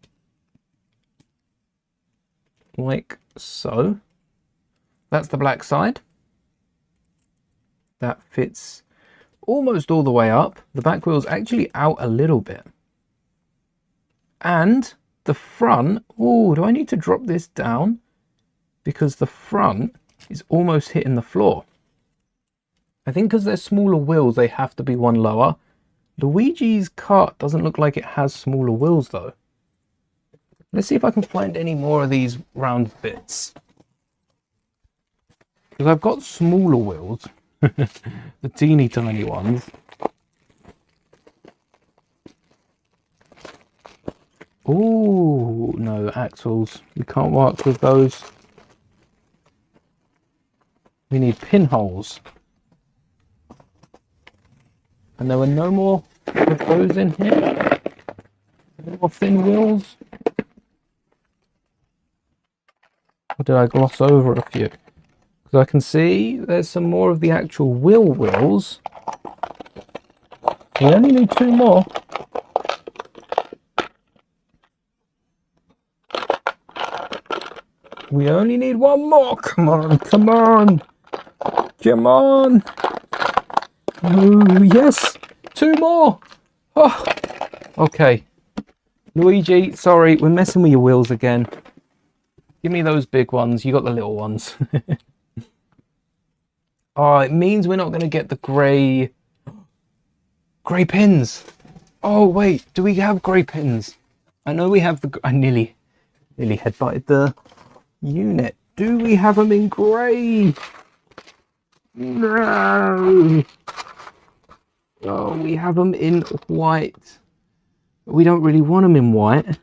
A: Like so. That's the black side. That fits almost all the way up. The back wheel's actually out a little bit. And the front, oh, do I need to drop this down? Because the front is almost hitting the floor. I think because they're smaller wheels, they have to be one lower. Luigi's kart doesn't look like it has smaller wheels though. Let's see if I can find any more of these round bits. Because I've got smaller wheels, the teeny tiny ones. Oh, no, axles. We can't work with those. We need pinholes. And there were no more of those in here. No more thin wheels. Or did I gloss over a few? Because I can see there's some more of the actual wheels. We only need 2 more. We only need 1 more. Come on, come on. Come on. Oh, yes. 2 more. Oh. Okay. Luigi, sorry, we're messing with your wheels again. Give me those big ones. You got the little ones. Oh, it means we're not going to get the grey pins. Oh, wait. Do we have grey pins? I know we have the... I nearly headbutted the unit. Do we have them in grey? No. Oh, we have them in white. We don't really want them in white.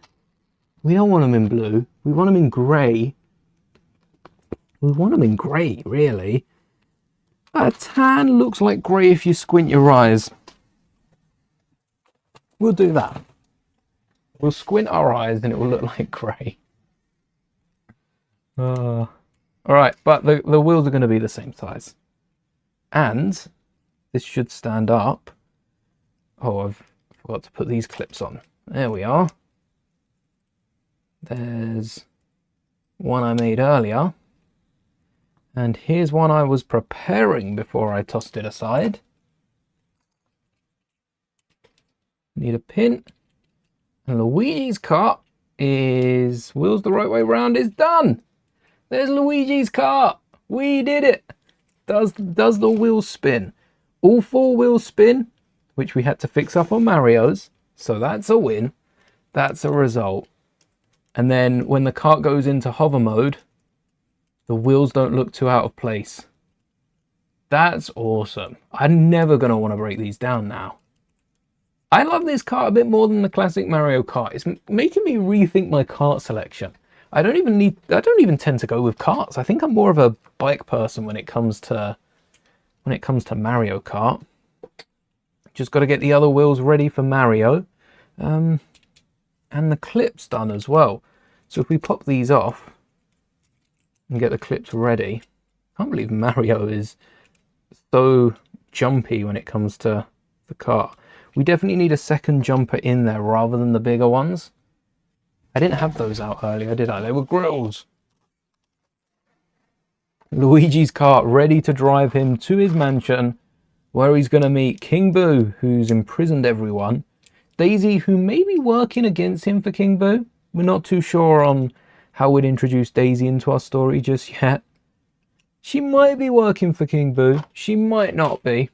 A: We don't want them in blue. We want them in grey. We want them in grey, really. A tan looks like grey if you squint your eyes. We'll do that. We'll squint our eyes and it will look like grey. Alright, but the wheels are going to be the same size. And this should stand up. Oh, I've forgot to put these clips on. There we are. There's one I made earlier. And here's one I was preparing before I tossed it aside. Need a pin. And Luigi's kart is wheels the right way round is done. There's Luigi's kart. We did it. Does the wheels spin? All 4 wheels spin, which we had to fix up on Mario's. So that's a win. That's a result. And then when the kart goes into hover mode, the wheels don't look too out of place. That's awesome. I'm never going to want to break these down now. I love this kart a bit more than the classic Mario Kart. It's making me rethink my kart selection. I don't even tend to go with karts. I think I'm more of a bike person when it comes to Mario Kart. Just got to get the other wheels ready for Mario. And the clips done as well. So if we pop these off and get the clips ready, I can't believe Mario is so jumpy when it comes to the kart. We definitely need a second jumper in there rather than the bigger ones. I didn't have those out earlier, did I? They were grills. Luigi's kart ready to drive him to his mansion, where he's going to meet King Boo, who's imprisoned everyone. Daisy, who may be working against him for King Boo. We're not too sure on how we'd introduce Daisy into our story just yet. She might be working for King Boo. She might not be.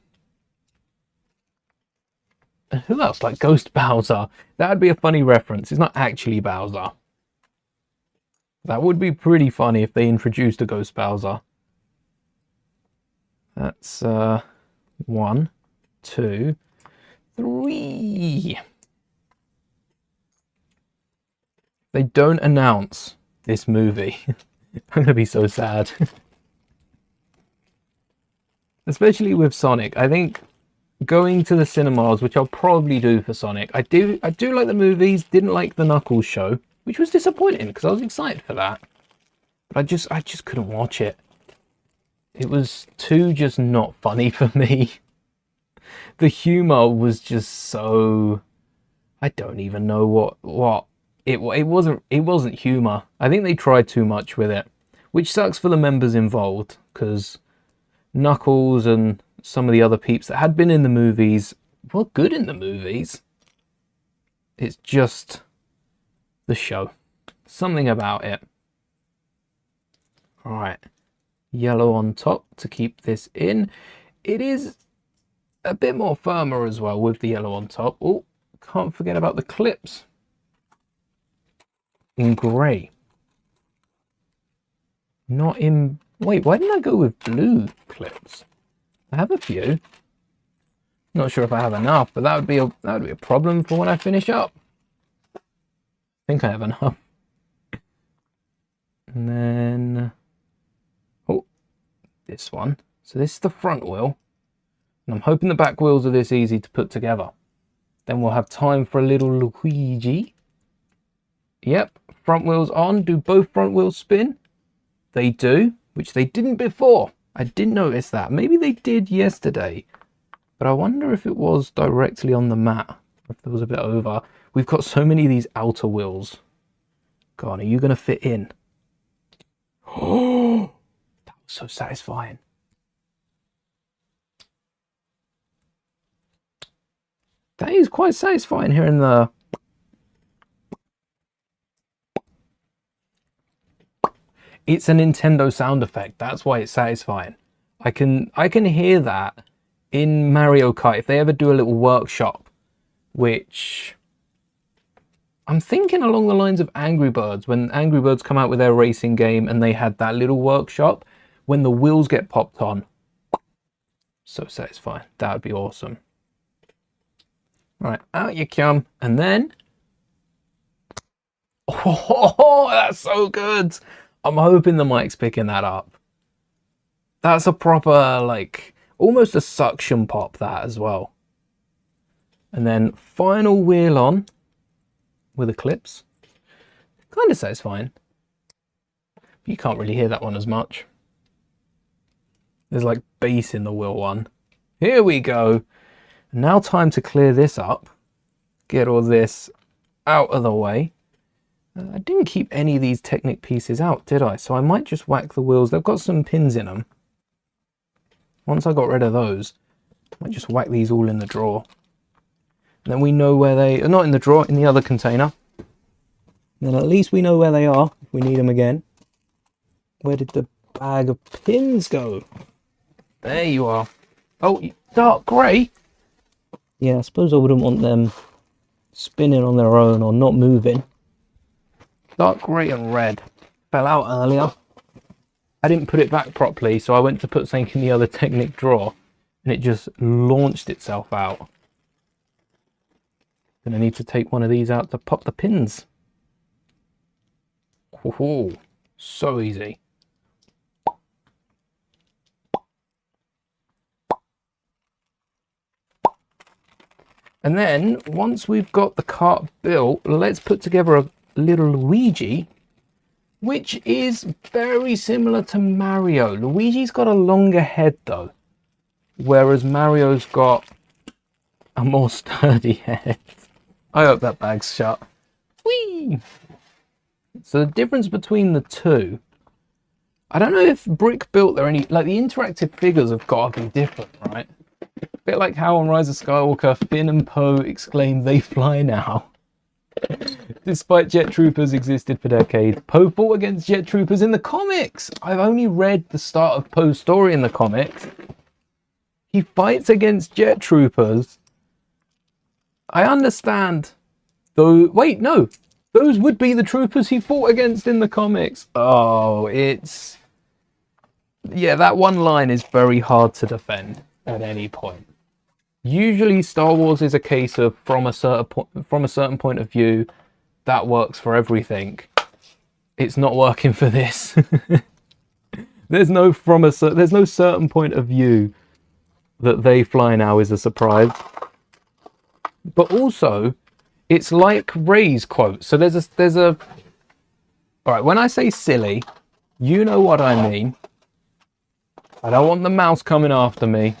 A: And who else? Like Ghost Bowser. That would be a funny reference. It's not actually Bowser. That would be pretty funny if they introduced a Ghost Bowser. That's 1, 2, 3. They don't announce this movie. I'm going to be so sad. Especially with Sonic. I think going to the cinemas, which I'll probably do for Sonic. I do like the movies, didn't like the Knuckles show, which was disappointing because I was excited for that. But I just couldn't watch it. It was too just not funny for me. The humor was just so, I don't even know what it wasn't humor. I think they tried too much with it, which sucks for the members involved because Knuckles and some of the other peeps that had been in the movies were good in the movies. It's just the show. Something about it. Alright. Yellow on top to keep this in. It is a bit more firmer as well with the yellow on top. Oh, can't forget about the clips. In grey. Not in... Wait, why didn't I go with blue clips? I have a few. Not sure if I have enough, but that would be a problem for when I finish up. I think I have enough. And then this one. So this is the front wheel. And I'm hoping the back wheels are this easy to put together. Then we'll have time for a little Luigi. Yep, front wheels on. Do both front wheels spin? They do, which they didn't before. I didn't notice that. Maybe they did yesterday. But I wonder if it was directly on the mat. If there was a bit over. We've got so many of these outer wheels. Go on, are you going to fit in? Oh, that was so satisfying. That is quite satisfying hearing the... It's a Nintendo sound effect. That's why it's satisfying. I can hear that in Mario Kart if they ever do a little workshop, which I'm thinking along the lines of Angry Birds. When Angry Birds come out with their racing game and they had that little workshop, when the wheels get popped on. So satisfying. That would be awesome. Right, out you come. And then... Oh, that's so good. I'm hoping the mic's picking that up. That's a proper, like, almost a suction pop, that as well. And then final wheel on with the clips. Kind of satisfying. You can't really hear that one as much. There's like bass in the wheel one. Here we go. Now time to clear this up. Get all this out of the way. I didn't keep any of these Technic pieces out, did I? So I might just whack the wheels. They've got some pins in them. Once I got rid of those, I might just whack these all in the drawer. And then we know where they are. Not in the drawer, in the other container. And then at least we know where they are if we need them again. Where did the bag of pins go? There you are. Oh, dark grey. Yeah, I suppose I wouldn't want them spinning on their own or not moving. Dark grey and red. Fell out earlier. I didn't put it back properly, so I went to put something in the other Technic drawer and it just launched itself out. Gonna need to take one of these out to pop the pins. Oh, so easy. And then once we've got the cart built, let's put together a little Luigi, which is very similar to Mario. Luigi's got a longer head though, whereas Mario's got a more sturdy head. I hope that bag's shut. Whee! So the difference between the two, I don't know if brick built there any, like the interactive figures have got to be different, right? A bit like how on Rise of Skywalker, Finn and Poe exclaim, "They fly now." Despite jet troopers existed for decades, Poe fought against jet troopers in the comics. I've only read the start of Poe's story in the comics. He fights against jet troopers. I understand. Though, wait, no. Those would be the troopers he fought against in the comics. Oh, it's... Yeah, that one line is very hard to defend at any point. Usually Star Wars is a case of from a certain point of view, that works for everything. It's not working for this. There's no certain point of view that they fly now is a surprise. But also, it's like Rey's quote. So there's a all right, when I say silly, you know what I mean. I don't want the mouse coming after me.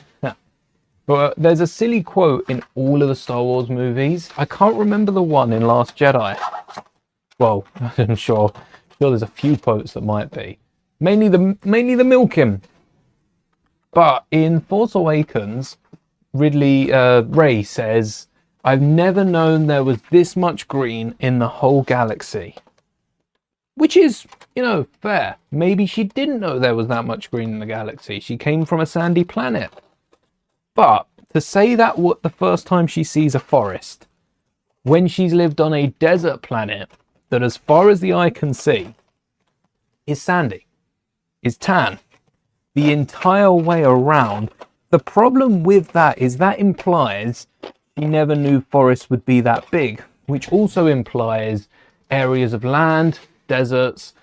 A: But there's a silly quote in all of the Star Wars movies. I can't remember the one in Last Jedi. Well, I'm sure there's a few quotes that might be. Mainly the milking. But in Force Awakens, Rey says, "I've never known there was this much green in the whole galaxy." Which is, fair. Maybe she didn't know there was that much green in the galaxy. She came from a sandy planet. But to say that the first time she sees a forest, when she's lived on a desert planet that as far as the eye can see is sandy, is tan, the entire way around, the problem with that is that implies she never knew forests would be that big, which also implies areas of land, deserts,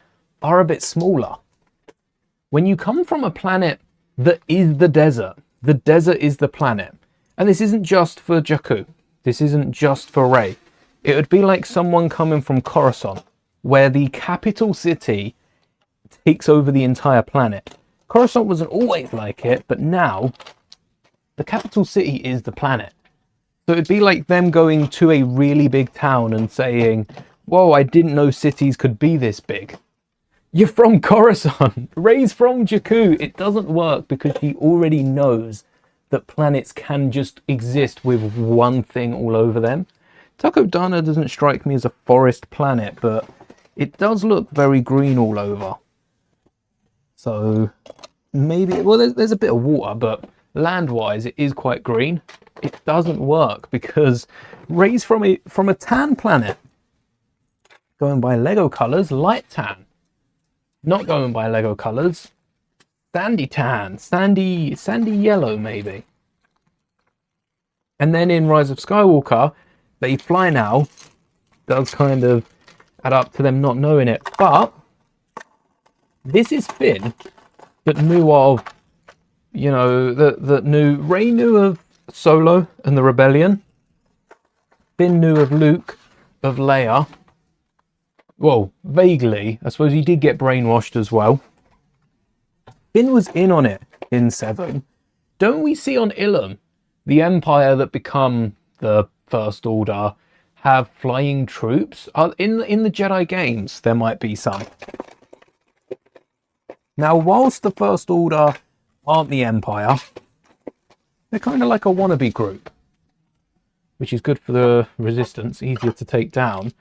A: are a bit smaller. When you come from a planet that is the desert is the planet. And this isn't just for Jakku. This isn't just for Rey. It would be like someone coming from Coruscant, where the capital city takes over the entire planet. Coruscant wasn't always like it, but now the capital city is the planet. So it'd be like them going to a really big town and saying, "Whoa, I didn't know cities could be this big." You're from Coruscant. Rey's from Jakku. It doesn't work because she already knows that planets can just exist with one thing all over them. Takodana doesn't strike me as a forest planet, but it does look very green all over. So maybe, well, there's a bit of water, but land-wise, it is quite green. It doesn't work because Rey's from a tan planet. Going by Lego colors, light tan. Not going by Lego colors, sandy tan, sandy yellow maybe. And then in Rise of Skywalker, they fly now. Does kind of add up to them not knowing it. But this is Finn that knew of, that knew, Rey knew of Solo and the Rebellion. Finn knew of Luke, of Leia. Well, vaguely. I suppose he did get brainwashed as well. Finn was in on it in 7. Don't we see on Ilum, the Empire that become the First Order, have flying troops? In the Jedi games, there might be some. Now, whilst the First Order aren't the Empire, they're kind of like a wannabe group, which is good for the Resistance, easier to take down.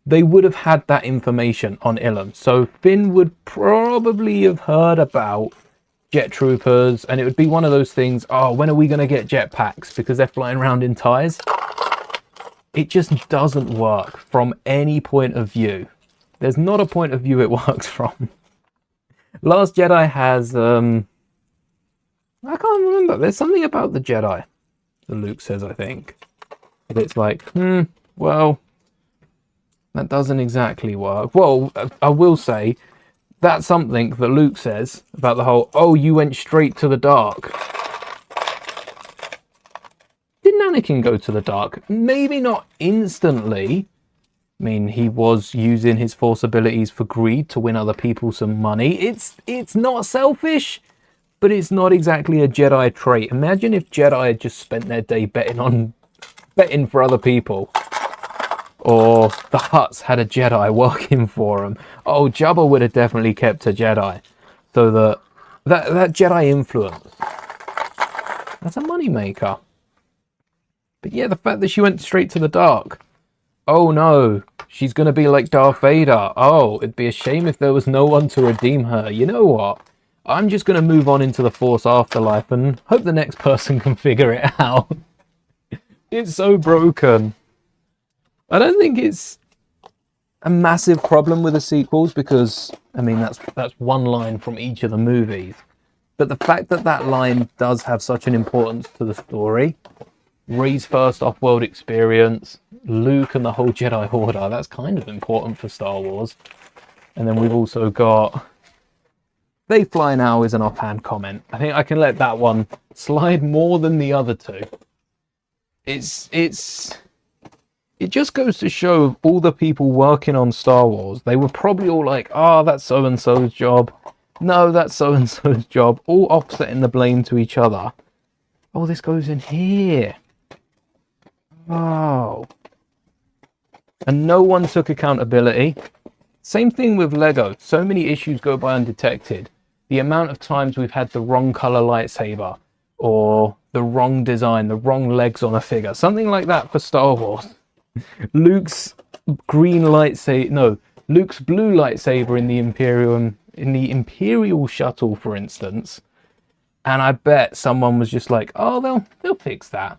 A: They would have had that information on Ilum. So Finn would probably have heard about jet troopers, and it would be one of those things, oh, when are we going to get jetpacks? Because they're flying around in TIEs. It just doesn't work from any point of view. There's not a point of view it works from. Last Jedi has, I can't remember. There's something about the Jedi that Luke says, I think. But it's like, well... that doesn't exactly work. Well, I will say that's something that Luke says about the whole, "Oh, you went straight to the dark." Didn't Anakin go to the dark? Maybe not instantly. I mean, he was using his Force abilities for greed to win other people some money. It's not selfish, but it's not exactly a Jedi trait. Imagine if Jedi had just spent their day betting for other people. Or the Hutts had a Jedi working for them. Oh, Jabba would have definitely kept a Jedi. so that Jedi influence, that's a money maker. But yeah, the fact that she went straight to the dark. Oh no, she's gonna be like Darth Vader. Oh, it'd be a shame if there was no one to redeem her. You know what? I'm just gonna move on into the Force Afterlife and hope the next person can figure it out. It's so broken. I don't think it's a massive problem with the sequels because, I mean, that's one line from each of the movies. But the fact that that line does have such an importance to the story, Rey's first off-world experience, Luke and the whole Jedi Order, that's kind of important for Star Wars. And then we've also got They Fly Now is an offhand comment. I think I can let that one slide more than the other two. It just goes to show all the people working on Star Wars, they were probably all like, oh, that's so-and-so's job. No, that's so-and-so's job. All offsetting the blame to each other. Oh, this goes in here. Oh. And no one took accountability. Same thing with Lego. So many issues go by undetected. The amount of times we've had the wrong color lightsaber, or the wrong design, the wrong legs on a figure, something like that for Star Wars. Luke's blue lightsaber in the Imperial shuttle, for instance. And I bet someone was just like, oh, they'll fix that.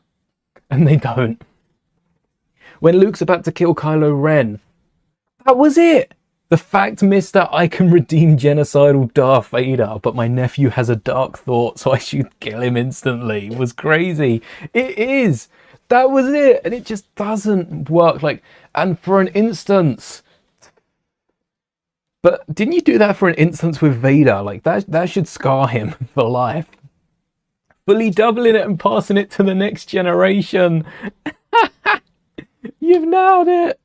A: And they don't. When Luke's about to kill Kylo Ren, that was it. The fact, mister, I can redeem genocidal Darth Vader, but my nephew has a dark thought, so I should kill him instantly, was crazy. It is. That was it. And it just doesn't work. And for an instance... But didn't you do that for an instance with Vader? That should scar him for life. Fully doubling it and passing it to the next generation. You've nailed it.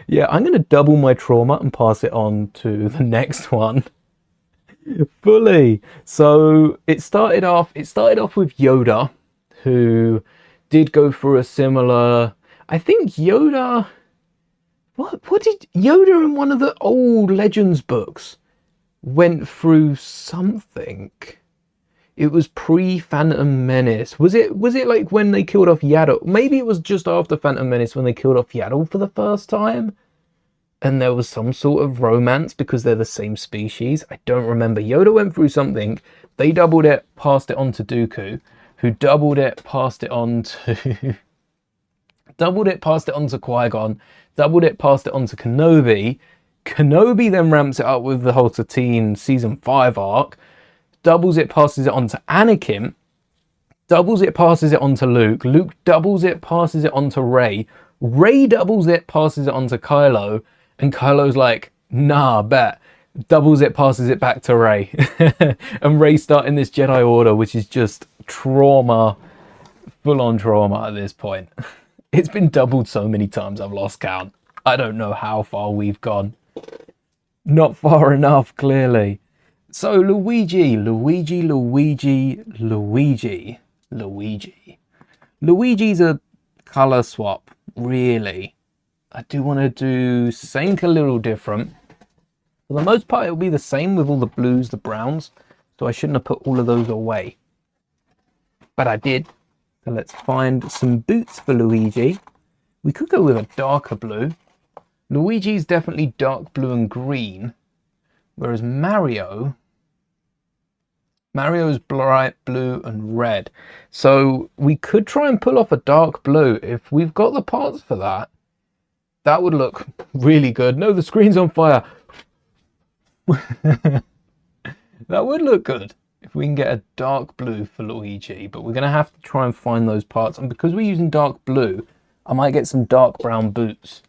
A: Yeah, I'm going to double my trauma and pass it on to the next one. Fully. So it started off with Yoda, who did go through a similar... I think Yoda... What did Yoda in one of the old Legends books went through something? It was pre-Phantom Menace. Was it like when they killed off Yaddle? Maybe it was just after Phantom Menace when they killed off Yaddle for the first time. And there was some sort of romance because they're the same species. I don't remember. Yoda went through something. They doubled it, passed it on to Dooku, who doubled it, passed it on to... doubled it, passed it on to Qui-Gon, doubled it, passed it on to Kenobi. Kenobi then ramps it up with the whole Satine Season 5 arc. Doubles it, passes it on to Anakin. Doubles it, passes it on to Luke. Luke doubles it, passes it on to Rey. Rey doubles it, passes it on to Kylo. And Kylo's like, nah, bet. Doubles it, passes it back to Rey. And Rey starting this Jedi Order, which is just trauma. Full-on trauma at this point. It's been doubled so many times I've lost count. I don't know how far we've gone. Not far enough, clearly. So Luigi. Luigi's a colour swap, really. I do want to do something a little different. For the most part, it'll be the same with all the blues, the browns. So I shouldn't have put all of those away. But I did. So let's find some boots for Luigi. We could go with a darker blue. Luigi's definitely dark blue and green. Whereas Mario's bright blue and red. So we could try and pull off a dark blue. If we've got the parts for that, that would look really good. No, the screen's on fire. That would look good if we can get a dark blue for Luigi, but we're going to have to try and find those parts. And because we're using dark blue, I might get some dark brown boots.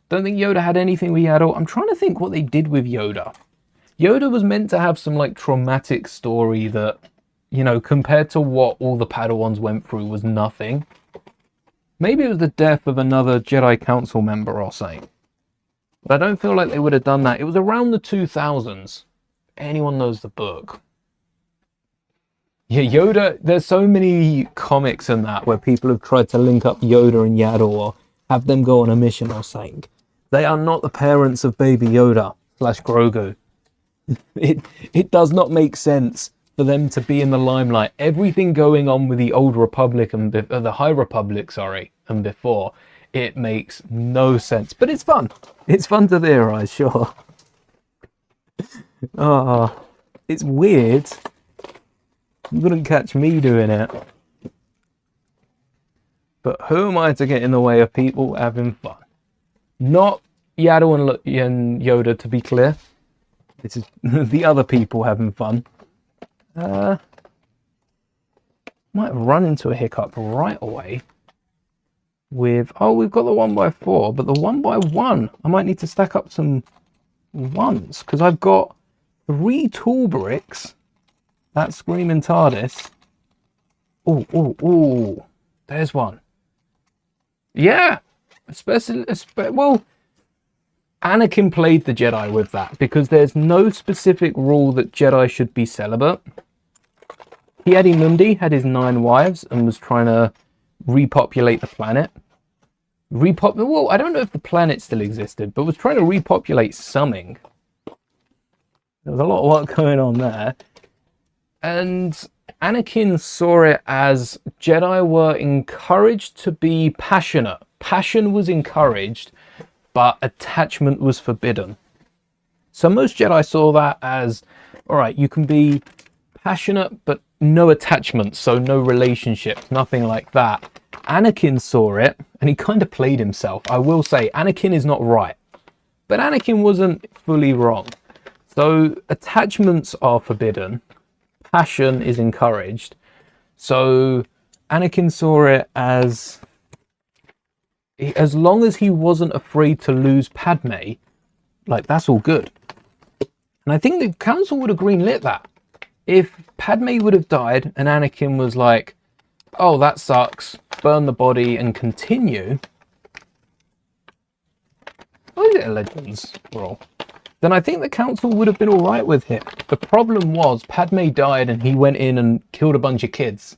A: Don't think Yoda had anything with Yaddle. I'm trying to think what they did with Yoda. Yoda was meant to have some traumatic story that, compared to what all the Padawans went through was nothing. Maybe it was the death of another Jedi Council member or something. But I don't feel like they would have done that. It was around the 2000s. Anyone knows the book. Yeah, Yoda, there's so many comics in that where people have tried to link up Yoda and Yaddle or have them go on a mission or something. They are not the parents of Baby Yoda / Grogu. It does not make sense for them to be in the limelight. Everything going on with the Old Republic and the High Republic, sorry, and before, it makes no sense. But it's fun. It's fun to theorize, sure. Oh, it's weird. You wouldn't catch me doing it. But who am I to get in the way of people having fun? Not Yaddle and Yoda, to be clear. This is the other people having fun. Might have run into a hiccup right away with... Oh, we've got the 1x4, but the 1x1, I might need to stack up some ones, because I've got 3 tool bricks. That screaming TARDIS. Oh, there's one. Yeah, well, Anakin played the Jedi with that, because there's no specific rule that Jedi should be celibate. Mouldie had his 9 wives and was trying to repopulate the planet. Well, I don't know if the planet still existed, but was trying to repopulate something. There was a lot of work going on there. And Anakin saw it as Jedi were encouraged to be passionate. Passion was encouraged, but attachment was forbidden. So most Jedi saw that as, all right, you can be passionate, but no attachment, so no relationships, nothing like that. Anakin saw it, and he kind of played himself. I will say, Anakin is not right, but Anakin wasn't fully wrong. So attachments are forbidden. Passion is encouraged. So Anakin saw it as long as he wasn't afraid to lose Padme, like, that's all good. And I think the council would have greenlit that. If Padme would have died and Anakin was like, oh, that sucks, burn the body and continue. Or is it a Legends role? Then I think the council would have been all right with him. The problem was Padme died and he went in and killed a bunch of kids.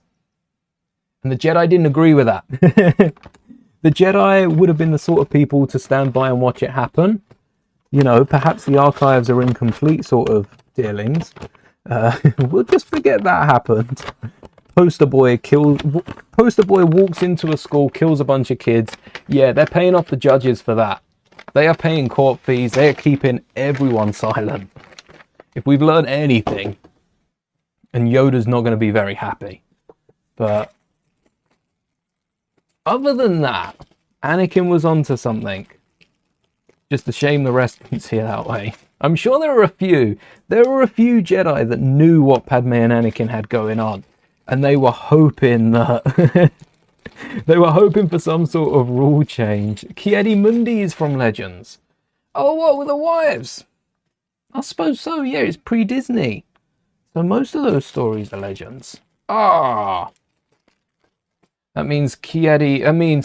A: And the Jedi didn't agree with that. The Jedi would have been the sort of people to stand by and watch it happen. You know, perhaps the archives are incomplete sort of dealings. We'll just forget that happened. Poster boy walks into a school, kills a bunch of kids. Yeah, they're paying off the judges for that. They are paying court fees. They are keeping everyone silent. If we've learned anything, and Yoda's not going to be very happy. But other than that, Anakin was onto something. Just a shame the rest didn't see it that way. I'm sure there were a few Jedi that knew what Padme and Anakin had going on. And they were hoping that... they were hoping for some sort of rule change. Mouldie is from Legends. Oh, what with the wives? I suppose so, yeah, it's pre-Disney. So most of those stories are Legends. Ah! That means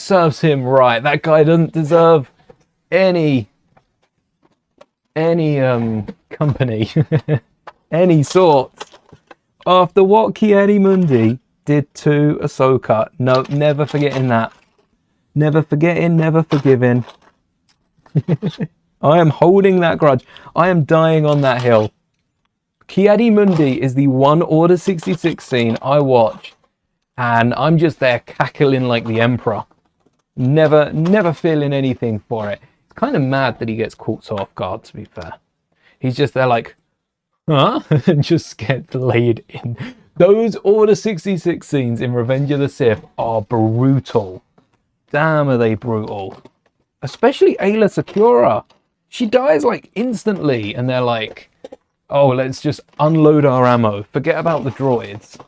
A: serves him right. That guy doesn't deserve any company. Any sort. After what Mouldie did to Ahsoka. No, never forgetting that. Never forgetting, never forgiving. I am holding that grudge. I am dying on that hill. Mouldie is the one Order 66 scene I watch, and I'm just there cackling like the Emperor. Never feeling anything for it. It's kind of mad that he gets caught so off guard, to be fair. He's just there like, huh? And just gets laid in. Those Order 66 scenes in Revenge of the Sith are brutal. Damn, are they brutal. Especially Ayla Secura. She dies like instantly, and they're like, oh, let's just unload our ammo. Forget about the droids.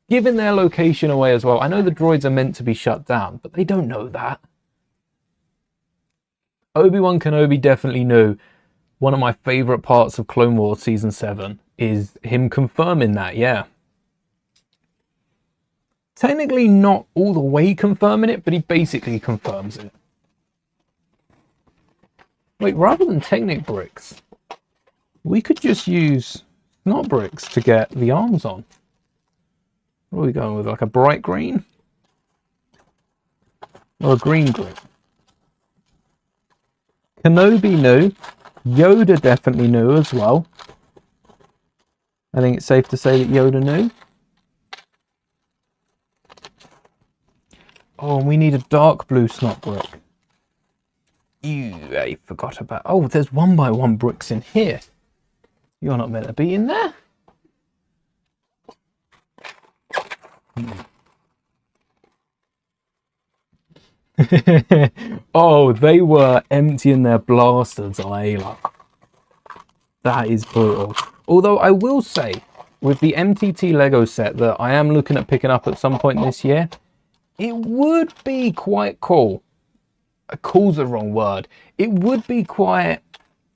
A: Giving their location away as well. I know the droids are meant to be shut down, but they don't know that. Obi-Wan Kenobi definitely knew. One of my favourite parts of Clone Wars Season 7 is him confirming that, yeah. Technically not all the way confirming it, but he basically confirms it. Wait, rather than Technic bricks, we could just use not bricks to get the arms on. What are we going with, like a bright green? Or a green green? Kenobi knew. Yoda definitely knew as well. I think it's safe to say that Yoda knew. Oh, and we need a dark blue snot brick. I forgot about... Oh, there's 1x1 bricks in here. You're not meant to be in there. Oh, they were emptying their blasters on Ayla. That is brutal. Although I will say, with the MTT Lego set that I am looking at picking up at some point this year, it would be quite cool. Cool's the wrong word. It would be quite...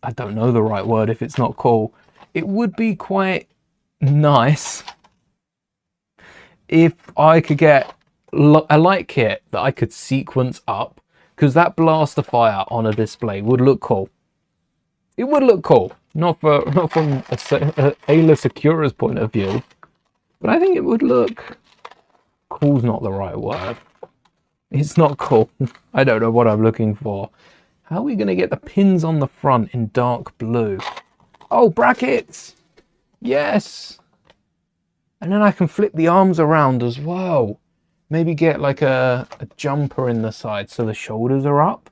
A: I don't know the right word if it's not cool. It would be quite nice if I could get a light kit that I could sequence up, because that blaster fire on a display would look cool. It would look cool, not from Ayla Secura's point of view, but I think it would look... Cool's not the right word. It's not cool. I don't know what I'm looking for. How are we going to get the pins on the front in dark blue? Oh, brackets! Yes! And then I can flip the arms around as well. Maybe get like a jumper in the side so the shoulders are up.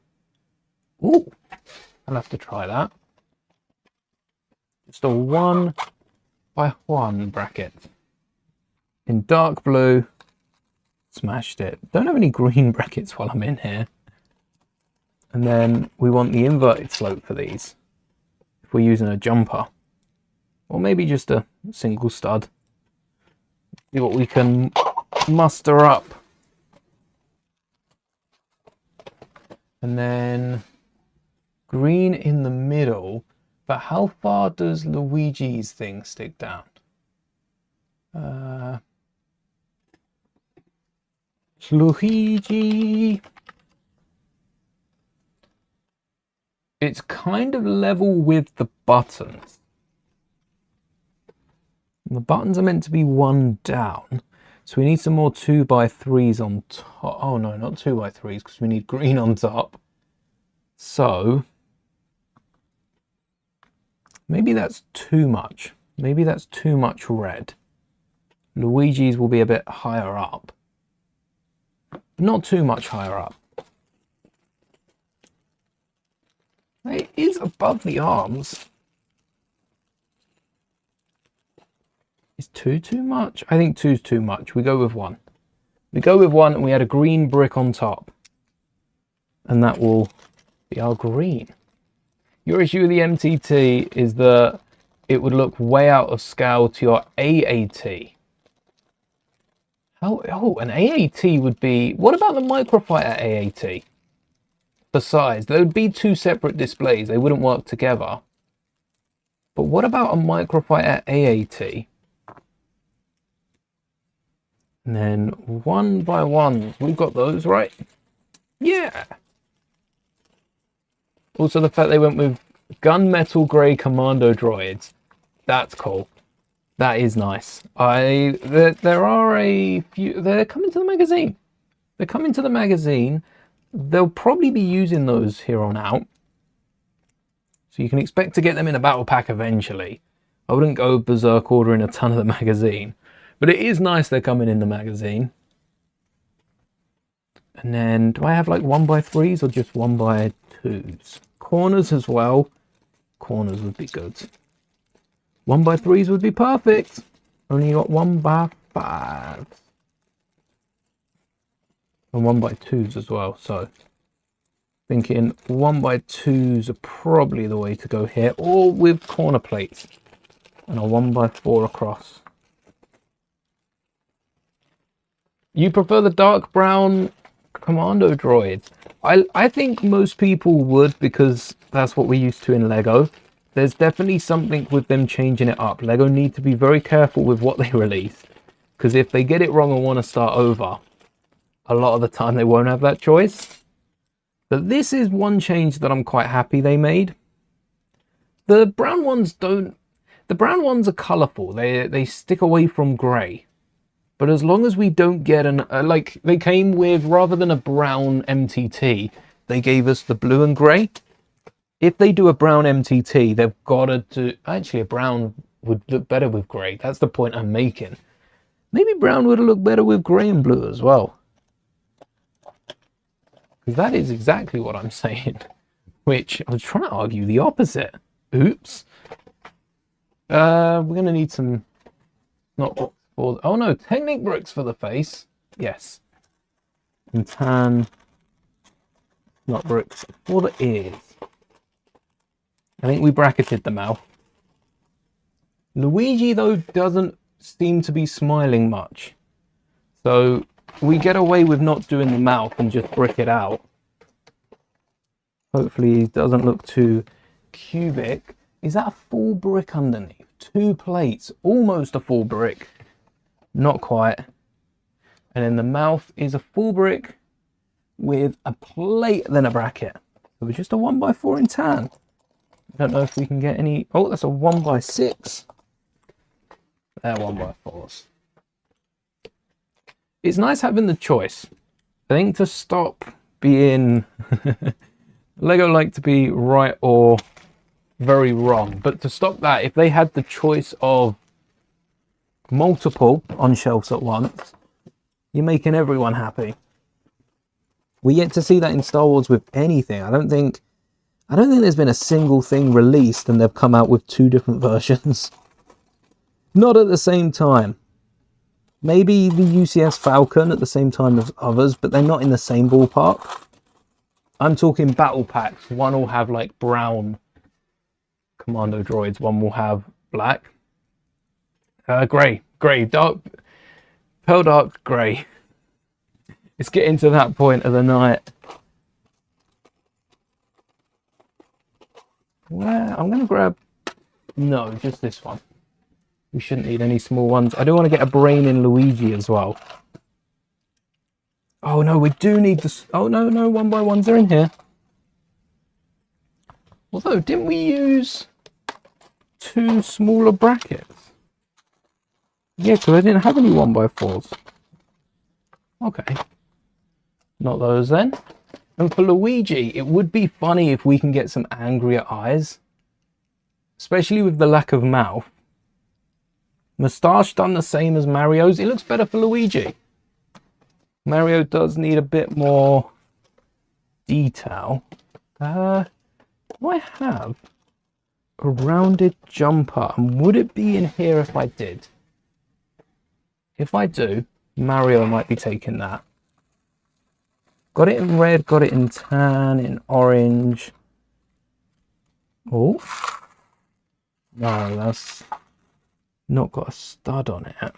A: Ooh, I'll have to try that. Just a 1x1 bracket. In dark blue. Smashed it. Don't have any green brackets while I'm in here. And then we want the inverted slope for these. If we're using a jumper. Or maybe just a single stud. See what we can muster up. And then green in the middle. But how far does Luigi's thing stick down? Luigi. It's kind of level with the buttons. The buttons are meant to be one down. So we need some more 2x3s on top. Oh no, not 2x3s, because we need green on top. So maybe that's too much. Maybe that's too much red. Luigi's will be a bit higher up. Not too much higher up. It is above the arms. Is 2 too much? I think 2's too much. We go with 1. We go with 1 and we add a green brick on top. And that will be our green. Your issue with the MTT is that it would look way out of scale to your AAT. Oh, an AAT would be... What about the Microfighter AAT? Besides, there would be 2 separate displays. They wouldn't work together. But what about a Microfighter AAT? And then 1x1. We've got those, right? Yeah. Also, the fact they went with gunmetal grey commando droids. That's cool. That is nice. There are a few... They're coming to the magazine. They're coming to the magazine. They'll probably be using those here on out. So you can expect to get them in a battle pack eventually. I wouldn't go berserk ordering a ton of the magazine. But it is nice they're coming in the magazine. And then, do I have like 1x3s or just 1x2s? Corners as well. Corners would be good. 1x3s would be perfect. Only got 1x5s. And 1x2s as well. So, thinking 1x2s are probably the way to go here. Or with corner plates. And a 1x4 across. You prefer the dark brown commando droid? I think most people would, because that's what we're used to in Lego. There's definitely something with them changing it up. Lego need to be very careful with what they release. Because if they get it wrong and want to start over, a lot of the time they won't have that choice. But this is one change that I'm quite happy they made. The brown ones don't... The brown ones are colourful. They stick away from grey. But as long as we don't get an... like, they came with, rather than a brown MTT, they gave us the blue and grey. If they do a brown MTT, they've got to do... Actually, a brown would look better with grey. That's the point I'm making. Maybe brown would have looked better with grey and blue as well. Because that is exactly what I'm saying. Which I was trying to argue the opposite. Oops. We're going to need some... Not for... Oh no, Technic bricks for the face. Yes. And tan... Not bricks for the ears. I think we bracketed the mouth. Luigi, though, doesn't seem to be smiling much. So we get away with not doing the mouth and just brick it out. Hopefully it doesn't look too cubic. Is that a full brick underneath? 2 plates, almost a full brick. Not quite. And then the mouth is a full brick with a plate, then a bracket. So it's just a 1x4 in tan. I don't know if we can get any... Oh, that's a 1x6. They're 1x4s. It's nice having the choice. I think to stop being... Lego like to be right or very wrong. But to stop that, if they had the choice of multiple on shelves at once, you're making everyone happy. We yet to see that in Star Wars with anything. I don't think there's been a single thing released and they've come out with 2 different versions. Not at the same time. Maybe the UCS Falcon at the same time as others, but they're not in the same ballpark. I'm talking battle packs. One will have like brown commando droids. One will have black. Grey, dark, pearl dark, grey. It's getting to that point of the night. Well, I'm going to grab... No, just this one. We shouldn't need any small ones. I do want to get a brain in Luigi as well. Oh no, we do need this. Oh no, 1x1s are in here. Although, didn't we use 2 smaller brackets? Yeah, because I didn't have any 1x4s. Okay. Not those then. And for Luigi, it would be funny if we can get some angrier eyes. Especially with the lack of mouth. Moustache done the same as Mario's. It looks better for Luigi. Mario does need a bit more detail. Do I have a rounded jumper? And would it be in here if I did? If I do, Mario might be taking that. Got it in red, got it in tan, in orange. Oh. No, that's not got a stud on it.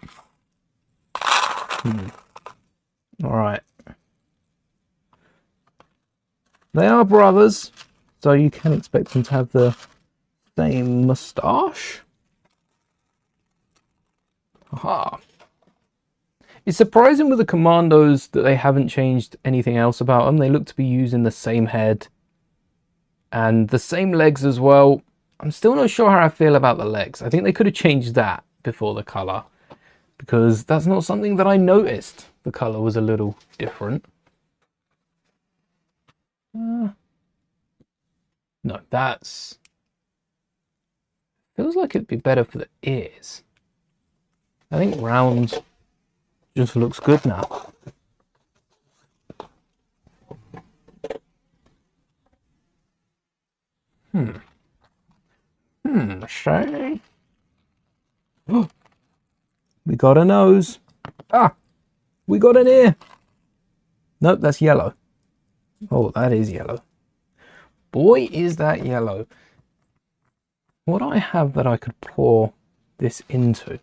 A: Alright. They are brothers, so you can expect them to have the same moustache. Aha. It's surprising with the Commandos that they haven't changed anything else about them. They look to be using the same head and the same legs as well. I'm still not sure how I feel about the legs. I think they could have changed that before the colour, because that's not something that I noticed. The colour was a little different. No, that's... Feels like it'd be better for the ears. I think round just looks good now. Shiny. We got a nose. We got an ear. Nope, that's yellow. Oh, that is yellow. Boy, is that yellow. What do I have that I could pour this into?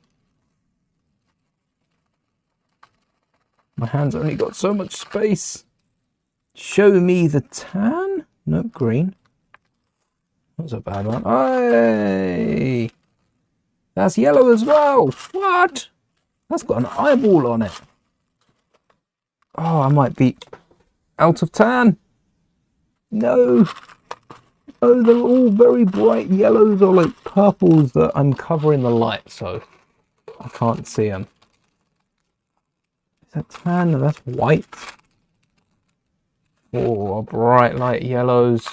A: My hand's only got so much space. Show me the tan. Nope, green. That was a bad one. Hey! That's yellow as well. What? That's got an eyeball on it. Oh, I might be out of tan. No. Oh, they're all very bright yellows or like purples that I'm covering the light, so I can't see them. Is that tan? No, that's white. Oh, bright light yellows.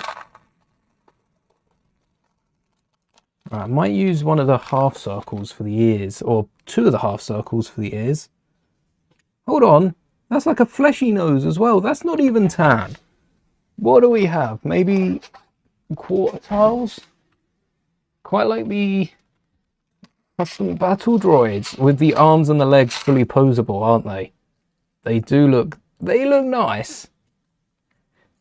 A: Right, I might use one of the half circles for the ears, or two of the half circles for the ears. Hold on, that's like a fleshy nose as well. That's not even tan. What do we have? Maybe quarter tiles? Quite like the custom battle droids with the arms and the legs fully posable, aren't they? They look nice.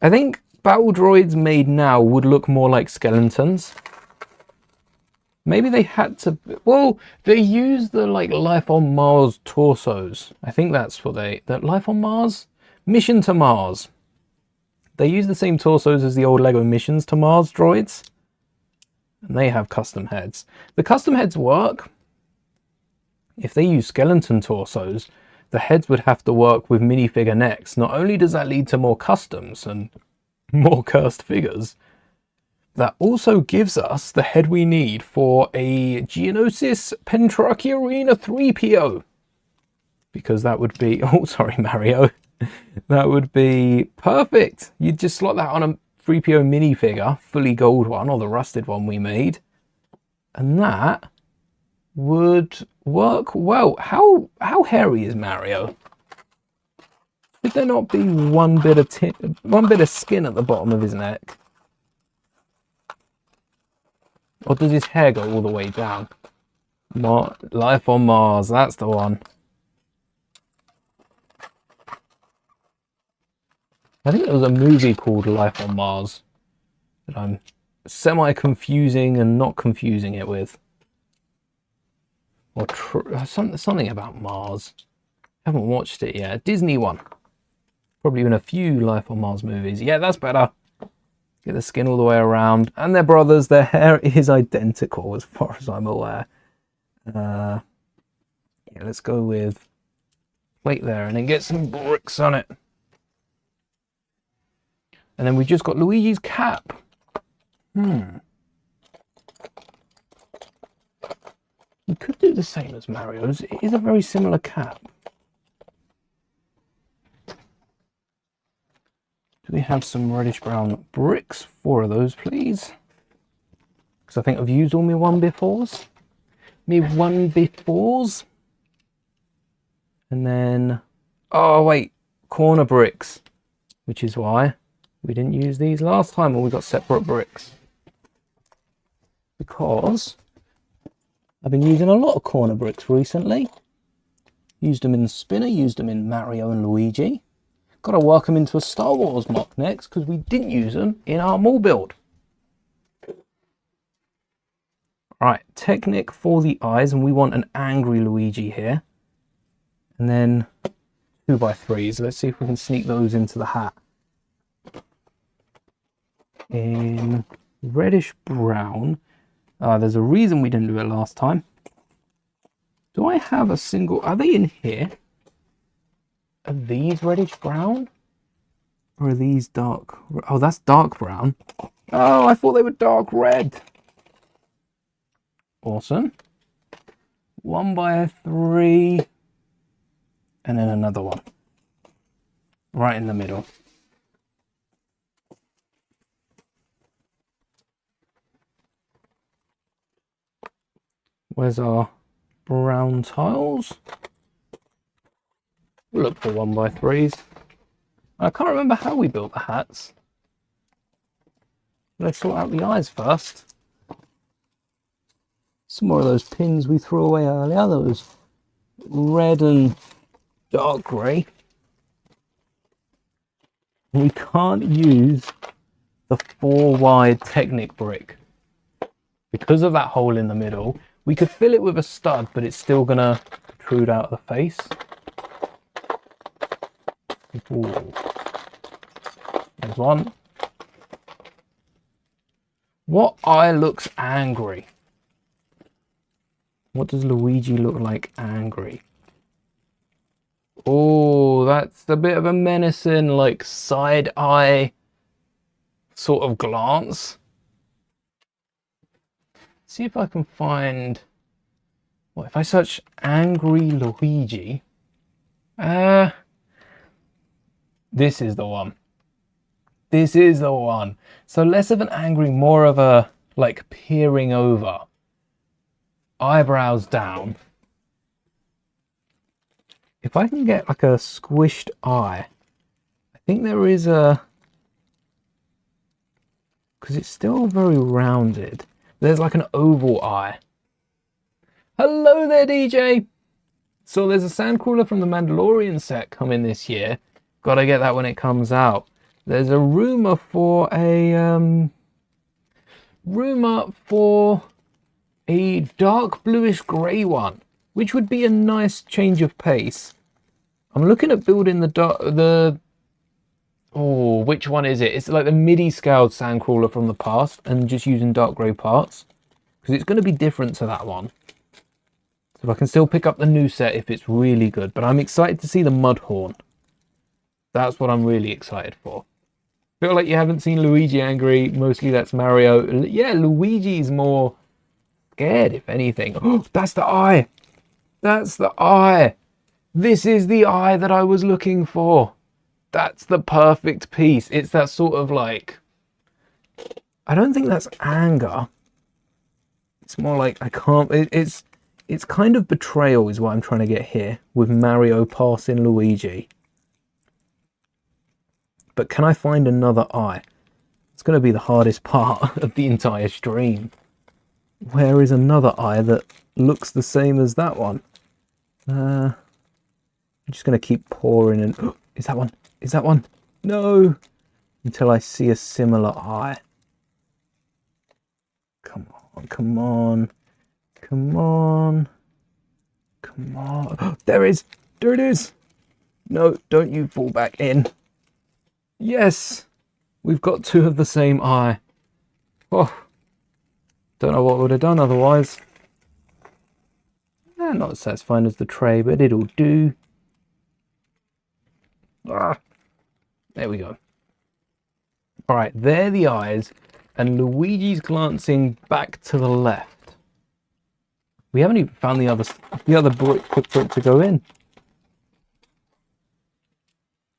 A: I think battle droids made now would look more like skeletons. Maybe they had to, well, they use the like Life on Mars torsos. I think that's what that Life on Mars? Mission to Mars. They use the same torsos as the old Lego Missions to Mars droids. And they have custom heads. The custom heads work. If they use skeleton torsos, the heads would have to work with minifigure necks. Not only does that lead to more customs and more cursed figures, that also gives us the head we need for a Geonosis Pentarchy Arena 3PO. Because that would be, oh sorry Mario, that would be perfect. You'd just slot that on a 3PO minifigure, fully gold one, or the rusted one we made. And that would work well. How hairy is Mario? Should there not be one bit of skin at the bottom of his neck? Or does his hair go all the way down? Life on Mars, that's the one. I think there was a movie called Life on Mars that I'm semi-confusing and not confusing it with. Or something about Mars. I haven't watched it yet. Disney one. Probably been a few Life on Mars movies. Yeah, that's better. Get the skin all the way around. And they're brothers. Their hair is identical as far as I'm aware. Yeah, let's go with plate there and then get some bricks on it. And then we've just got Luigi's cap. You could do the same as Mario's. It is a very similar cap. Do we have some reddish brown bricks? 4 of those, please. Because I think I've used all my 1x4s. And then, oh wait, corner bricks. Which is why we didn't use these last time when we got separate bricks. Because I've been using a lot of corner bricks recently. Used them in the spinner, used them in Mario and Luigi. Got to work them into a Star Wars Mach next because we didn't use them in our mall build. Right, Technic for the eyes, and we want an angry Luigi here. And then 2x3s. Let's see if we can sneak those into the hat. In reddish brown. There's a reason we didn't do it last time. Do I have a single... Are they in here? Are these reddish brown? Or are these dark... Oh, that's dark brown. Oh, I thought they were dark red. Awesome. 1x3. And then another one. Right in the middle. Where's our brown tiles? We'll look for 1x3s. I can't remember how we built the hats. Let's sort out the eyes first. Some more of those pins we threw away earlier. Those red and dark grey. We can't use the 4-wide Technic brick. Because of that hole in the middle, we could fill it with a stud, but it's still gonna protrude out of the face. Ooh. There's one. What eye looks angry? What does Luigi look like angry? Oh, that's a bit of a menacing, like, side eye sort of glance. See if I can find... What, if I search angry Luigi? This is the one. This is the one. So less of an angry, more of a, like, peering over eyebrows down. If I can get like a squished eye, I think there is a, because it's still very rounded. There's like an oval eye. Hello there, DJ. So there's a sandcrawler from the Mandalorian set coming this year. Gotta get that when it comes out. There's a rumor for a dark bluish grey one, which would be a nice change of pace. I'm looking at building which one is it? It's like the MIDI scaled sandcrawler from the past and just using dark grey parts, because it's going to be different to that one. So I can still pick up the new set if it's really good, but I'm excited to see the Mudhorn. That's what I'm really excited for. Feel like you haven't seen Luigi angry. Mostly that's Mario. Yeah, Luigi's more scared, if anything. Oh, that's the eye. That's the eye. This is the eye that I was looking for. That's the perfect piece. It's that sort of like, I don't think that's anger. It's more like I can't, it's kind of betrayal is what I'm trying to get here with Mario passing Luigi. But can I find another eye? It's going to be the hardest part of the entire stream. Where is another eye that looks the same as that one? I'm just going to keep pouring and... Oh, is that one? Is that one? No! Until I see a similar eye. Come on, come on. Come on. Come on. Oh, there it is! There it is! No, don't you fall back in. Yes! We've got two of the same eye. Oh. Don't know what I would have done otherwise. Not as satisfying as the tray, but it'll do. Ah, there we go. Alright, there are the eyes, and Luigi's glancing back to the left. We haven't even found the other brick for it to go in.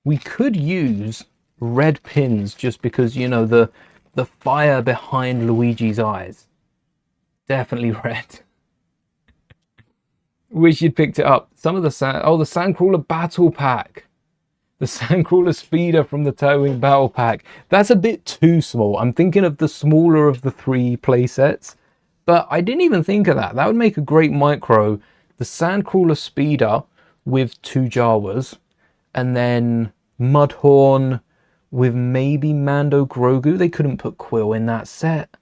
A: We could use red pins just because, you know, the fire behind Luigi's eyes. Definitely red. Wish you'd picked it up. Some of the the Sandcrawler Battle Pack. The Sandcrawler Speeder from the Towing Battle Pack. That's a bit too small. I'm thinking of the smaller of the three playsets. But I didn't even think of that. That would make a great micro. The Sandcrawler Speeder with two Jawas. And then Mudhorn with maybe Mando Grogu. They couldn't put Quill in that set.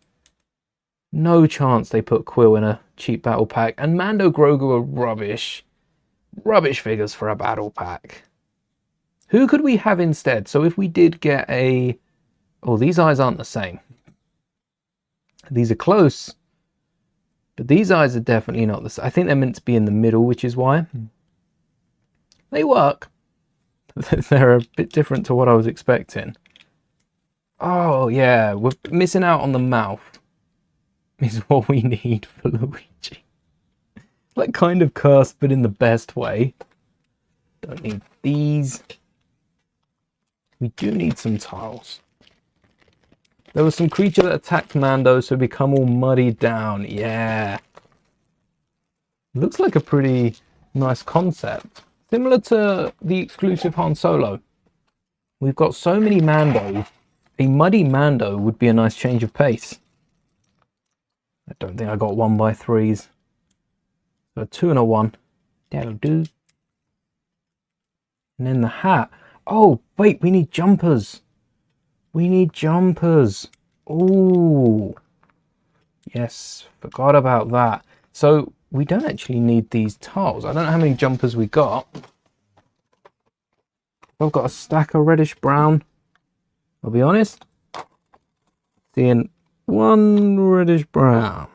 A: No chance they put Quill in a cheap battle pack. And Mando Grogu are rubbish. Rubbish figures for a battle pack. Who could we have instead? So if we did get a... Oh, these eyes aren't the same. These are close. But these eyes are definitely not the same. I think they're meant to be in the middle, which is why. They work. They're a bit different to what I was expecting. Oh, yeah. We're missing out on the mouth. Is what we need for Luigi. Like kind of cursed, but in the best way. Don't need these. We do need some tiles. There was some creature that attacked Mando, so become all muddied down. Yeah. Looks like a pretty nice concept. Similar to the exclusive Han Solo. We've got so many Mandos. A muddy Mando would be a nice change of pace. I don't think I got 1x3s. So a 2 and a 1. That'll do. And then the hat. Oh, wait, we need jumpers. We need jumpers. Ooh. Yes, forgot about that. So we don't actually need these tiles. I don't know how many jumpers we got. I've got a stack of reddish brown. I'll be honest. Seeing one reddish brown.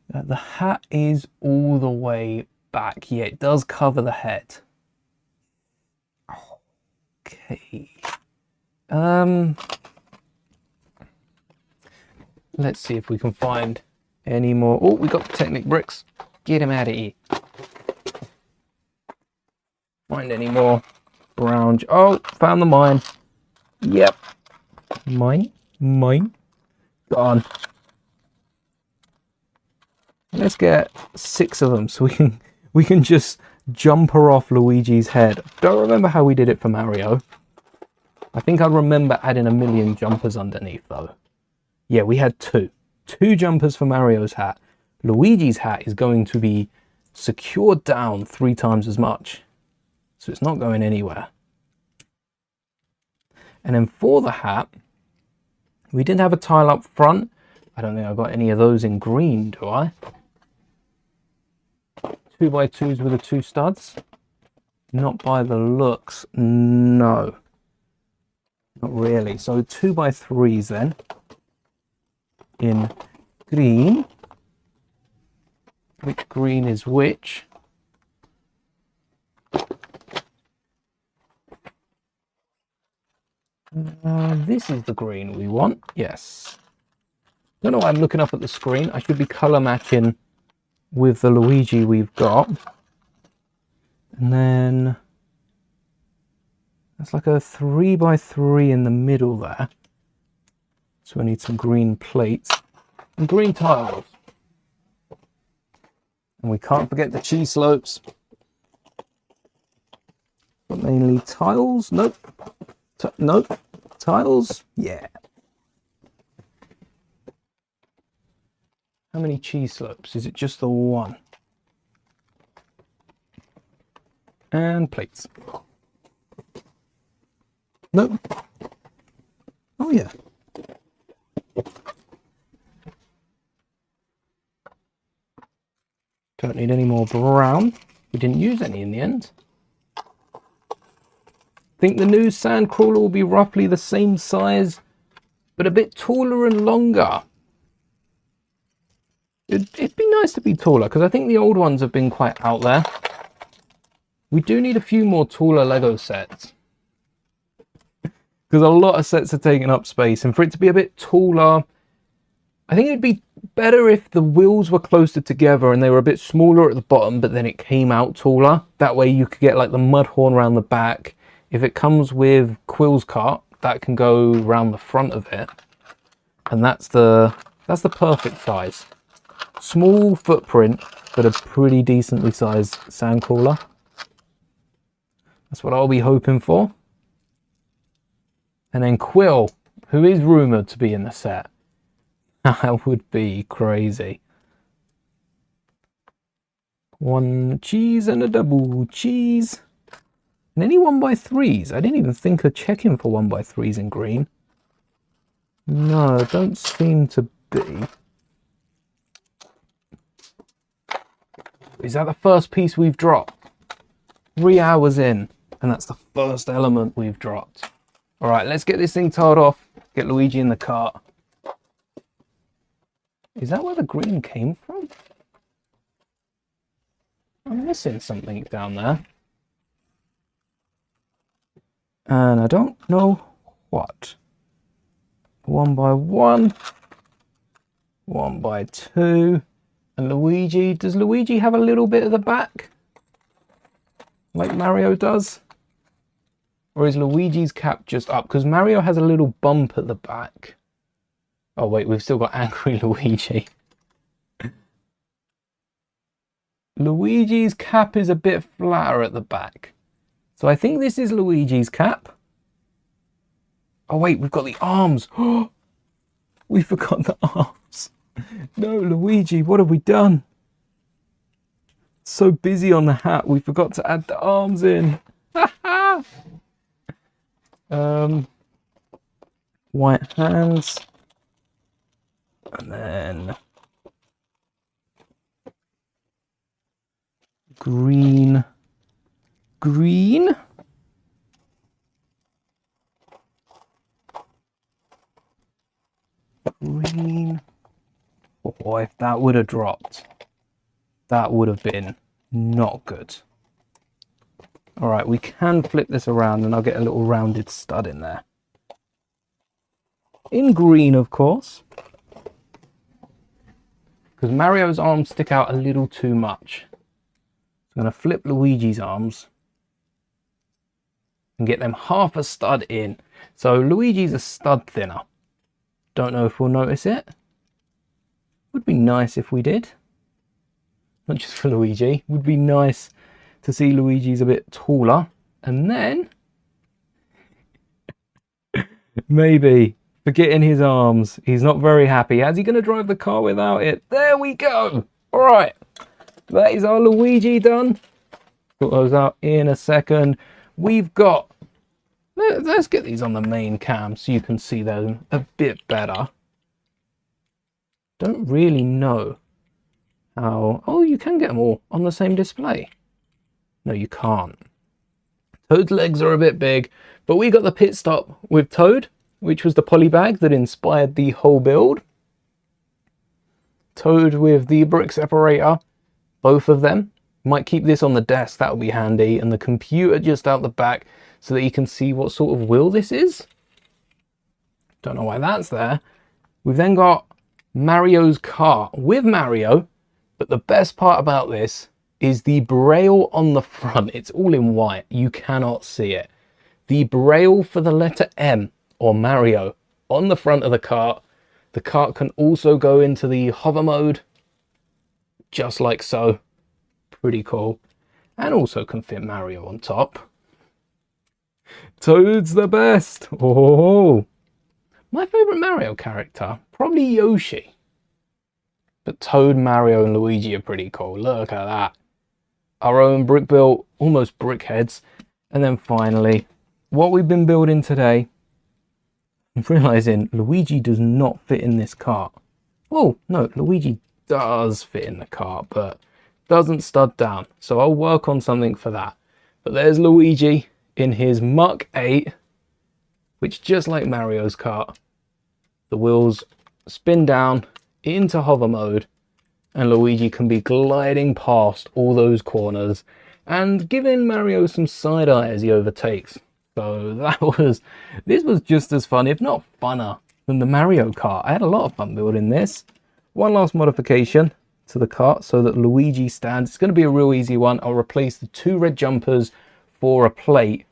A: The hat is all the way back. Yeah, it does cover the head. Okay. Let's see if we can find any more. Oh, we got the Technic bricks. Get him out of here. Find any more brown. Oh, found the mine. Yep. Mine. Gone. let's get 6 of them so we can just jumper off Luigi's head. Don't remember how we did it for Mario. I think I remember adding 1,000,000 jumpers underneath though. Yeah, we had 2 jumpers for Mario's hat. Luigi's hat is going to be secured down 3 times as much, so it's not going anywhere. And then for the hat, we didn't have a tile up front. I don't think I've got any of those in green, do I? 2x2s with the 2 studs? Not by the looks, no. Not really. So 2x3s then, in green. Which green is which? This is the green we want, yes. Don't know why I'm looking up at the screen. I should be colour matching with the Luigi we've got. And then that's like a 3x3 in the middle there. So I need some green plates and green tiles. And we can't forget the cheese slopes. But mainly tiles, nope. Nope. Tiles, yeah. How many cheese slopes? Is it just the 1? And plates. Nope. Oh yeah. Don't need any more brown. We didn't use any in the end. Think the new sand crawler will be roughly the same size, but a bit taller and longer. It'd be nice to be taller, because I think the old ones have been quite out there. We do need a few more taller Lego sets, because a lot of sets are taking up space, and for it to be a bit taller, I think it'd be better if the wheels were closer together and they were a bit smaller at the bottom, but then it came out taller. That way you could get like the mud horn around the back. If it comes with Quill's cart, that can go around the front of it, and that's the perfect size. Small footprint, but a pretty decently sized sand crawler. That's what I'll be hoping for. And then Quill, who is rumoured to be in the set. That would be crazy. 1 cheese and a double cheese. And any 1x3s? I didn't even think of checking for 1x3s in green. No, don't seem to be. Is that the first piece we've dropped? 3 hours in, and that's the first element we've dropped. All right, let's get this thing tiled off. Get Luigi in the cart. Is that where the green came from? I'm missing something down there. And I don't know what. 1x1. 1x2. And Luigi, does Luigi have a little bit at the back? Like Mario does? Or is Luigi's cap just up? Because Mario has a little bump at the back. Oh wait, we've still got Angry Luigi. Luigi's cap is a bit flatter at the back. So I think this is Luigi's cap. Oh wait, we've got the arms. We forgot the arms. No, Luigi, what have we done? So busy on the hat, we forgot to add the arms in. White hands. And then green. Green. Green. Oh, if that would have dropped, that would have been not good. All right, we can flip this around and I'll get a little rounded stud in there. In green, of course. Because Mario's arms stick out a little too much. I'm going to flip Luigi's arms and get them half a stud in. So Luigi's a stud thinner. Don't know if we'll notice it. Would be nice if we did. not just for Luigi. Would be nice to see Luigi's a bit taller. And then maybe forgetting his arms. He's not very happy. How's he going to drive the car without it? There we go. All right. That is our Luigi done. Sort those out in a second. We've got... Let's get these on the main cam so you can see them a bit better. Don't really know how... Oh, you can get them all on the same display. No, you can't. Toad's legs are a bit big, but we got the pit stop with Toad, which was the poly bag that inspired the whole build. Toad with the brick separator, both of them. Might keep this on the desk, that would be handy, and the computer just out the back so that you can see what sort of wheel this is. Don't know why that's there. We've then got Mario's kart with Mario, but the best part about this is the braille on the front. It's all in white, you cannot see it. The braille for the letter M, or Mario, on the front of the kart. The kart can also go into the hover mode, just like so. Pretty cool. And also can fit Mario on top. Toad's the best. Oh, my favorite Mario character, probably Yoshi. But Toad, Mario and Luigi are pretty cool. Look at that. Our own brick built, almost brick heads. And then finally, what we've been building today, I'm realizing Luigi does not fit in this cart. Oh, no, Luigi does fit in the cart, but doesn't stud down. So I'll work on something for that. But there's Luigi in his Mach 8, which, just like Mario's kart, the wheels spin down into hover mode and Luigi can be gliding past all those corners and giving Mario some side eye as he overtakes. So this was just as fun, if not funner, than the Mario Kart. I had a lot of fun building this. One last modification to the kart so that Luigi stands. It's going to be a real easy one. I'll replace the 2 red jumpers for a plate,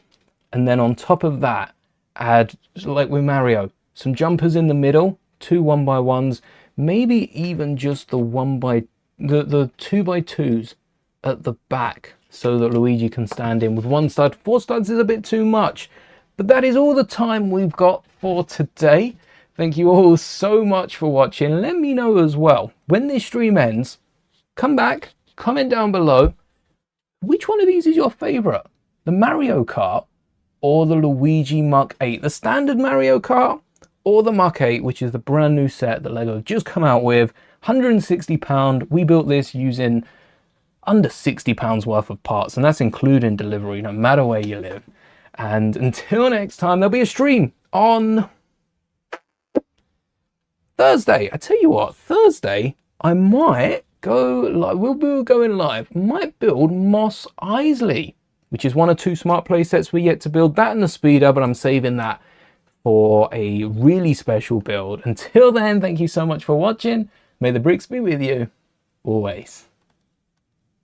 A: and then on top of that add, like with Mario, some jumpers in the middle, 2 1x1s, maybe even just the 2x2s at the back so that Luigi can stand in with 1 stud. 4 studs is a bit too much, but that is all the time we've got for today. Thank you all so much for watching. Let me know as well, when this stream ends, come back, comment down below, which one of these is your favorite? The Mario Kart or the Luigi Mach 8? The standard Mario Kart or the Mach 8, which is the brand new set that LEGO have just come out with. £160. We built this using under £60 worth of parts, and that's including delivery, no matter where you live. And until next time, there'll be a stream on Thursday. I tell you what, Thursday I might go live. We'll be going live. Might build Mos Eisley, which is 1 or 2 smart play sets we're yet to build. That and the speeder, but I'm saving that for a really special build. Until then, thank you so much for watching. May the bricks be with you always.